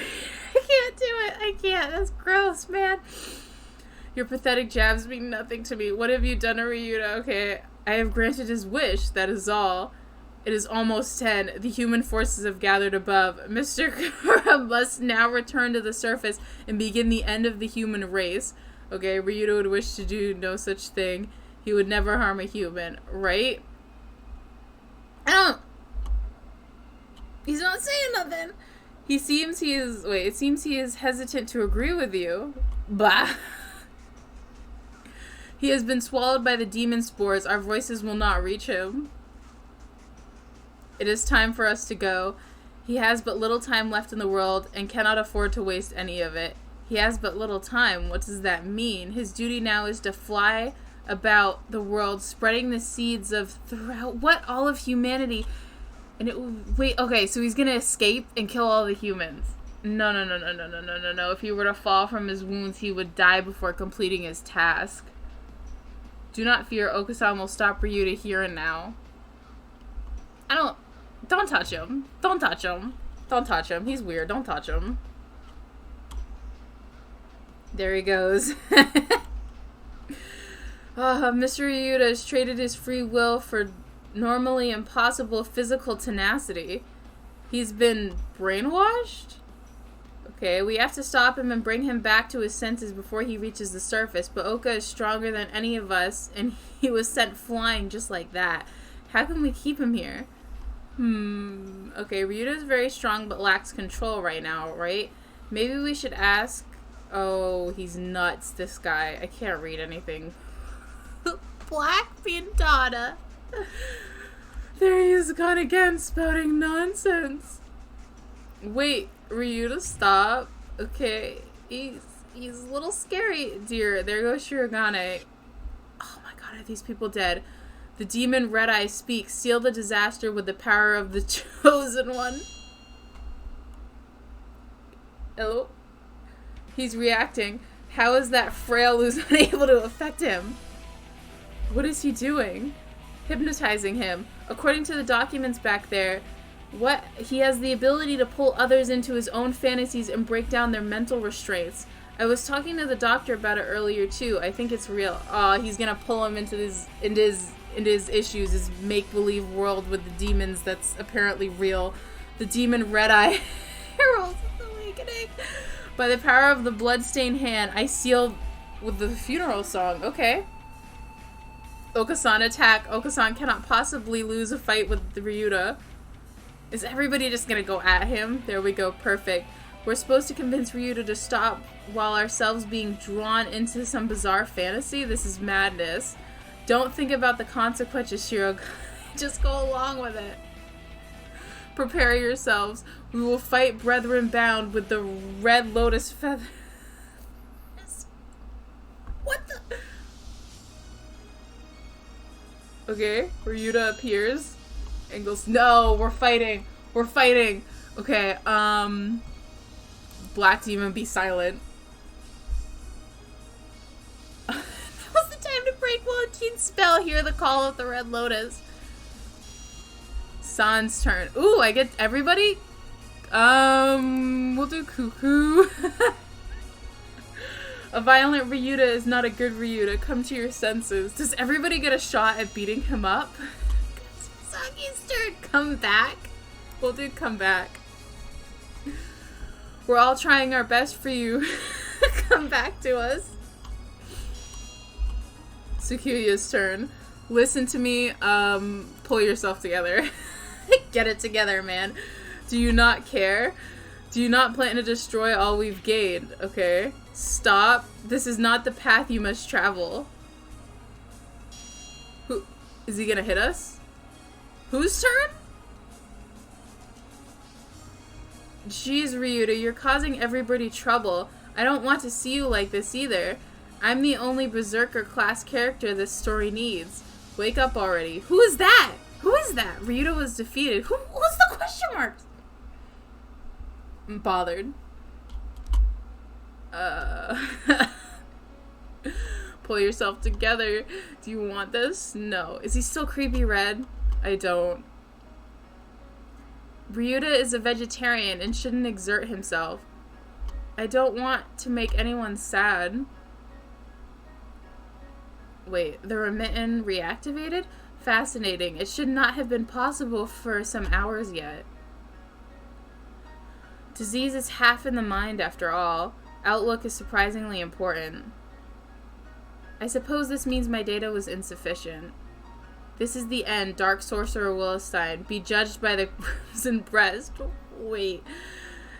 I can't do it. I can't. That's gross, man. Your pathetic jabs mean nothing to me. What have you done to Ryuta? Okay. I have granted his wish, that is all. It is almost 10. The human forces have gathered above. Mr. Kura must now return to the surface and begin the end of the human race. Okay, Ryuta would wish to do no such thing. He would never harm a human, right? He's not saying nothing. It seems he is hesitant to agree with you. Bah. He has been swallowed by the demon spores. Our voices will not reach him. It is time for us to go. He has but little time left in the world and cannot afford to waste any of it. He has but little time. What does that mean? His duty now is to fly about the world, spreading the seeds of all of humanity. And okay, so he's gonna escape and kill all the humans. No. If he were to fall from his wounds, he would die before completing his task. Do not fear, Okasan will stop Ryuta here and now. Don't touch him. Don't touch him. Don't touch him. He's weird. Don't touch him. There he goes. Mr. Ryuta has traded his free will for normally impossible physical tenacity. He's been brainwashed? Okay, we have to stop him and bring him back to his senses before he reaches the surface, but Oka is stronger than any of us, and he was sent flying just like that. How can we keep him here? Okay, Ryuta is very strong but lacks control right now, right? Maybe we should ask... Oh, he's nuts, this guy. I can't read anything. Black Pintana. There he is gone again, spouting nonsense. Wait, Ryuta, stop. Okay, he's a little scary, dear. There goes Shirogane. Oh my god, are these people dead? The demon Red Eye speaks. Seal the disaster with the power of the chosen one. Hello? He's reacting. How is that frail who's unable to affect him? What is he doing? Hypnotizing him. According to the documents back there, he has the ability to pull others into his own fantasies and break down their mental restraints. I was talking to the doctor about it earlier too. I think it's real. He's gonna pull him into his issues, his make-believe world with the demons that's apparently real. The demon Red Eye heralds the awakening. By the power of the bloodstained hand, I sealed with the funeral song. Okay. Okasan attack. Okasan cannot possibly lose a fight with the Ryuta. Is everybody just gonna go at him? There we go. Perfect. We're supposed to convince Ryuta to stop while ourselves being drawn into some bizarre fantasy? This is madness. Don't think about the consequences, Shiro. Just go along with it. Prepare yourselves. We will fight brethren bound with the red lotus feather. What the? Okay, Ryuta appears and goes, no, we're fighting. We're fighting. Okay, Black Demon, be silent. That was the time to break Wojin's spell. Hear the call of the red lotus. San's turn. Ooh, I get everybody? We'll do Cuckoo. A violent Ryuta is not a good Ryuta. Come to your senses. Does everybody get a shot at beating him up? Usagi's turn. Come back. We'll do come back. We're all trying our best for you. Come back to us. Tsukuya's turn. Listen to me. Pull yourself together. Get it together, man. Do you not care? Do you not plan to destroy all we've gained? Okay. Stop. This is not the path you must travel. Who is he gonna hit us? Whose turn? Jeez, Ryuta, you're causing everybody trouble. I don't want to see you like this either. I'm the only Berserker class character this story needs. Wake up already. Who is that? Who is that? Ryuta was defeated. Who was the question mark? I'm bothered. Pull yourself together. Do you want this? No. Is he still creepy red? I don't. Ryuta is a vegetarian and shouldn't exert himself. I don't want to make anyone sad. Wait, the Remitten reactivated? Fascinating. It should not have been possible for some hours yet. Disease is half in the mind after all. Outlook is surprisingly important. I suppose this means my data was insufficient. This is the end, Dark Sorcerer Willestein. Be judged by the crimson breast. Wait,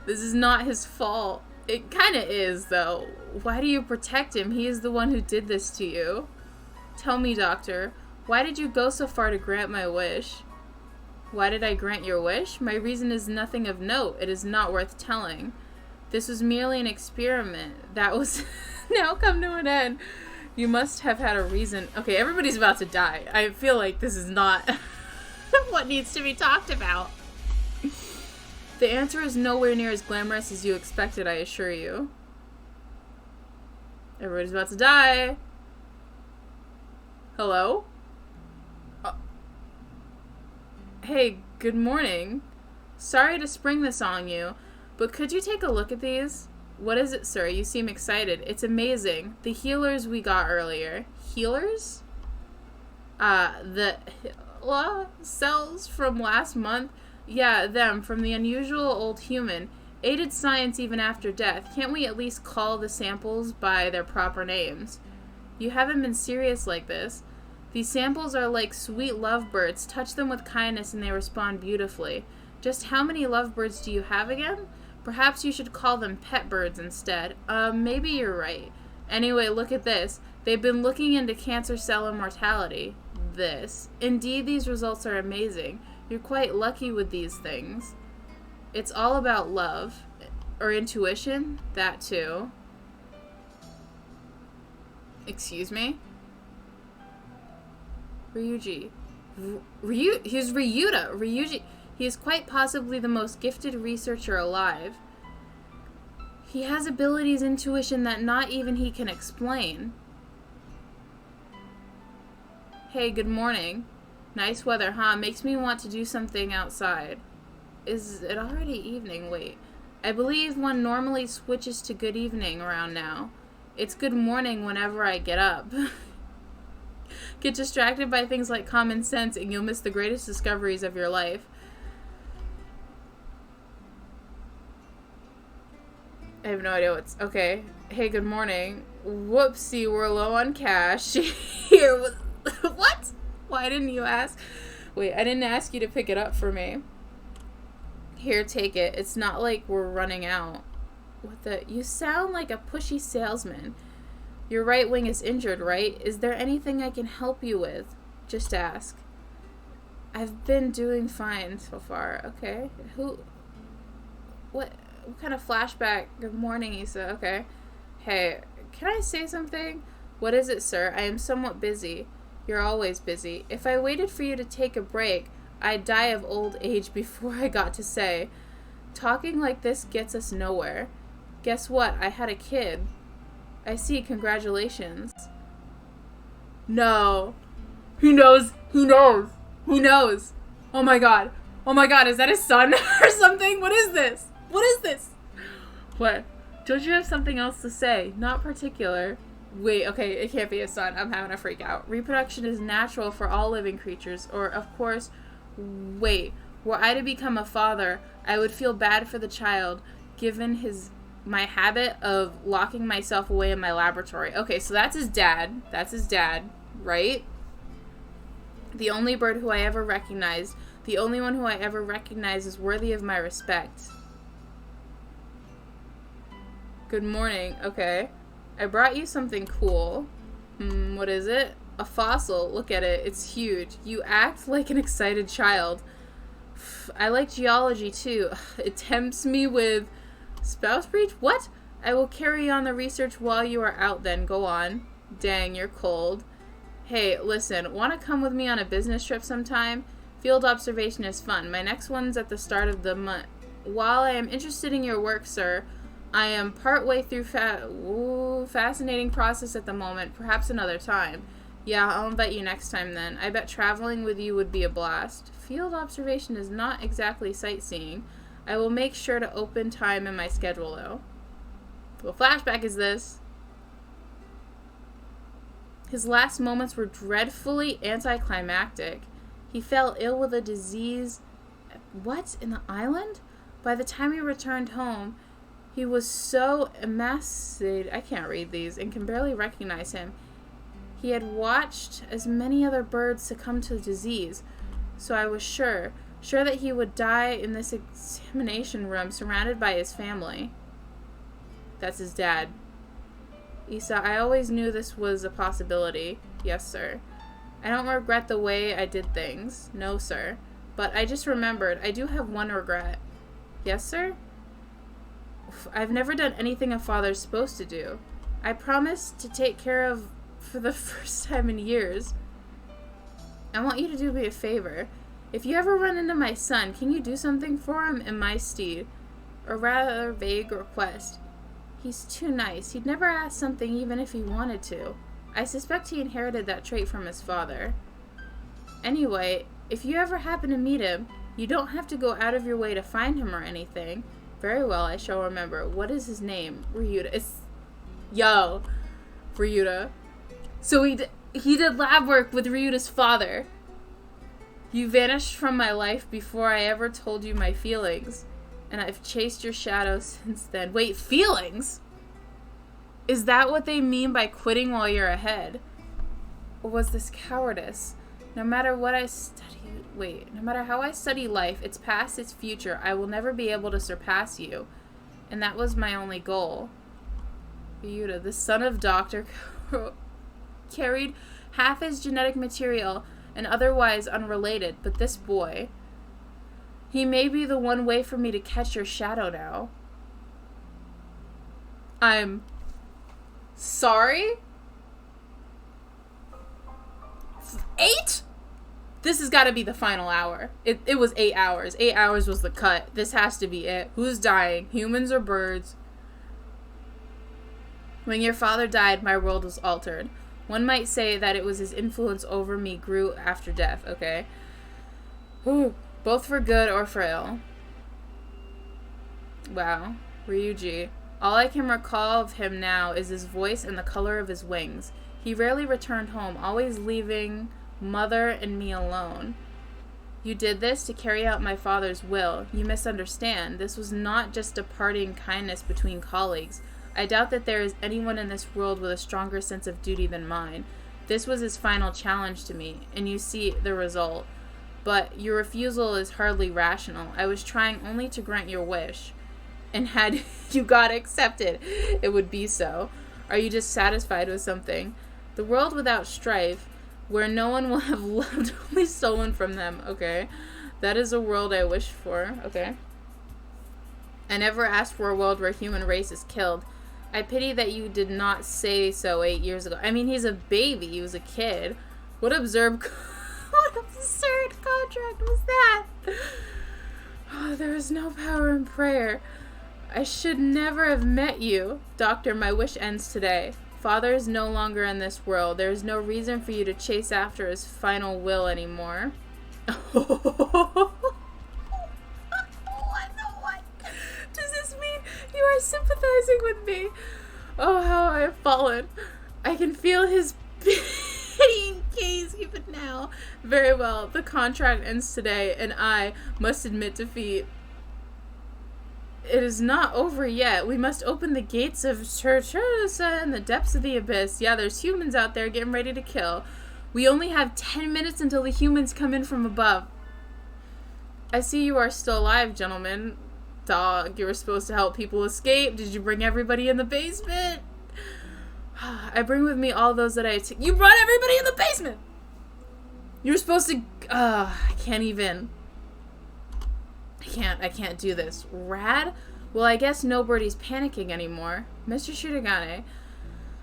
this is not his fault. It kinda is, though. Why do you protect him? He is the one who did this to you. Tell me, Doctor, why did you go so far to grant my wish? Why did I grant your wish? My reason is nothing of note. It is not worth telling. This was merely an experiment. That was now come to an end. You must have had a reason. Okay, everybody's about to die. I feel like this is not what needs to be talked about. The answer is nowhere near as glamorous as you expected, I assure you. Everybody's about to die. Hello? Hey, good morning. Sorry to spring this on you, but could you take a look at these? What is it, sir? You seem excited. It's amazing. The healers we got earlier. Healers? The cells from last month? Yeah, them, from the unusual old human. Aided science even after death. Can't we at least call the samples by their proper names? You haven't been serious like this. These samples are like sweet lovebirds. Touch them with kindness and they respond beautifully. Just how many lovebirds do you have again? Perhaps you should call them pet birds instead. Maybe you're right. Anyway, look at this. They've been looking into cancer cell immortality. Indeed, these results are amazing. You're quite lucky with these things. It's all about love. Or intuition. That too. Excuse me? Ryuji. He's Ryuta. Ryuji. He is quite possibly the most gifted researcher alive. He has abilities, intuition that not even he can explain. Hey, good morning. Nice weather, huh? Makes me want to do something outside. Is it already evening? Wait. I believe one normally switches to good evening around now. It's good morning whenever I get up. Get distracted by things like common sense and you'll miss the greatest discoveries of your life. I have no idea what's... Okay. Hey, good morning. Whoopsie, we're low on cash. Here. What? Why didn't you ask? Wait, I didn't ask you to pick it up for me. Here, take it. It's not like we're running out. What the... You sound like a pushy salesman. Your right wing is injured, right? Is there anything I can help you with? Just ask. I've been doing fine so far. Okay. What kind of flashback? Good morning, Issa. Okay. Hey, can I say something? What is it, sir? I am somewhat busy. You're always busy. If I waited for you to take a break, I'd die of old age before I got to say. Talking like this gets us nowhere. Guess what? I had a kid. I see. Congratulations. No. He knows. He knows. He knows. Oh my god. Oh my god, is that his son or something? What is this? What is this? What? Don't you have something else to say? Not particular. Wait, okay, it can't be his son. I'm having a freak out. Reproduction is natural for all living creatures. Or, of course, wait. Were I to become a father, I would feel bad for the child, given my habit of locking myself away in my laboratory. Okay, so that's his dad. That's his dad, right? The only bird who I ever recognized. The only one who I ever recognized is worthy of my respect. Good morning. Okay. I brought you something cool. What is it? A fossil. Look at it. It's huge. You act like an excited child. I like geology too. It tempts me with... Spouse breach? What? I will carry on the research while you are out then. Go on. Dang, you're cold. Hey, listen. Want to come with me on a business trip sometime? Field observation is fun. My next one's at the start of the month. While I am interested in your work, sir, I am partway through fascinating process at the moment. Perhaps another time. Yeah, I'll invite you next time then. I bet traveling with you would be a blast. Field observation is not exactly sightseeing. I will make sure to open time in my schedule, though. What flashback is this? His last moments were dreadfully anticlimactic. He fell ill with a disease... What? In the island? By the time he returned home... He was so emaciated, I can't read these, and can barely recognize him. He had watched as many other birds succumb to the disease, so I was sure that he would die in this examination room surrounded by his family. That's his dad. Issa, I always knew this was a possibility. Yes, sir. I don't regret the way I did things. No, sir. But I just remembered, I do have one regret. Yes, sir? I've never done anything a father's supposed to do. I promised to take care of for the first time in years. I want you to do me a favor. If you ever run into my son, can you do something for him in my stead? A rather vague request. He's too nice. He'd never ask something even if he wanted to. I suspect he inherited that trait from his father. Anyway, if you ever happen to meet him, you don't have to go out of your way to find him or anything. Very well, I shall remember. What is his name? Ryuta. Yo. Ryuta. So he did lab work with Ryuta's father. You vanished from my life before I ever told you my feelings. And I've chased your shadow since then. Wait, feelings? Is that what they mean by quitting while you're ahead? Or was this cowardice? No matter how I study life, its past, its future, I will never be able to surpass you. And that was my only goal. Ryuta, the son of Dr. carried half his genetic material and otherwise unrelated, but this boy, he may be the one way for me to catch your shadow now. I'm sorry? 8? This has got to be the final hour. It was 8 hours. 8 hours was the cut. This has to be it. Who's dying? Humans or birds? When your father died, my world was altered. One might say that it was his influence over me grew after death, okay? Whew. Both for good or for ill. Wow. Ryuji. All I can recall of him now is his voice and the color of his wings. He rarely returned home, always leaving Mother and me alone. You did this to carry out my father's will. You misunderstand. This was not just a parting kindness between colleagues. I doubt that there is anyone in this world with a stronger sense of duty than mine. This was his final challenge to me, and you see the result. But your refusal is hardly rational. I was trying only to grant your wish. And had you got accepted, it would be so. Are you just satisfied with something? The world without strife, where no one will have loved, only stolen from them. Okay. That is a world I wish for. Okay. I never asked for a world where human race is killed. I pity that you did not say so 8 years ago. I mean, he's a baby. He was a kid. What absurd contract was that? Oh, there is no power in prayer. I should never have met you. Doctor, my wish ends today. Father is no longer in this world. There is no reason for you to chase after his final will anymore. What? Does this mean you are sympathizing with me? Oh, how I have fallen. I can feel his pitying gaze even now. Very well. The contract ends today, and I must admit defeat. It is not over yet. We must open the gates of Churchusa in the depths of the abyss. Yeah, there's humans out there getting ready to kill. We only have 10 minutes until the humans come in from above. I see you are still alive, gentlemen. Dog, you were supposed to help people escape. Did you bring everybody in the basement? I bring with me all those that You brought everybody in the basement! You were supposed to... I can't even... I can't do this. Rad? Well, I guess nobody's panicking anymore. Mr. Shirogane,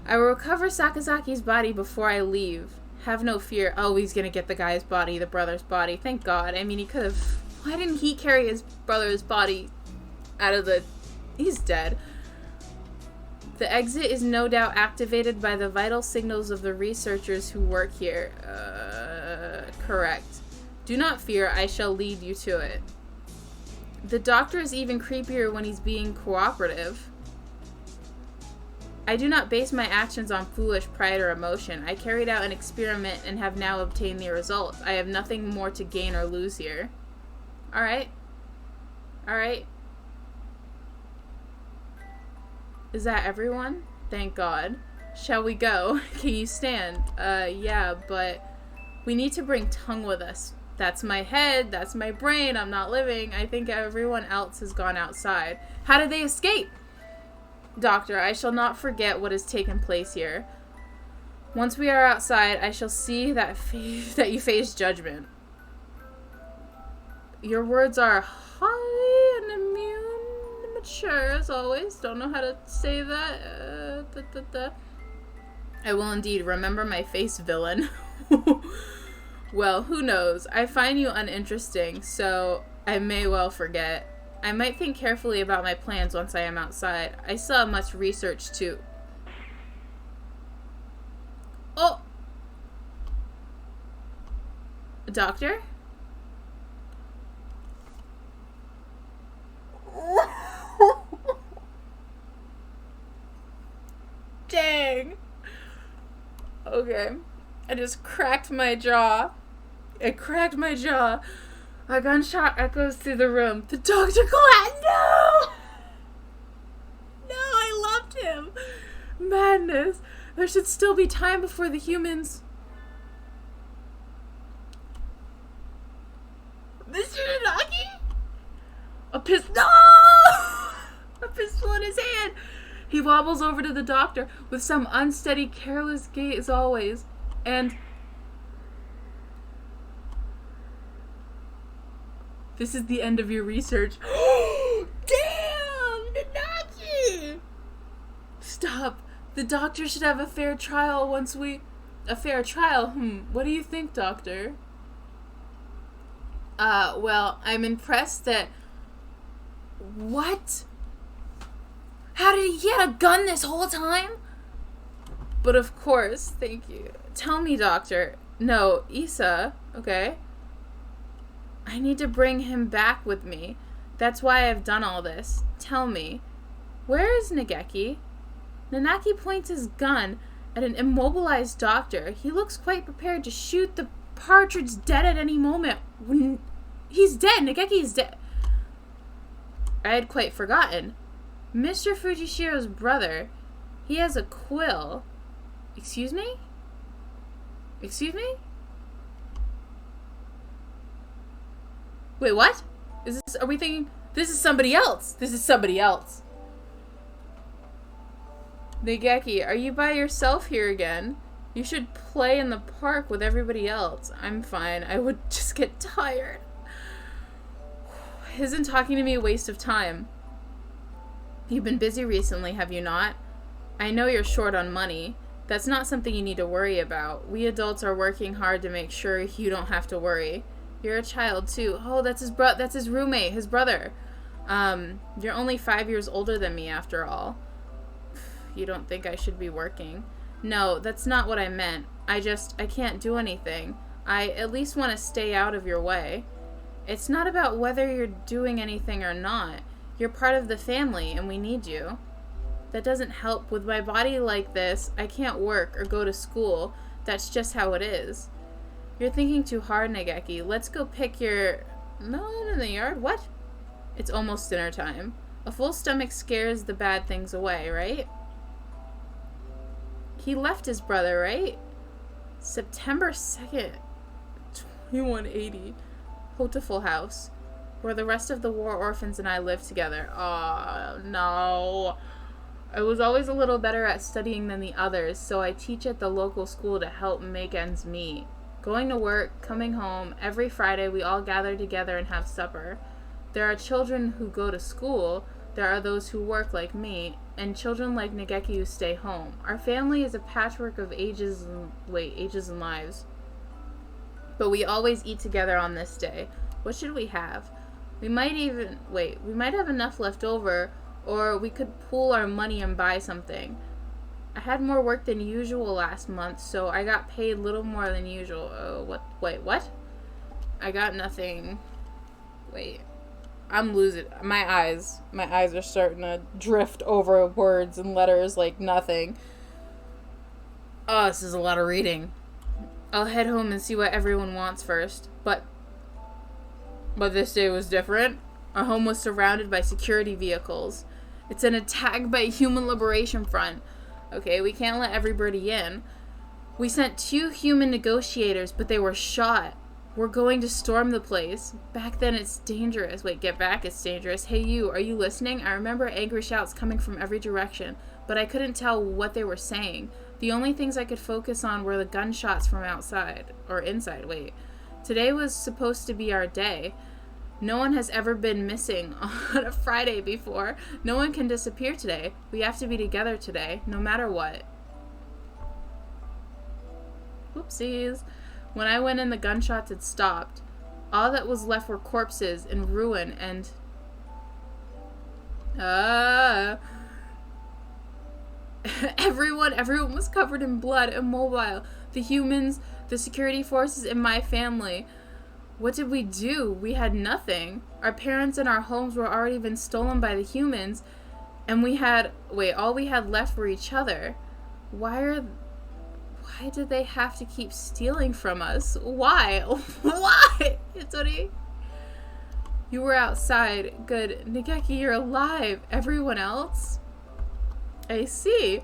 I will recover Sakazaki's body before I leave. Have no fear. Oh, he's gonna get the guy's body, the brother's body. Thank God. I mean, he could have... Why didn't he carry his brother's body out of the... He's dead. The exit is no doubt activated by the vital signals of the researchers who work here. Correct. Do not fear, I shall lead you to it. The doctor is even creepier when he's being cooperative. I do not base my actions on foolish pride or emotion. I carried out an experiment and have now obtained the results. I have nothing more to gain or lose here. Alright. Alright. Is that everyone? Thank God. Shall we go? Can you stand? Yeah, but we need to bring Tongue with us. That's my head, that's my brain, I'm not living. I think everyone else has gone outside. How did they escape? Doctor, I shall not forget what has taken place here. Once we are outside, I shall see that you face judgment. Your words are high and immune, mature as always. Don't know how to say that. I will indeed remember my face, villain. Well, who knows? I find you uninteresting, so I may well forget. I might think carefully about my plans once I am outside. I still have much research to... Oh! Doctor? Okay. I just cracked my jaw. A gunshot echoes through the room. The doctor collapsed. No! No, I loved him. Madness. There should still be time before the humans... Mr. Nanaki? A pistol. No! A pistol in his hand. He wobbles over to the doctor with some unsteady, careless gait as always. And... This is the end of your research. Damn! Nanaki! Stop. The doctor should have a fair trial once we... A fair trial? What do you think, doctor? Well, I'm impressed that... What? How did he had a gun this whole time? But of course, thank you. Tell me, doctor. No, Issa, okay? I need to bring him back with me. That's why I've done all this. Tell me, where is Nageki? Nanaki points his gun at an immobilized doctor. He looks quite prepared to shoot the partridge dead at any moment. He's dead. Nageki's dead. I had quite forgotten. Mr. Fujishiro's brother. He has a quill. Excuse me? Excuse me? Wait, what? Is this, are we thinking, this is somebody else. This is somebody else. Nageki, are you by yourself here again? You should play in the park with everybody else. I'm fine. I would just get tired. Isn't talking to me a waste of time? You've been busy recently, have you not? I know you're short on money. That's not something you need to worry about. We adults are working hard to make sure you don't have to worry. You're a child, too. Oh, that's his roommate, his brother. You're only 5 years older than me, after all. You don't think I should be working? No, that's not what I meant. I can't do anything. I at least want to stay out of your way. It's not about whether you're doing anything or not. You're part of the family, and we need you. That doesn't help. With my body like this, I can't work or go to school. That's just how it is. You're thinking too hard, Nageki. Let's go pick your... melon in the yard? What? It's almost dinner time. A full stomach scares the bad things away, right? He left his brother, right? September 2nd, 2180. Hatoful house, where the rest of the war orphans and I live together. Oh, no. I was always a little better at studying than the others, so I teach at the local school to help make ends meet. Going to work, coming home, every Friday we all gather together and have supper. There are children who go to school, there are those who work like me, and children like Nageki who stay home. Our family is a patchwork of ages and lives. But we always eat together on this day. What should we have? We might have enough left over, or we could pool our money and buy something. I had more work than usual last month, so I got paid little more than usual. What? I got nothing. Wait. I'm losing my eyes. My eyes are starting to drift over words and letters like nothing. Oh, this is a lot of reading. I'll head home and see what everyone wants first. But this day was different. Our home was surrounded by security vehicles. It's an attack by a human liberation front. Okay, we can't let everybody in. We sent 2 human negotiators, but they were shot. We're going to storm the place. Back then it's dangerous. Wait, get back, it's dangerous. Hey you, are you listening? I remember angry shouts coming from every direction, but I couldn't tell what they were saying. The only things I could focus on were the gunshots from outside. Or inside, wait. Today was supposed to be our day. No one has ever been missing on a Friday before. No one can disappear today. We have to be together today, no matter what. Whoopsies. When I went in, the gunshots had stopped. All that was left were corpses in ruin and... Everyone was covered in blood, immobile. The humans, the security forces, and my family. What did we do? We had nothing. Our parents and our homes were already been stolen by the humans, and all we had left were each other. Why did they have to keep stealing from us? Why? Why? Hitori, you were outside. Good. Nageki, you're alive. Everyone else? I see.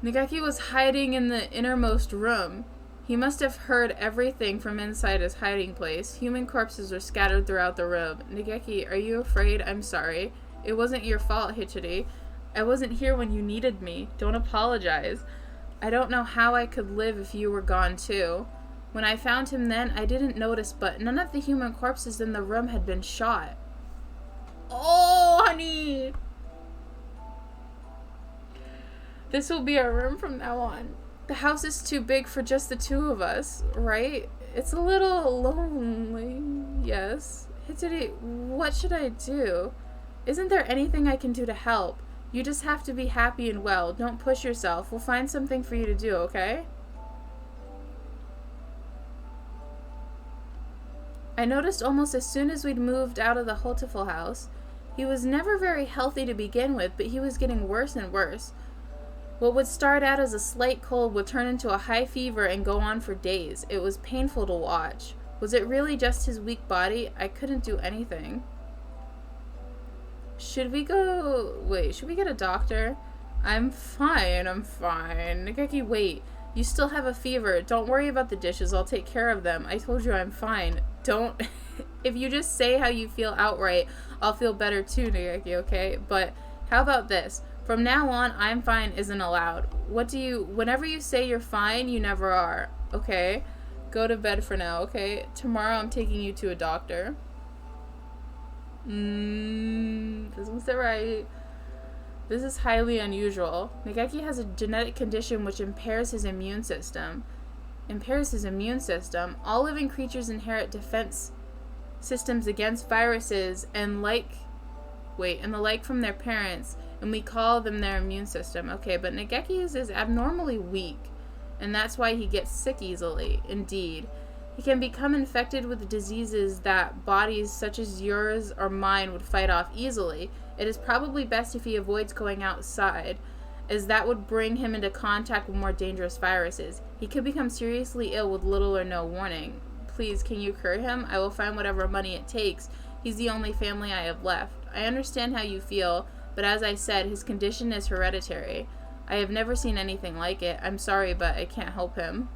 Nageki was hiding in the innermost room. He must have heard everything from inside his hiding place. Human corpses were scattered throughout the room. Nageki, are you afraid? I'm sorry. It wasn't your fault, Hitori. I wasn't here when you needed me. Don't apologize. I don't know how I could live if you were gone too. When I found him then, I didn't notice, but none of the human corpses in the room had been shot. Oh, honey! This will be our room from now on. The house is too big for just the two of us, right? It's a little lonely, yes. Hitori, what should I do? Isn't there anything I can do to help? You just have to be happy and well. Don't push yourself. We'll find something for you to do, okay? I noticed almost as soon as we'd moved out of the Hatoful house. He was never very healthy to begin with, but he was getting worse and worse. What would start out as a slight cold would turn into a high fever and go on for days. It was painful to watch. Was it really just his weak body? I couldn't do anything. Should we get a doctor? I'm fine. Nageki, wait. You still have a fever. Don't worry about the dishes. I'll take care of them. I told you I'm fine. Don't... If you just say how you feel outright, I'll feel better too, Nageki, okay? But how about this? From now on, I'm fine isn't allowed. Whenever you say you're fine, you never are. Okay? Go to bed for now, okay? Tomorrow I'm taking you to a doctor. This one's it right. This is highly unusual. Nageki has a genetic condition which impairs his immune system. All living creatures inherit defense systems against viruses and the like from their parents, and we call them their immune system. Okay, but Nageki's is abnormally weak, and that's why he gets sick easily. Indeed. He can become infected with diseases that bodies such as yours or mine would fight off easily. It is probably best if he avoids going outside, as that would bring him into contact with more dangerous viruses. He could become seriously ill with little or no warning. Please, can you cure him? I will find whatever money it takes. He's the only family I have left. I understand how you feel, but as I said, his condition is hereditary. I have never seen anything like it. I'm sorry, but I can't help him.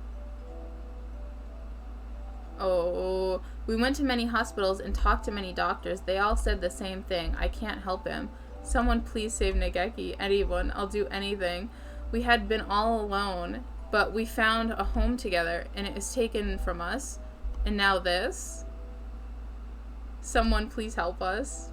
Oh, we went to many hospitals and talked to many doctors. They all said the same thing. I can't help him. Someone please save Nageki. Anyone. I'll do anything. We had been all alone, but we found a home together, and it was taken from us. And now this. Someone please help us.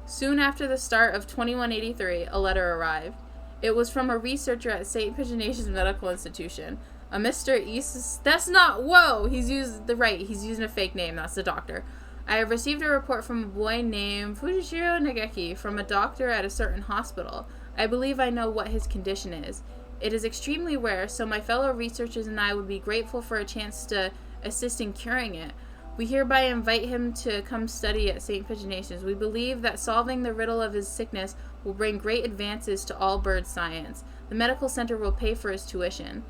Soon after the start of 2183, a letter arrived. It was from a researcher at St. Pigeonatius Medical Institution. A Mr. Isis... That's not... Whoa! He's using a fake name. That's the doctor. I have received a report from a boy named Fujishiro Nageki from a doctor at a certain hospital. I believe I know what his condition is. It is extremely rare, so my fellow researchers and I would be grateful for a chance to assist in curing it. We hereby invite him to come study at St. Pigeonatius. We believe that solving the riddle of his sickness will bring great advances to all bird science. The medical center will pay for his tuition.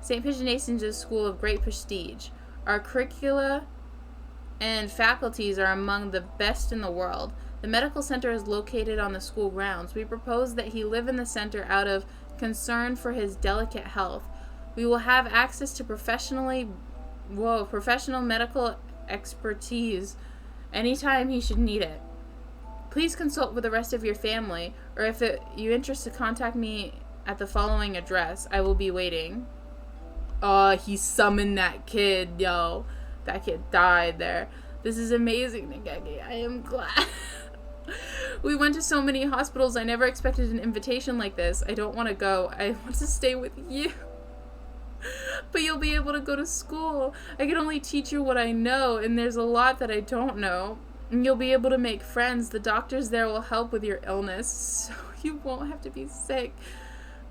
St. Pigeonatius is a school of great prestige. Our curricula and faculties are among the best in the world. The medical center is located on the school grounds. We propose that he live in the center out of concern for his delicate health. We will have access to professional medical expertise anytime he should need it. Please consult with the rest of your family, or if you interest to contact me at the following address. I will be waiting. Oh, he summoned that kid, yo. That kid died there. This is amazing, Nageki. I am glad. We went to so many hospitals. I never expected an invitation like this. I don't want to go. I want to stay with you. But you'll be able to go to school. I can only teach you what I know, and there's a lot that I don't know. And you'll be able to make friends. The doctors there will help with your illness, so you won't have to be sick.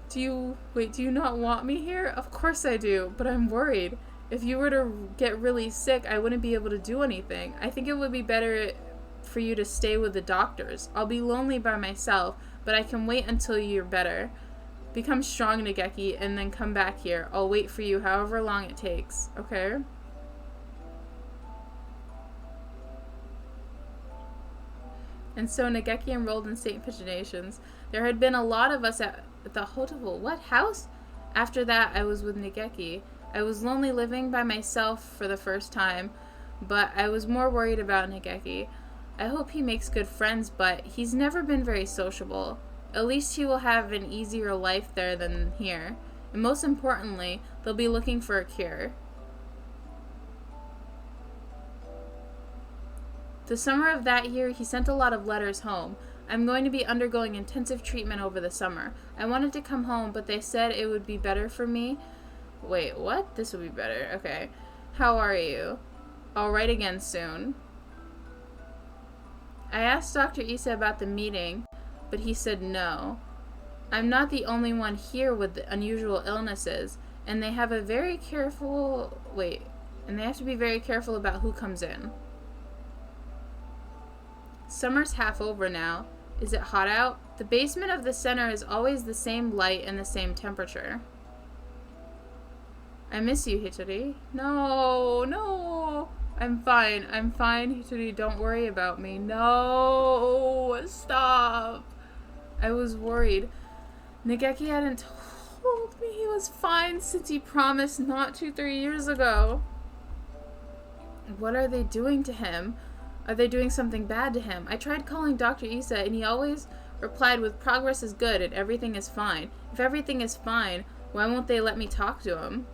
Do you not want me here? Of course I do, but I'm worried. If you were to get really sick, I wouldn't be able to do anything. I think it would be better for you to stay with the doctors. I'll be lonely by myself, but I can wait until you're better. Become strong, Nageki, and then come back here. I'll wait for you however long it takes, okay? And so Nageki enrolled in St. Pigeonations. There had been a lot of us at the Hatoful. What house? After that, I was with Nageki. I was lonely living by myself for the first time, but I was more worried about Nageki. I hope he makes good friends, but he's never been very sociable. At least he will have an easier life there than here. And most importantly, they'll be looking for a cure. The summer of that year, he sent a lot of letters home. I'm going to be undergoing intensive treatment over the summer. I wanted to come home, but they said it would be better for me. Wait, what? This would be better. Okay. How are you? I'll write again soon. I asked Dr. Issa about the meeting, but he said no. I'm not the only one here with the unusual illnesses, and they have to be very careful about who comes in. Summer's half over now. Is it hot out? The basement of the center is always the same light and the same temperature. I miss you, Hitori. No. I'm fine, Hitori. Don't worry about me. No, stop. I was worried. Nageki hadn't told me he was fine since he promised not to 3 years ago. What are they doing to him? Are they doing something bad to him? I tried calling Dr. Issa, and he always replied with progress is good and everything is fine. If everything is fine, why won't they let me talk to him?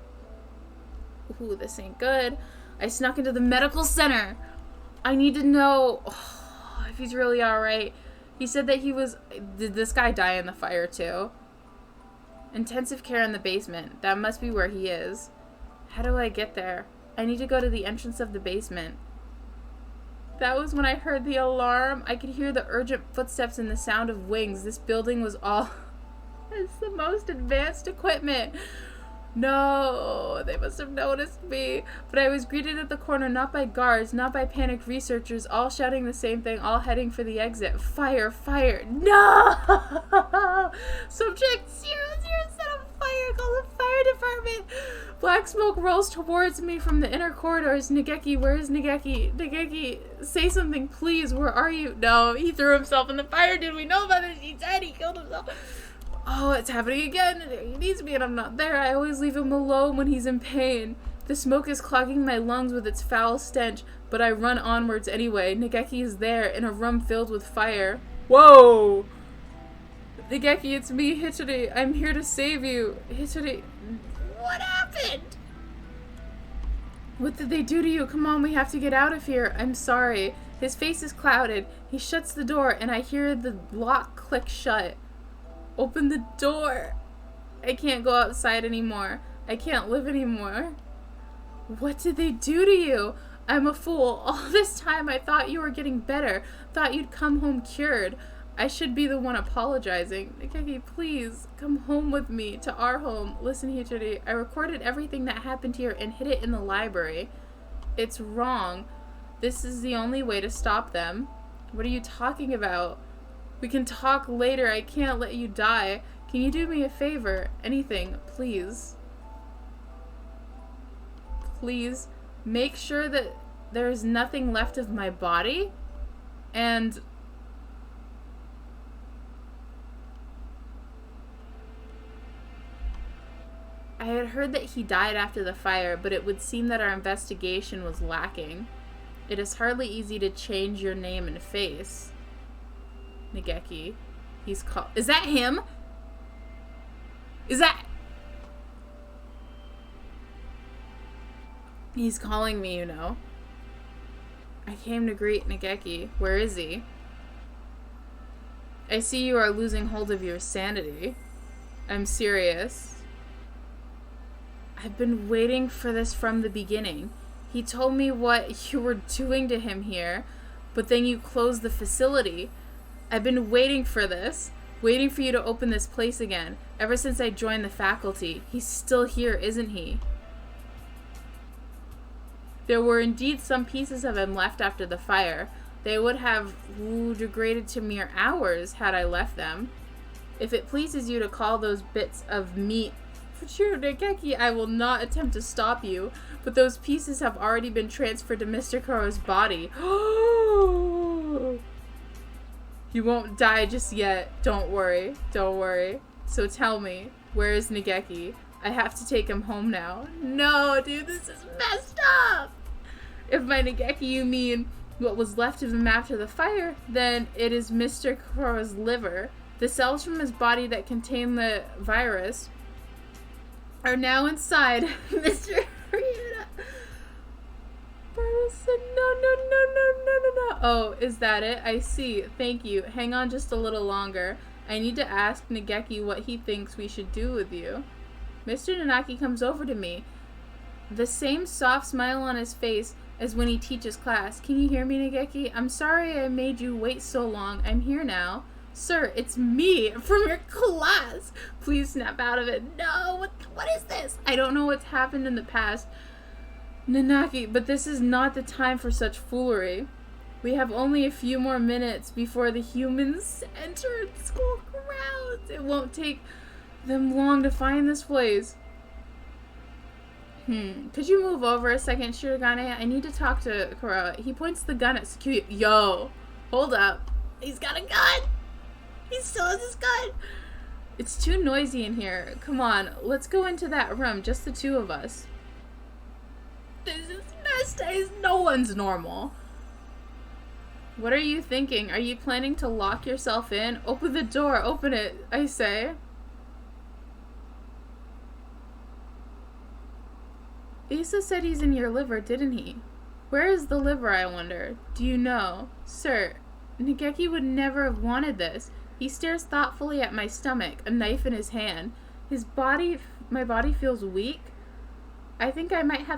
Ooh, this ain't good. I snuck into the medical center. I need to know if he's really alright. He said that did this guy die in the fire too? Intensive care in the basement. That must be where he is. How do I get there? I need to go to the entrance of the basement. That was when I heard the alarm. I could hear the urgent footsteps and the sound of wings. This building was all... It's the most advanced equipment. No, they must have noticed me. But I was greeted at the corner not by guards, not by panicked researchers, all shouting the same thing, all heading for the exit. Fire, fire. No! Subject 007 fire. Call the fire department. Black smoke rolls towards me from the inner corridors. Nageki, where is Nageki? Nageki, say something, please. Where are you? No, he threw himself in the fire. Did we know about this? He said he killed himself. Oh, it's happening again. He needs me and I'm not there. I always leave him alone when he's in pain. The smoke is clogging my lungs with its foul stench, but I run onwards anyway. Nageki is there in a room filled with fire. Whoa! Nageki, it's me, Hitori. I'm here to save you. Hitori, what happened? What did they do to you? Come on, we have to get out of here. I'm sorry. His face is clouded. He shuts the door and I hear the lock click shut. Open the door. I can't go outside anymore. I can't live anymore. What did they do to you? I'm a fool. All this time I thought you were getting better. Thought you'd come home cured. I should be the one apologizing. Nageki, please, come home with me, to our home. Listen, Hitori, I recorded everything that happened here and hid it in the library. It's wrong. This is the only way to stop them. What are you talking about? We can talk later. I can't let you die. Can you do me a favor? Anything, please. Please, make sure that there is nothing left of my body, and... I had heard that he died after the fire, but it would seem that our investigation was lacking. It is hardly easy to change your name and face. Nageki. He's called... Is that him? Is that... He's calling me, you know. I came to greet Nageki. Where is he? I see you are losing hold of your sanity. I'm serious. I've been waiting for this from the beginning. He told me what you were doing to him here, but then you closed the facility. I've been waiting for this, waiting for you to open this place again, ever since I joined the faculty. He's still here, isn't he? There were indeed some pieces of him left after the fire. They would have degraded to mere hours had I left them. If it pleases you to call those bits of meat true, Nageki, I will not attempt to stop you, but those pieces have already been transferred to Mr. Kuro's body. You won't die just yet. Don't worry. Don't worry. So tell me, where is Nageki? I have to take him home now. No, dude, this is messed up! If by Nageki you mean what was left of him after the fire, then it is Mr. Kuro's liver. The cells from his body that contain the virus are now inside Mr. Ryuta. Barbara said, no. Oh, is that it? I see. Thank you. Hang on just a little longer. I need to ask Nageki what he thinks we should do with you. Mr. Nanaki comes over to me, the same soft smile on his face as when he teaches class. Can you hear me, Nageki? I'm sorry I made you wait so long. I'm here now. Sir, it's me from your class. Please snap out of it. No, what is this? I don't know what's happened in the past, Nanaki, but this is not the time for such foolery. We have only a few more minutes before the humans enter school grounds. It won't take them long to find this place. Could you move over a second, Shirogane? I need to talk to Kuro. He points the gun at Sakuya. Yo, hold up. He's got a gun. He still has his gun. It's too noisy in here. Come on, let's go into that room, just the two of us. This is messed. No one's normal. What are you thinking? Are you planning to lock yourself in? Open the door. Open it, I say. Issa said he's in your liver, didn't he? Where is the liver, I wonder? Do you know? Sir, Nageki would never have wanted this. He stares thoughtfully at my stomach, a knife in his hand. My body feels weak. I think I must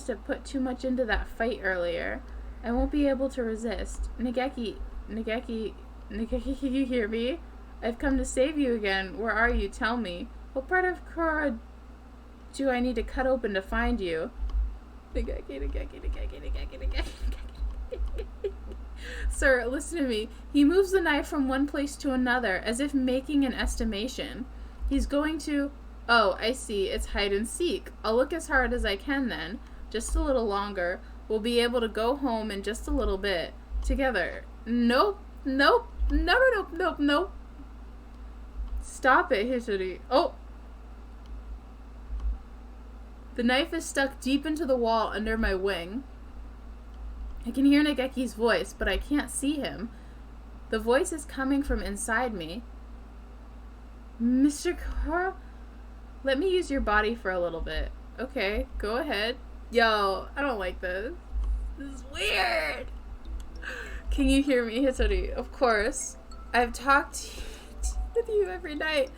have put too much into that fight earlier. I won't be able to resist. Nageki, can you hear me? I've come to save you again. Where are you? Tell me. What part of Kura do I need to cut open to find you? Nageki. Sir, listen to me. He moves the knife from one place to another, as if making an estimation. He's going to... Oh, I see. It's hide and seek. I'll look as hard as I can then. Just a little longer. We'll be able to go home in just a little bit. Together. Nope. No. Stop it, Hitori. Oh! The knife is stuck deep into the wall under my wing. I can hear Nageki's voice, but I can't see him. The voice is coming from inside me. Mr. Kuro? Let me use your body for a little bit. Okay, go ahead. Yo, I don't like this. This is weird. Can you hear me, Hitori? Of course. I've talked with you every night.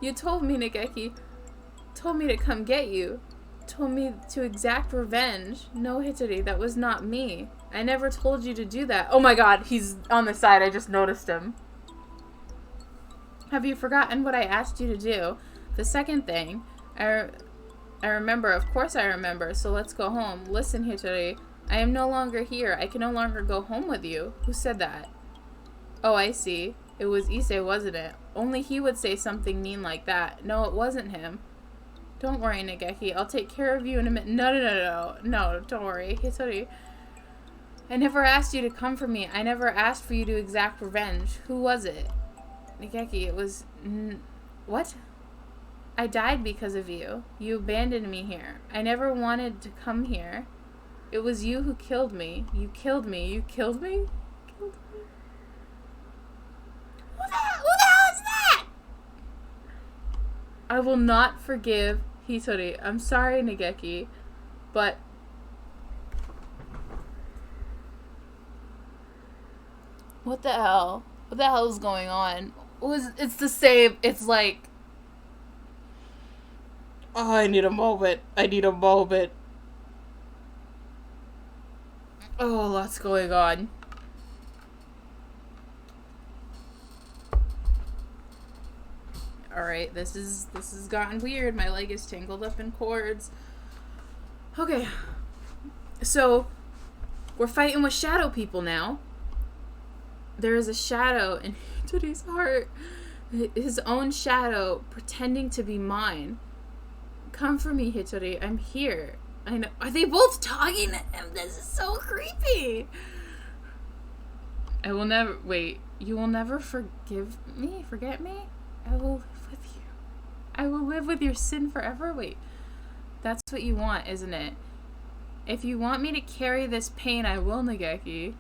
You told me, Nageki. Told me to come get you. Told me to exact revenge. No, Hitori, that was not me. I never told you to do that. Oh my god, he's on the side. I just noticed him. Have you forgotten what I asked you to do? The second thing, I remember. Of course I remember. So let's go home. Listen, Hitori. I am no longer here. I can no longer go home with you. Who said that? Oh, I see. It was Issei, wasn't it? Only he would say something mean like that. No, it wasn't him. Don't worry, Nageki. I'll take care of you in a minute. No, don't worry. Hitori. I never asked you to come for me. I never asked for you to exact revenge. Who was it? Nageki, it was... What? I died because of you. You abandoned me here. I never wanted to come here. It was you who killed me. You killed me. You killed me? Killed me? Who the hell is that? I will not forgive Hitori. I'm sorry, Nageki, but... What the hell? What the hell is going on? It's the same. It's like... Oh, I need a moment. Oh, lots going on. Alright, this has gotten weird. My leg is tangled up in cords. Okay. So, We're fighting with shadow people now. There is a shadow in Hitori's heart. His own shadow pretending to be mine. Come for me, Hitori. I'm here. I know. Are they both talking to him? This is so creepy. I will never... Wait. You will never forgive me? Forget me? I will live with you. I will live with your sin forever? Wait. That's what you want, isn't it? If you want me to carry this pain, I will, Nageki.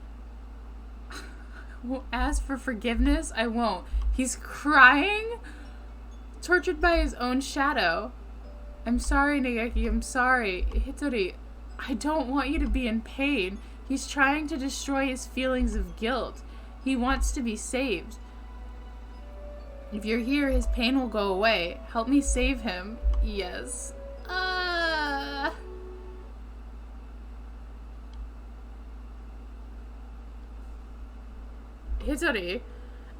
I won't ask for forgiveness. I won't. He's crying? Tortured by his own shadow. I'm sorry, Nageki. I'm sorry. Hitori, I don't want you to be in pain. He's trying to destroy his feelings of guilt. He wants to be saved. If you're here, his pain will go away. Help me save him. Yes. Hitori,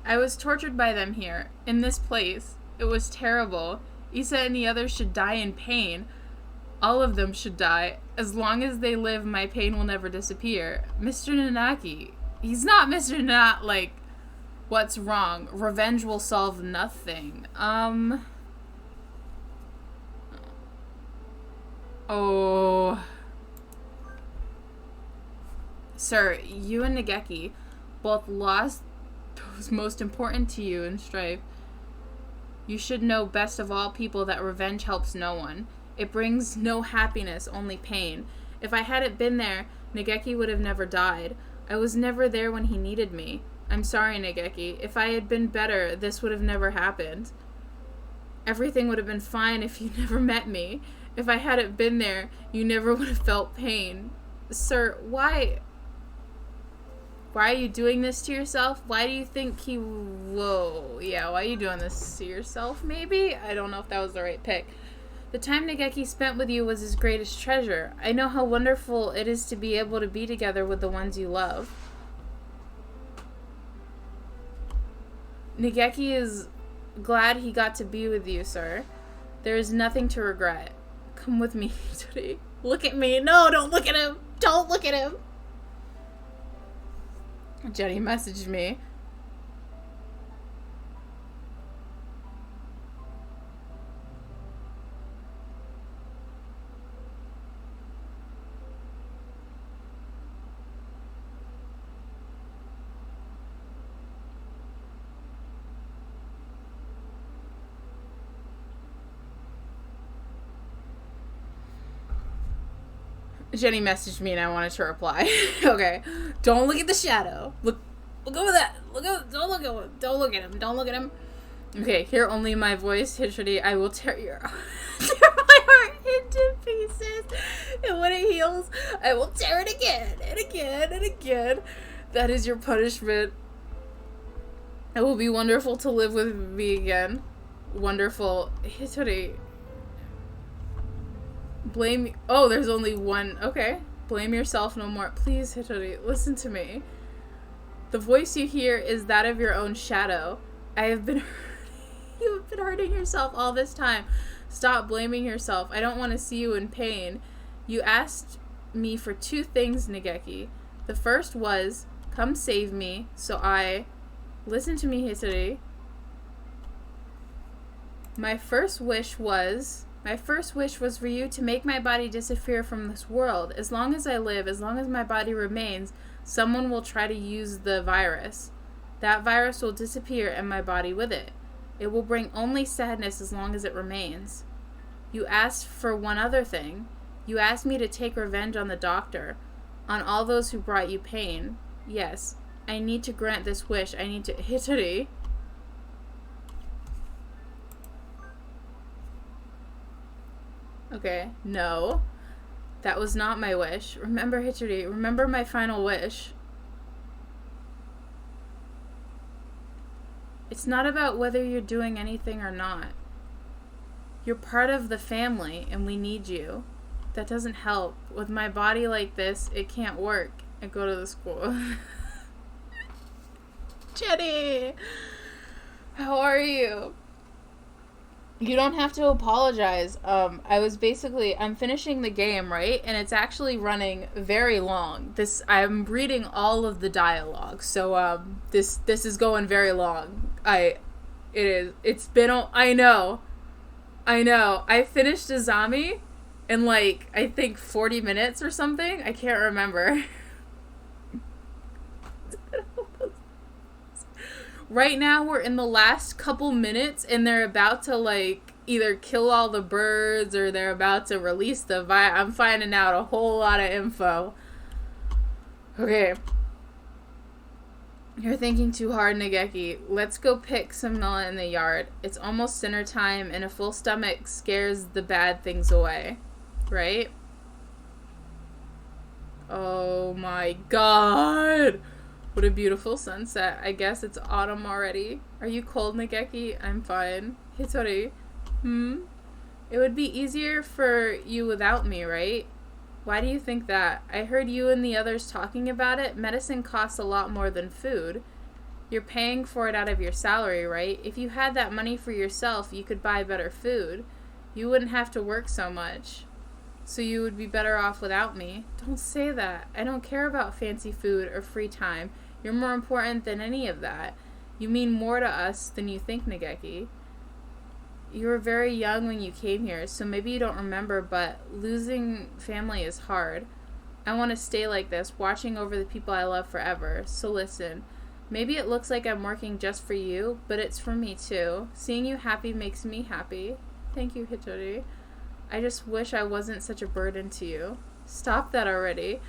I was tortured by them here, in this place. It was terrible. Isa and the others should die in pain. All of them should die. As long as they live, my pain will never disappear. Mr. Nanaki. He's not Mr. Nanaki, like, what's wrong? Revenge will solve nothing. Oh. Sir, you and Nageki both lost those most important to you in strife. You should know best of all people that revenge helps no one. It brings no happiness, only pain. If I hadn't been there, Nageki would have never died. I was never there when he needed me. I'm sorry, Nageki. If I had been better, this would have never happened. Everything would have been fine if you never met me. If I hadn't been there, you never would have felt pain. Sir, why are you doing this to yourself? Why do you think he... Whoa. Yeah, why are you doing this to yourself, maybe? I don't know if that was the right pick. The time Nageki spent with you was his greatest treasure. I know how wonderful it is to be able to be together with the ones you love. Nageki is glad he got to be with you, sir. There is nothing to regret. Come with me, Hitori. Look at me. No, don't look at him. Don't look at him. Jenny messaged me. Jenny messaged me and I wanted to reply. Okay. Don't look at the shadow. Look over that. Don't look at him. Don't look at him. Don't look at him. Okay, hear only my voice. Hitori, I will tear my heart into pieces. And when it heals, I will tear it again and again and again. That is your punishment. It will be wonderful to live with me again. Wonderful. Hitori. Blame... Oh, there's only one. Okay. Blame yourself no more. Please, Hitori, listen to me. The voice you hear is that of your own shadow. You have been hurting yourself all this time. Stop blaming yourself. I don't want to see you in pain. You asked me for two things, Nageki. The first was, come save me, so I... Listen to me, Hitori. My first wish was for you to make my body disappear from this world. As long as I live, as long as my body remains, someone will try to use the virus. That virus will disappear and my body with it. It will bring only sadness as long as it remains. You asked for one other thing. You asked me to take revenge on the doctor, on all those who brought you pain. Yes, I need to grant this wish. I need to... Hitori. Okay, no. That was not my wish. Remember, Hitori, remember my final wish. It's not about whether you're doing anything or not. You're part of the family, and we need you. That doesn't help. With my body like this, it can't work. I go to the school. Jenny! How are you? You don't have to apologize. I'm finishing the game, right? And it's actually running very long. I'm reading all of the dialogue. So, this is going very long. I know. I finished Azami in like, I think 40 minutes or something. I can't remember. Right now we're in the last couple minutes and they're about to like either kill all the birds or they're about to release the I'm finding out a whole lot of info. Okay. You're thinking too hard, Nageki. Let's go pick some melon in the yard. It's almost dinner time and a full stomach scares the bad things away. Right? Oh my god! What a beautiful sunset. I guess it's autumn already. Are you cold, Nageki? I'm fine. Hitori. It would be easier for you without me, right? Why do you think that? I heard you and the others talking about it. Medicine costs a lot more than food. You're paying for it out of your salary, right? If you had that money for yourself, you could buy better food. You wouldn't have to work so much. So you would be better off without me. Don't say that. I don't care about fancy food or free time. You're more important than any of that. You mean more to us than you think, Nageki. You were very young when you came here, so maybe you don't remember, but losing family is hard. I want to stay like this, watching over the people I love forever. So listen, maybe it looks like I'm working just for you, but it's for me too. Seeing you happy makes me happy. Thank you, Hitori. I just wish I wasn't such a burden to you. Stop that already.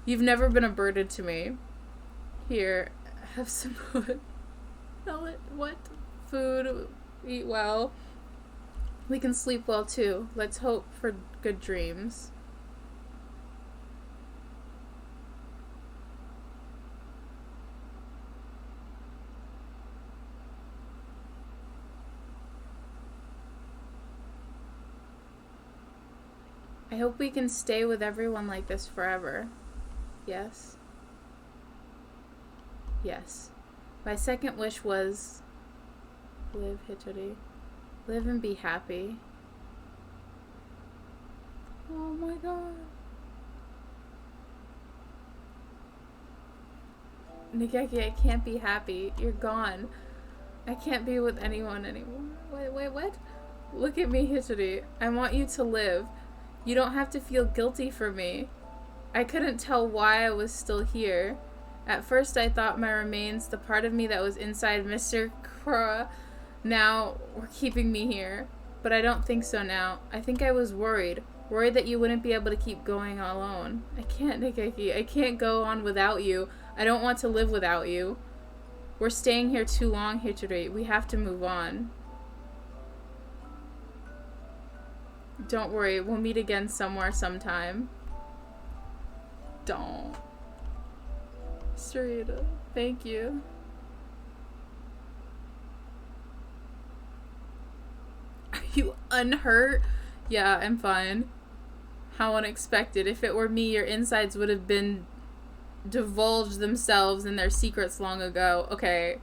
You've never been a burden to me. Here, have some food. What? Food. Eat well. We can sleep well too. Let's hope for good dreams. I hope we can stay with everyone like this forever. Yes? Yes. My second wish was... Live, Hitori. Live and be happy. Oh my god. Nageki, I can't be happy. You're gone. I can't be with anyone anymore. Wait, what? Look at me, Hitori. I want you to live. You don't have to feel guilty for me. I couldn't tell why I was still here. At first I thought my remains, the part of me that was inside Mr. Kura, now were keeping me here. But I don't think so now. I think I was worried. Worried that you wouldn't be able to keep going alone. I can't, Nageki. I can't go on without you. I don't want to live without you. We're staying here too long, Hitori. We have to move on. Don't worry, we'll meet again somewhere sometime. Don't. Sarita, thank you. Are you unhurt? Yeah, I'm fine. How unexpected. If it were me, your insides would have been divulged themselves and their secrets long ago. Okay.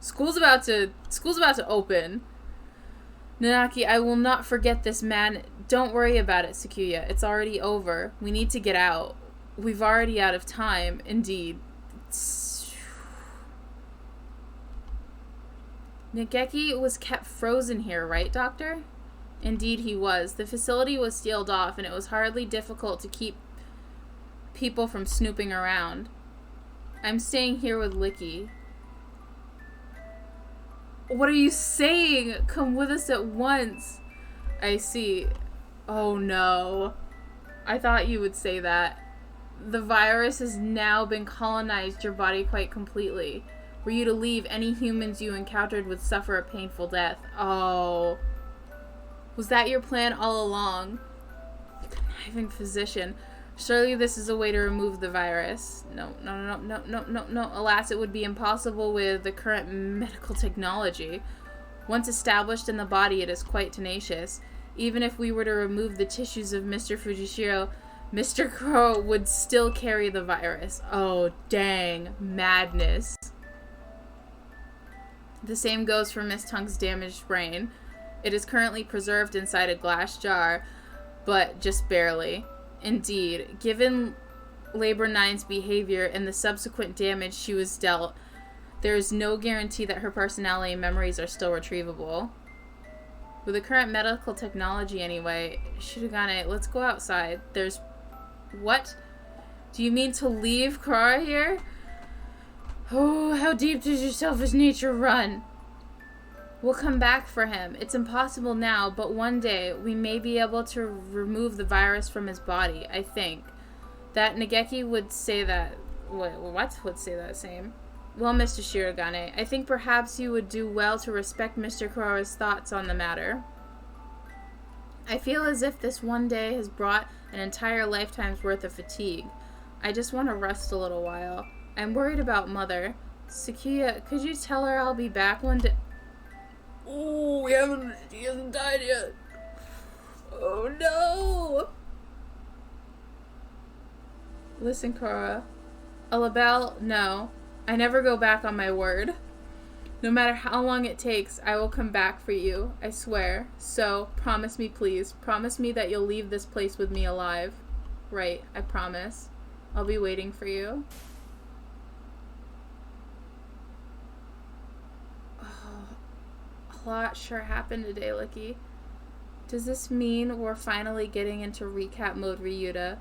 School's about to open. Nanaki, I will not forget this man. Don't worry about it, Sakuya. It's already over. We need to get out. We've already out of time. Indeed. Nageki was kept frozen here, right, Doctor? Indeed he was. The facility was sealed off, and it was hardly difficult to keep people from snooping around. I'm staying here with Licky. What are you saying? Come with us at once. I see. Oh no. I thought you would say that. The virus has now been colonized your body quite completely. Were you to leave, any humans you encountered would suffer a painful death. Oh. Was that your plan all along? You conniving physician. Surely this is a way to remove the virus. No. Alas, it would be impossible with the current medical technology. Once established in the body, it is quite tenacious. Even if we were to remove the tissues of Mr. Fujishiro, Mr. Crow would still carry the virus. Oh, dang. Madness. The same goes for Miss Tung's damaged brain. It is currently preserved inside a glass jar, but just barely. Indeed, given Labor 9's behavior and the subsequent damage she was dealt, there is no guarantee that her personality and memories are still retrievable. With the current medical technology anyway, Shirogane, let's go outside. There's... What? Do you mean to leave Korra here? Oh, how deep does your selfish nature run? We'll come back for him. It's impossible now, but one day we may be able to remove the virus from his body, I think. That Nageki would say that... What would say that same? Well, Mr. Shirogane, I think perhaps you would do well to respect Mr. Kurora's thoughts on the matter. I feel as if this one day has brought an entire lifetime's worth of fatigue. I just want to rest a little while. I'm worried about Mother. Sakuya, could you tell her I'll be back one day? Oh, he hasn't died yet. Oh no! Listen, Korra. A label, no. I never go back on my word. No matter how long it takes, I will come back for you. I swear. So, promise me, please. Promise me that you'll leave this place with me alive. Right, I promise. I'll be waiting for you. Oh, a lot sure happened today, Licky. Does this mean we're finally getting into recap mode, Ryuta?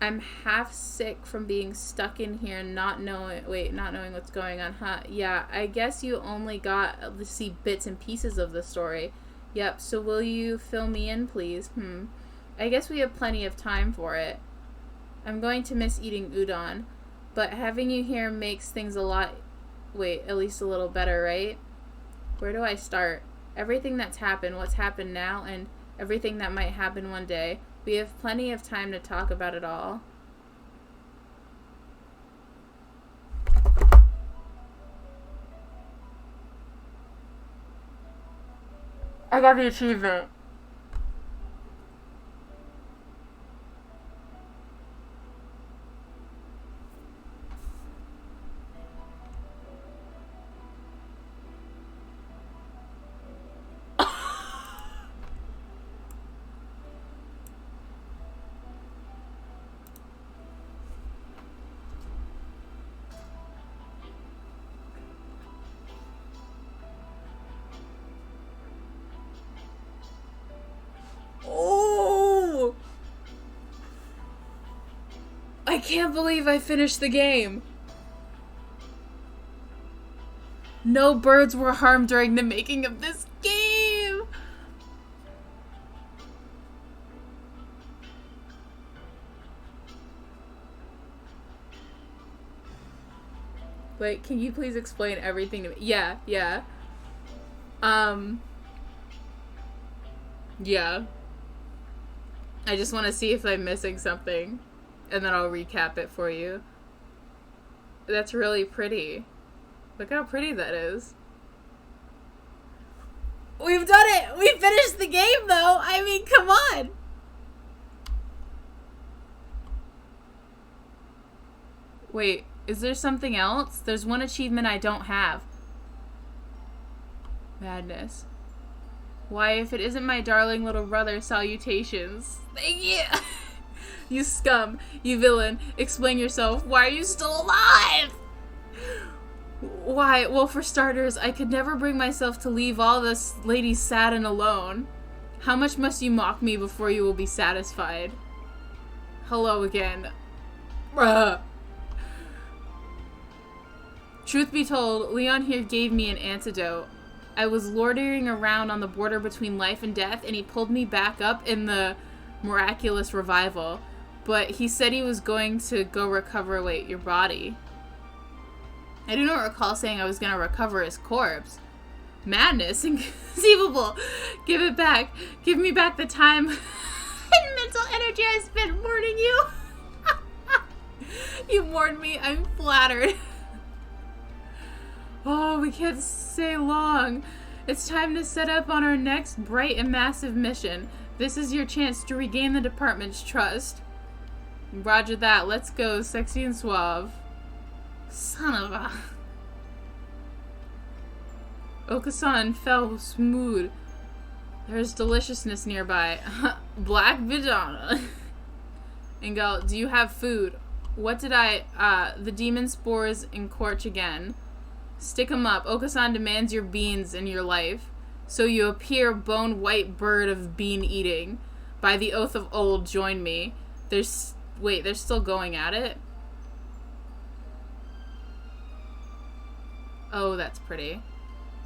I'm half sick from being stuck in here not knowing what's going on, huh? Yeah, I guess you only got to see bits and pieces of the story. Yep, so will you fill me in, please? I guess we have plenty of time for it. I'm going to miss eating udon, but having you here makes things at least a little better, right? Where do I start? Everything that's happened, what's happened now, and everything that might happen one day. We have plenty of time to talk about it all. I got the achievement. I can't believe I finished the game. No birds were harmed during the making of this game. Wait, can you please explain everything to me? Yeah. Yeah. I just want to see if I'm missing something. And then I'll recap it for you. That's really pretty. Look how pretty that is. We've done it! We finished the game, though! I mean, come on! Wait, is there something else? There's one achievement I don't have. Madness. Why, if it isn't my darling little brother, salutations. Thank you! You scum. You villain. Explain yourself. Why are you still alive? Why? Well, for starters, I could never bring myself to leave all this ladies sad and alone. How much must you mock me before you will be satisfied? Hello again. Bruh. Truth be told, Leon here gave me an antidote. I was loitering around on the border between life and death, and he pulled me back up in the miraculous revival. But he said he was going to go recover, your body. I do not recall saying I was going to recover his corpse. Madness. Inconceivable. Give it back. Give me back the time and mental energy I spent mourning you. You mourned me. I'm flattered. Oh, we can't stay long. It's time to set up on our next bright and massive mission. This is your chance to regain the department's trust. Roger that. Let's go, sexy and suave. Son of a... Okasan fell smooth. There's deliciousness nearby. Black Vidana. And go, do you have food? What did the demon spores encorch again. Stick 'em up. Okasan demands your beans in your life. So you appear bone-white bird of bean eating. By the oath of old, join me. They're still going at it? Oh, that's pretty.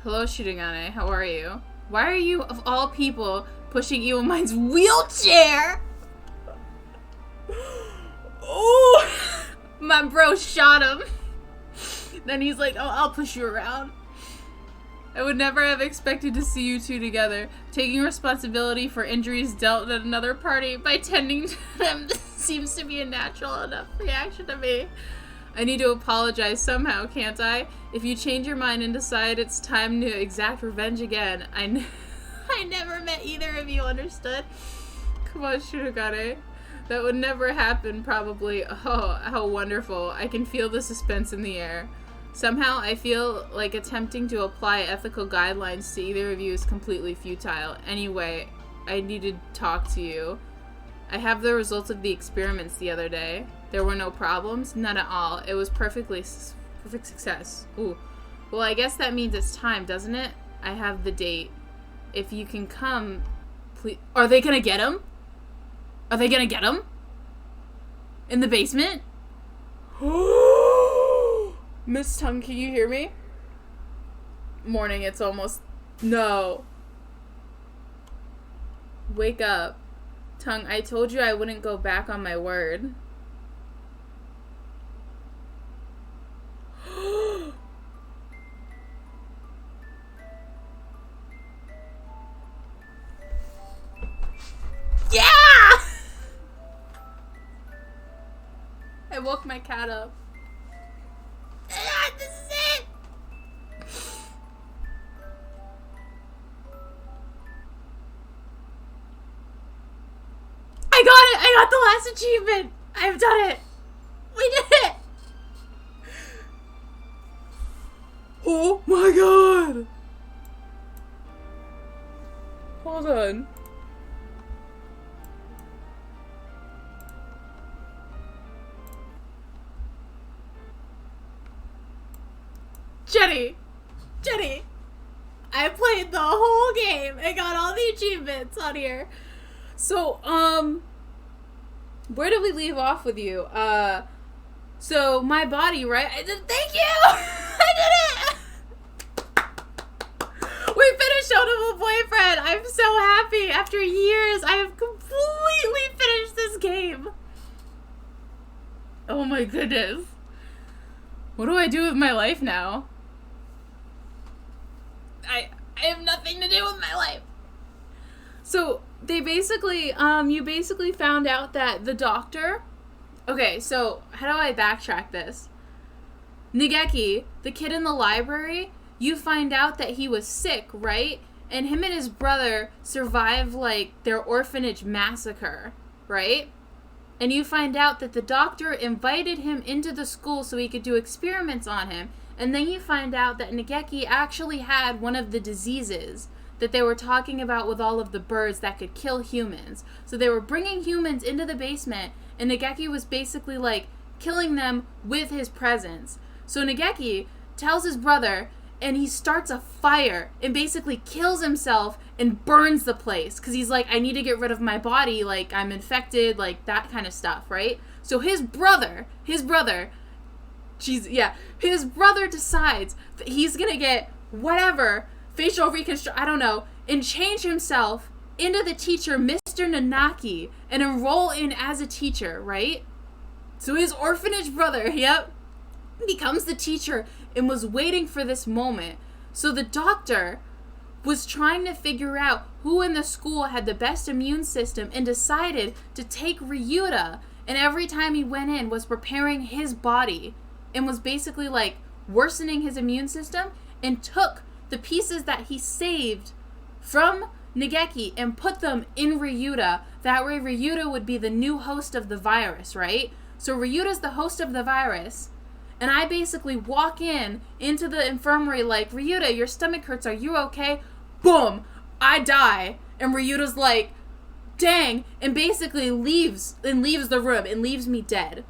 Hello, Shirogane. How are you? Why are you, of all people, pushing Evil Mind's wheelchair? Oh! My bro shot him. Then he's like, oh, I'll push you around. I would never have expected to see you two together. Taking responsibility for injuries dealt at another party by tending to them seems to be a natural enough reaction to me. I need to apologize somehow, can't I? If you change your mind and decide it's time to exact revenge again, I never met either of you, understood? Come on, Shirogane. That would never happen, probably. Oh, how wonderful. I can feel the suspense in the air. Somehow, I feel like attempting to apply ethical guidelines to either of you is completely futile. Anyway, I need to talk to you. I have the results of the experiments the other day. There were no problems? None at all. It was perfect success. Ooh. Well, I guess that means it's time, doesn't it? I have the date. If you can come, please. Are they gonna get him? Are they gonna get him? In the basement? Miss Tongue, can you hear me? Morning, it's almost... No. Wake up. Tongue, I told you I wouldn't go back on my word. Yeah! I woke my cat up. This is it! I got it! I got the last achievement! I've done it! We did it! Oh my god! Hold on. Jenny, I played the whole game and got all the achievements on here. So, where did we leave off with you? So my body, right? Thank you! I did it! We finished Hatoful Boyfriend! I'm so happy! After years, I have completely finished this game! Oh my goodness. What do I do with my life now? I have nothing to do with my life. So, they basically, you basically found out that the doctor... Okay, so, how do I backtrack this? Nigeki, the kid in the library, you find out that he was sick, right? And him and his brother survived, like, their orphanage massacre, right? And you find out that the doctor invited him into the school so he could do experiments on him. And then you find out that Nigeki actually had one of the diseases that they were talking about with all of the birds that could kill humans. So they were bringing humans into the basement, and Nigeki was basically, like, killing them with his presence. So Nigeki tells his brother, and he starts a fire and basically kills himself and burns the place. Because he's like, I need to get rid of my body, like, I'm infected, like, that kind of stuff, right? So his brother his brother decides that he's gonna get whatever facial reconstruction, I don't know, and change himself into the teacher, Mr. Nanaki, and enroll in as a teacher, right? So his orphanage brother, becomes the teacher and was waiting for this moment. So the doctor was trying to figure out who in the school had the best immune system and decided to take Ryuta, and every time he went in was preparing his body and was basically like worsening his immune system, and took the pieces that he saved from Nigeki and put them in Ryuta. That way Ryuta would be the new host of the virus, right? So Ryuta's the host of the virus, and I basically walk into the infirmary like, Ryuta, your stomach hurts, are you okay? Boom! I die. And Ryuta's like, dang, and basically leaves the room and leaves me dead.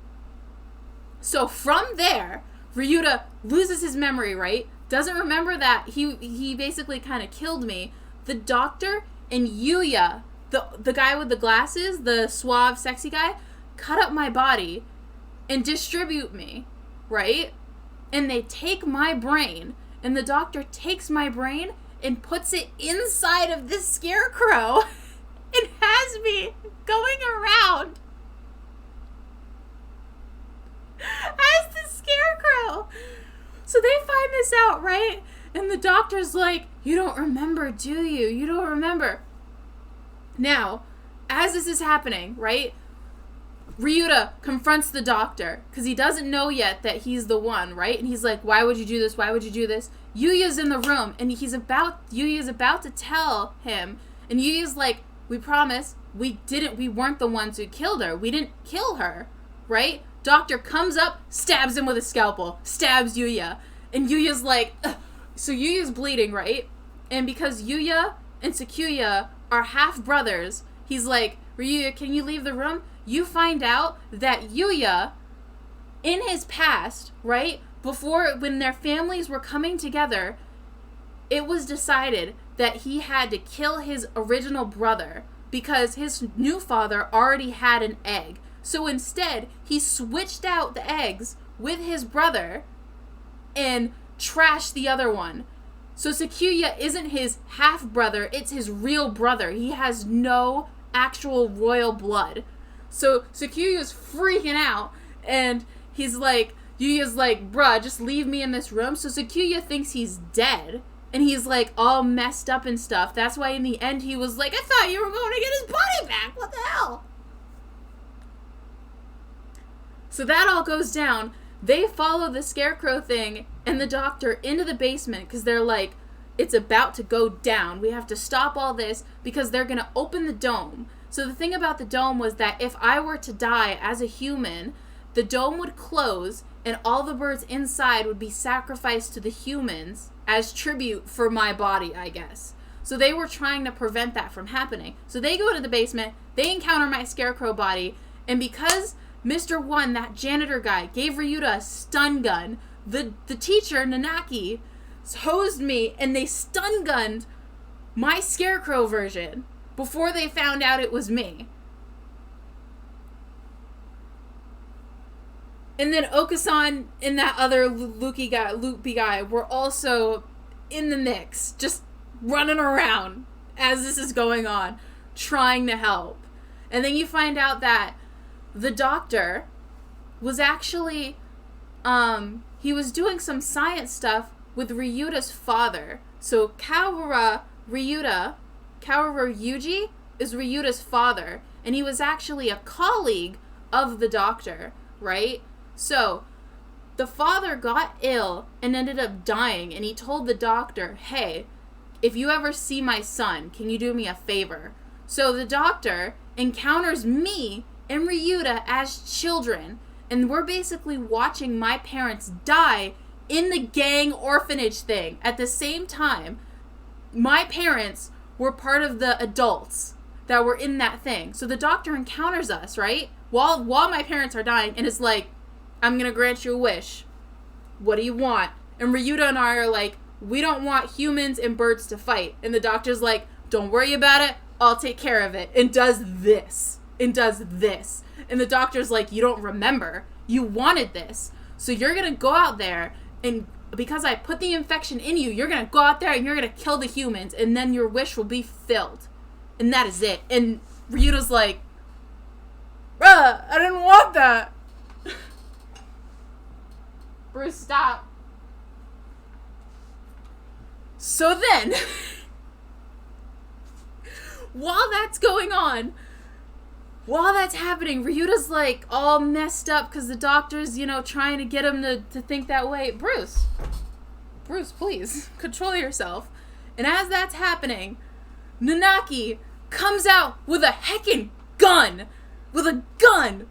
So from there, Ryuta loses his memory, right? Doesn't remember that he basically kind of killed me. The doctor and Yuya, the guy with the glasses, the suave, sexy guy, cut up my body and distribute me, right? And they take my brain, and the doctor takes my brain and puts it inside of this scarecrow and has me going around as the scarecrow. So they find this out, right? And the doctor's like, you don't remember, do you? You don't remember. Now, as this is happening, right? Ryuta confronts the doctor because he doesn't know yet that he's the one, right? And he's like, why would you do this? Why would you do this? Yuya's in the room, and Yuya's about to tell him, and Yuya's like, we promise we weren't the ones who killed her. We didn't kill her, right? Doctor comes up, stabs him with a scalpel, stabs Yuya, and Yuya's like, ugh. So Yuya's bleeding, right? And because Yuya and Sakuya are half brothers, he's like, Ryuya, can you leave the room? You find out that Yuya, in his past, right, before, when their families were coming together, it was decided that he had to kill his original brother because his new father already had an egg. So instead, he switched out the eggs with his brother and trashed the other one. So Sakuya isn't his half-brother, it's his real brother. He has no actual royal blood. So Sakuya's freaking out, and he's like, Yuya's like, bruh, just leave me in this room. So Sakuya thinks he's dead, and he's like all messed up and stuff. That's why in the end he was like, I thought you were going to get his body back. What the hell? So that all goes down. They follow the scarecrow thing and the doctor into the basement because they're like, it's about to go down. We have to stop all this because they're going to open the dome. So the thing about the dome was that if I were to die as a human, the dome would close and all the birds inside would be sacrificed to the humans as tribute for my body, I guess. So they were trying to prevent that from happening. So they go to the basement, they encounter my scarecrow body, and because Mr. One, that janitor guy, gave Ryuta a stun gun, the teacher, Nanaki, hosed me, and they stun gunned my scarecrow version before they found out it was me. And then Okasan and that other loopy guy were also in the mix, just running around as this is going on, trying to help. And then you find out that the doctor was actually, he was doing some science stuff with Ryuta's father. So Kawara Yuji is Ryuta's father, and he was actually a colleague of the doctor, right? So the father got ill and ended up dying, and he told the doctor, hey, if you ever see my son, can you do me a favor? So the doctor encounters me and Ryuta as children, and we're basically watching my parents die in the gang orphanage thing. At the same time, my parents were part of the adults that were in that thing. So the doctor encounters us, right? While my parents are dying, and is like, I'm gonna grant you a wish. What do you want? And Ryuta and I are like, we don't want humans and birds to fight. And the doctor's like, don't worry about it, I'll take care of it. And does this. And does this. And the doctor's like, you don't remember. You wanted this. So you're gonna go out there, and because I put the infection in you, you're gonna go out there and you're gonna kill the humans, and then your wish will be filled. And that is it. And Ryuta's like, bruh, I didn't want that. Bruce, stop. So then, while that's going on, while that's happening, Ryuta's like all messed up because the doctor's, trying to get him to think that way. Bruce, please, control yourself. And as that's happening, Nanaki comes out with a heckin' gun. With a gun.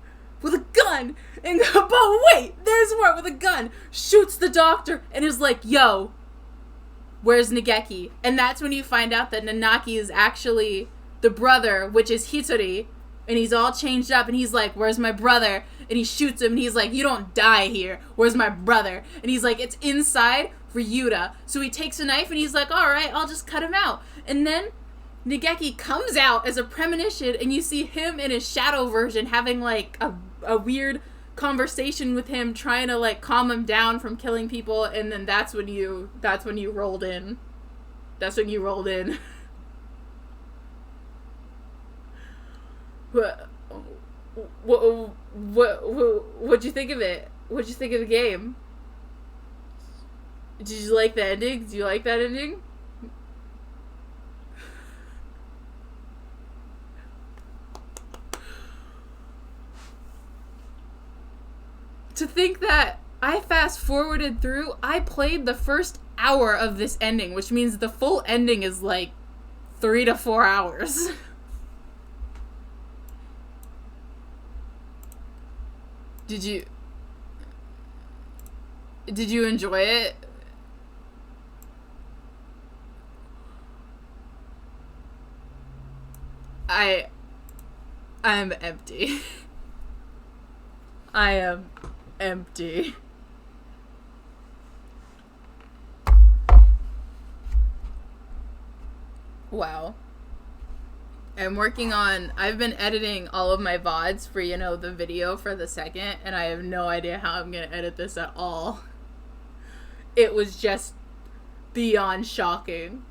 And, but wait, there's more, with a gun. Shoots the doctor and is like, yo, where's Nageki? And that's when you find out that Nanaki is actually the brother, which is Hitori, and he's all changed up, and he's like, where's my brother? And he shoots him, and he's like, you don't die here. Where's my brother? And he's like, it's inside Ryuta. So he takes a knife, and he's like, all right, I'll just cut him out. And then Nageki comes out as a premonition, and you see him in his shadow version having, like, a weird conversation with him, trying to, like, calm him down from killing people, and then that's when you rolled in. That's when you rolled in. What'd you think of it? What'd you think of the game? Did you like the ending? Do you like that ending? To think that I fast forwarded through, I played the first hour of this ending, which means the full ending is like 3 to 4 hours. Did you enjoy it? I'm empty. I am empty. Wow. I've been editing all of my VODs for, the video for the second, and I have no idea how I'm gonna edit this at all. It was just beyond shocking.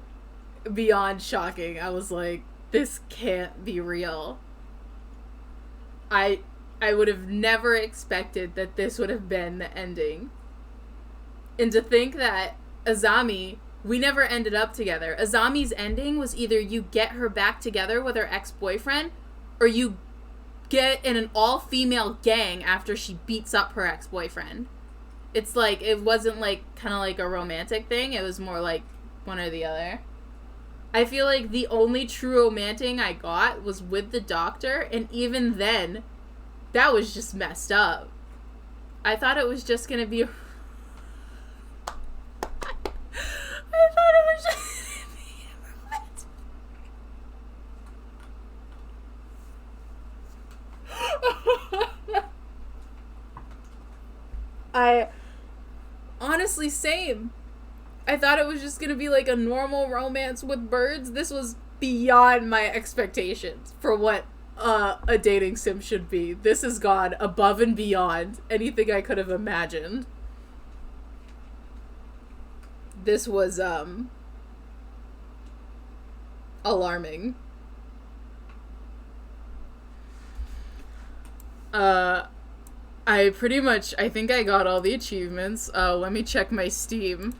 Beyond shocking. I was like, this can't be real. I would have never expected that this would have been the ending. And to think that Azami, we never ended up together. Azami's ending was either you get her back together with her ex-boyfriend, or you get in an all-female gang after she beats up her ex-boyfriend. It's like, it wasn't like kind of like a romantic thing. It was more like one or the other. I feel like the only true romantic I got was with the doctor, and even then, that was just messed up. I thought it was just gonna be... I thought it was just gonna be romantic. I... Honestly, same. I thought it was just gonna be like a normal romance with birds. This was beyond my expectations for what a dating sim should be. This has gone above and beyond anything I could have imagined. This was alarming. I think I got all the achievements. Let me check my Steam.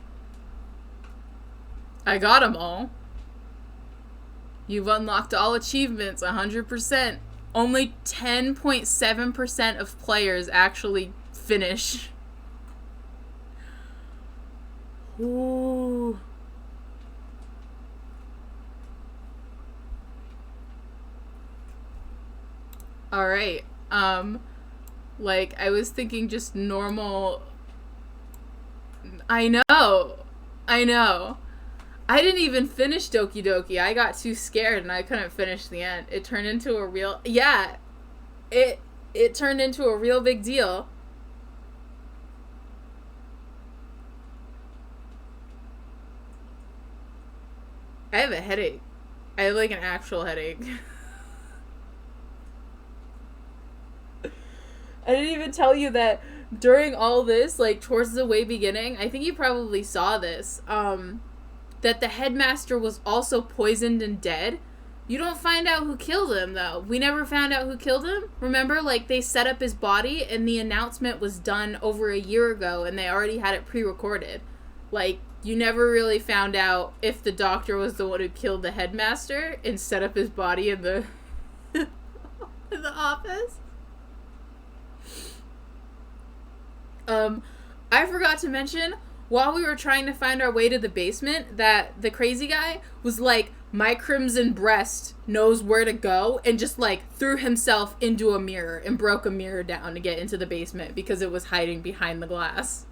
I got them all. You've unlocked all achievements, 100%. Only 10.7% of players actually finish. Ooh. Alright. Like, I was thinking just normal... I know. I didn't even finish Doki Doki. I got too scared and I couldn't finish the end. It turned into a real... Yeah. It turned into a real big deal. I have a headache. I have, like, an actual headache. I didn't even tell you that during all this, like, towards the way beginning, I think you probably saw this, that the headmaster was also poisoned and dead. You don't find out who killed him, though. We never found out who killed him. Remember, like, they set up his body, and the announcement was done over a year ago, and they already had it pre-recorded. Like, you never really found out if the doctor was the one who killed the headmaster and set up his body in the in the office. I forgot to mention, while we were trying to find our way to the basement, that the crazy guy was like, my crimson breast knows where to go, and just like threw himself into a mirror and broke a mirror down to get into the basement because it was hiding behind the glass.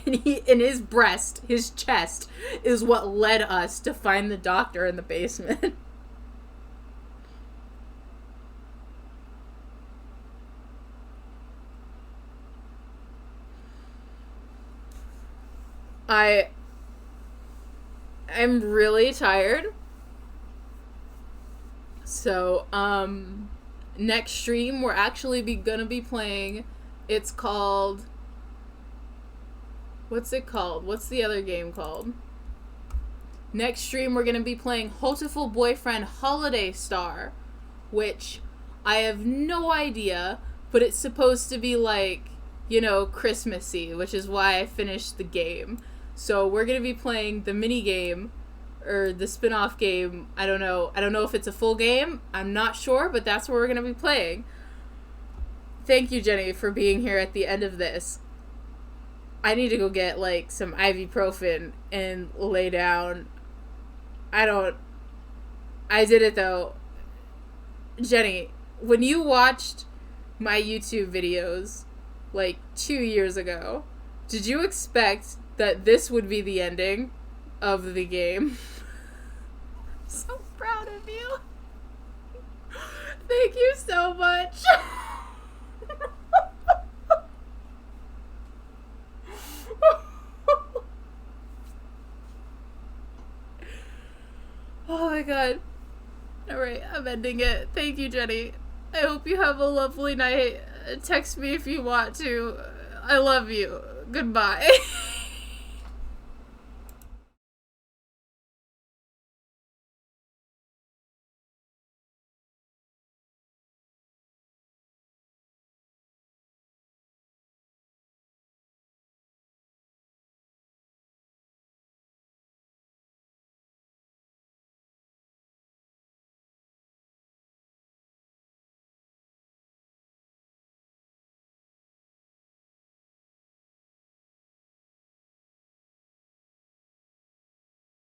And he, in his breast, his chest, is what led us to find the doctor in the basement. I'm really tired. So, next stream we're actually gonna be playing. It's called. What's it called? What's the other game called? Next stream we're gonna be playing Hatoful Boyfriend Holiday Star, which I have no idea, but it's supposed to be like, you know, Christmassy, which is why I finished the game. So we're gonna be playing the mini game, or the spin-off game. I don't know if it's a full game. I'm not sure, but that's what we're gonna be playing. Thank you, Jenny, for being here at the end of this. I need to go get, like, some ibuprofen and lay down. I did it, though. Jenny, when you watched my YouTube videos, like, 2 years ago, did you expect that this would be the ending of the game? I'm so proud of you. Thank you so much. Oh my god. Alright, I'm ending it. Thank you, Jenny. I hope you have a lovely night. Text me if you want to. I love you. Goodbye.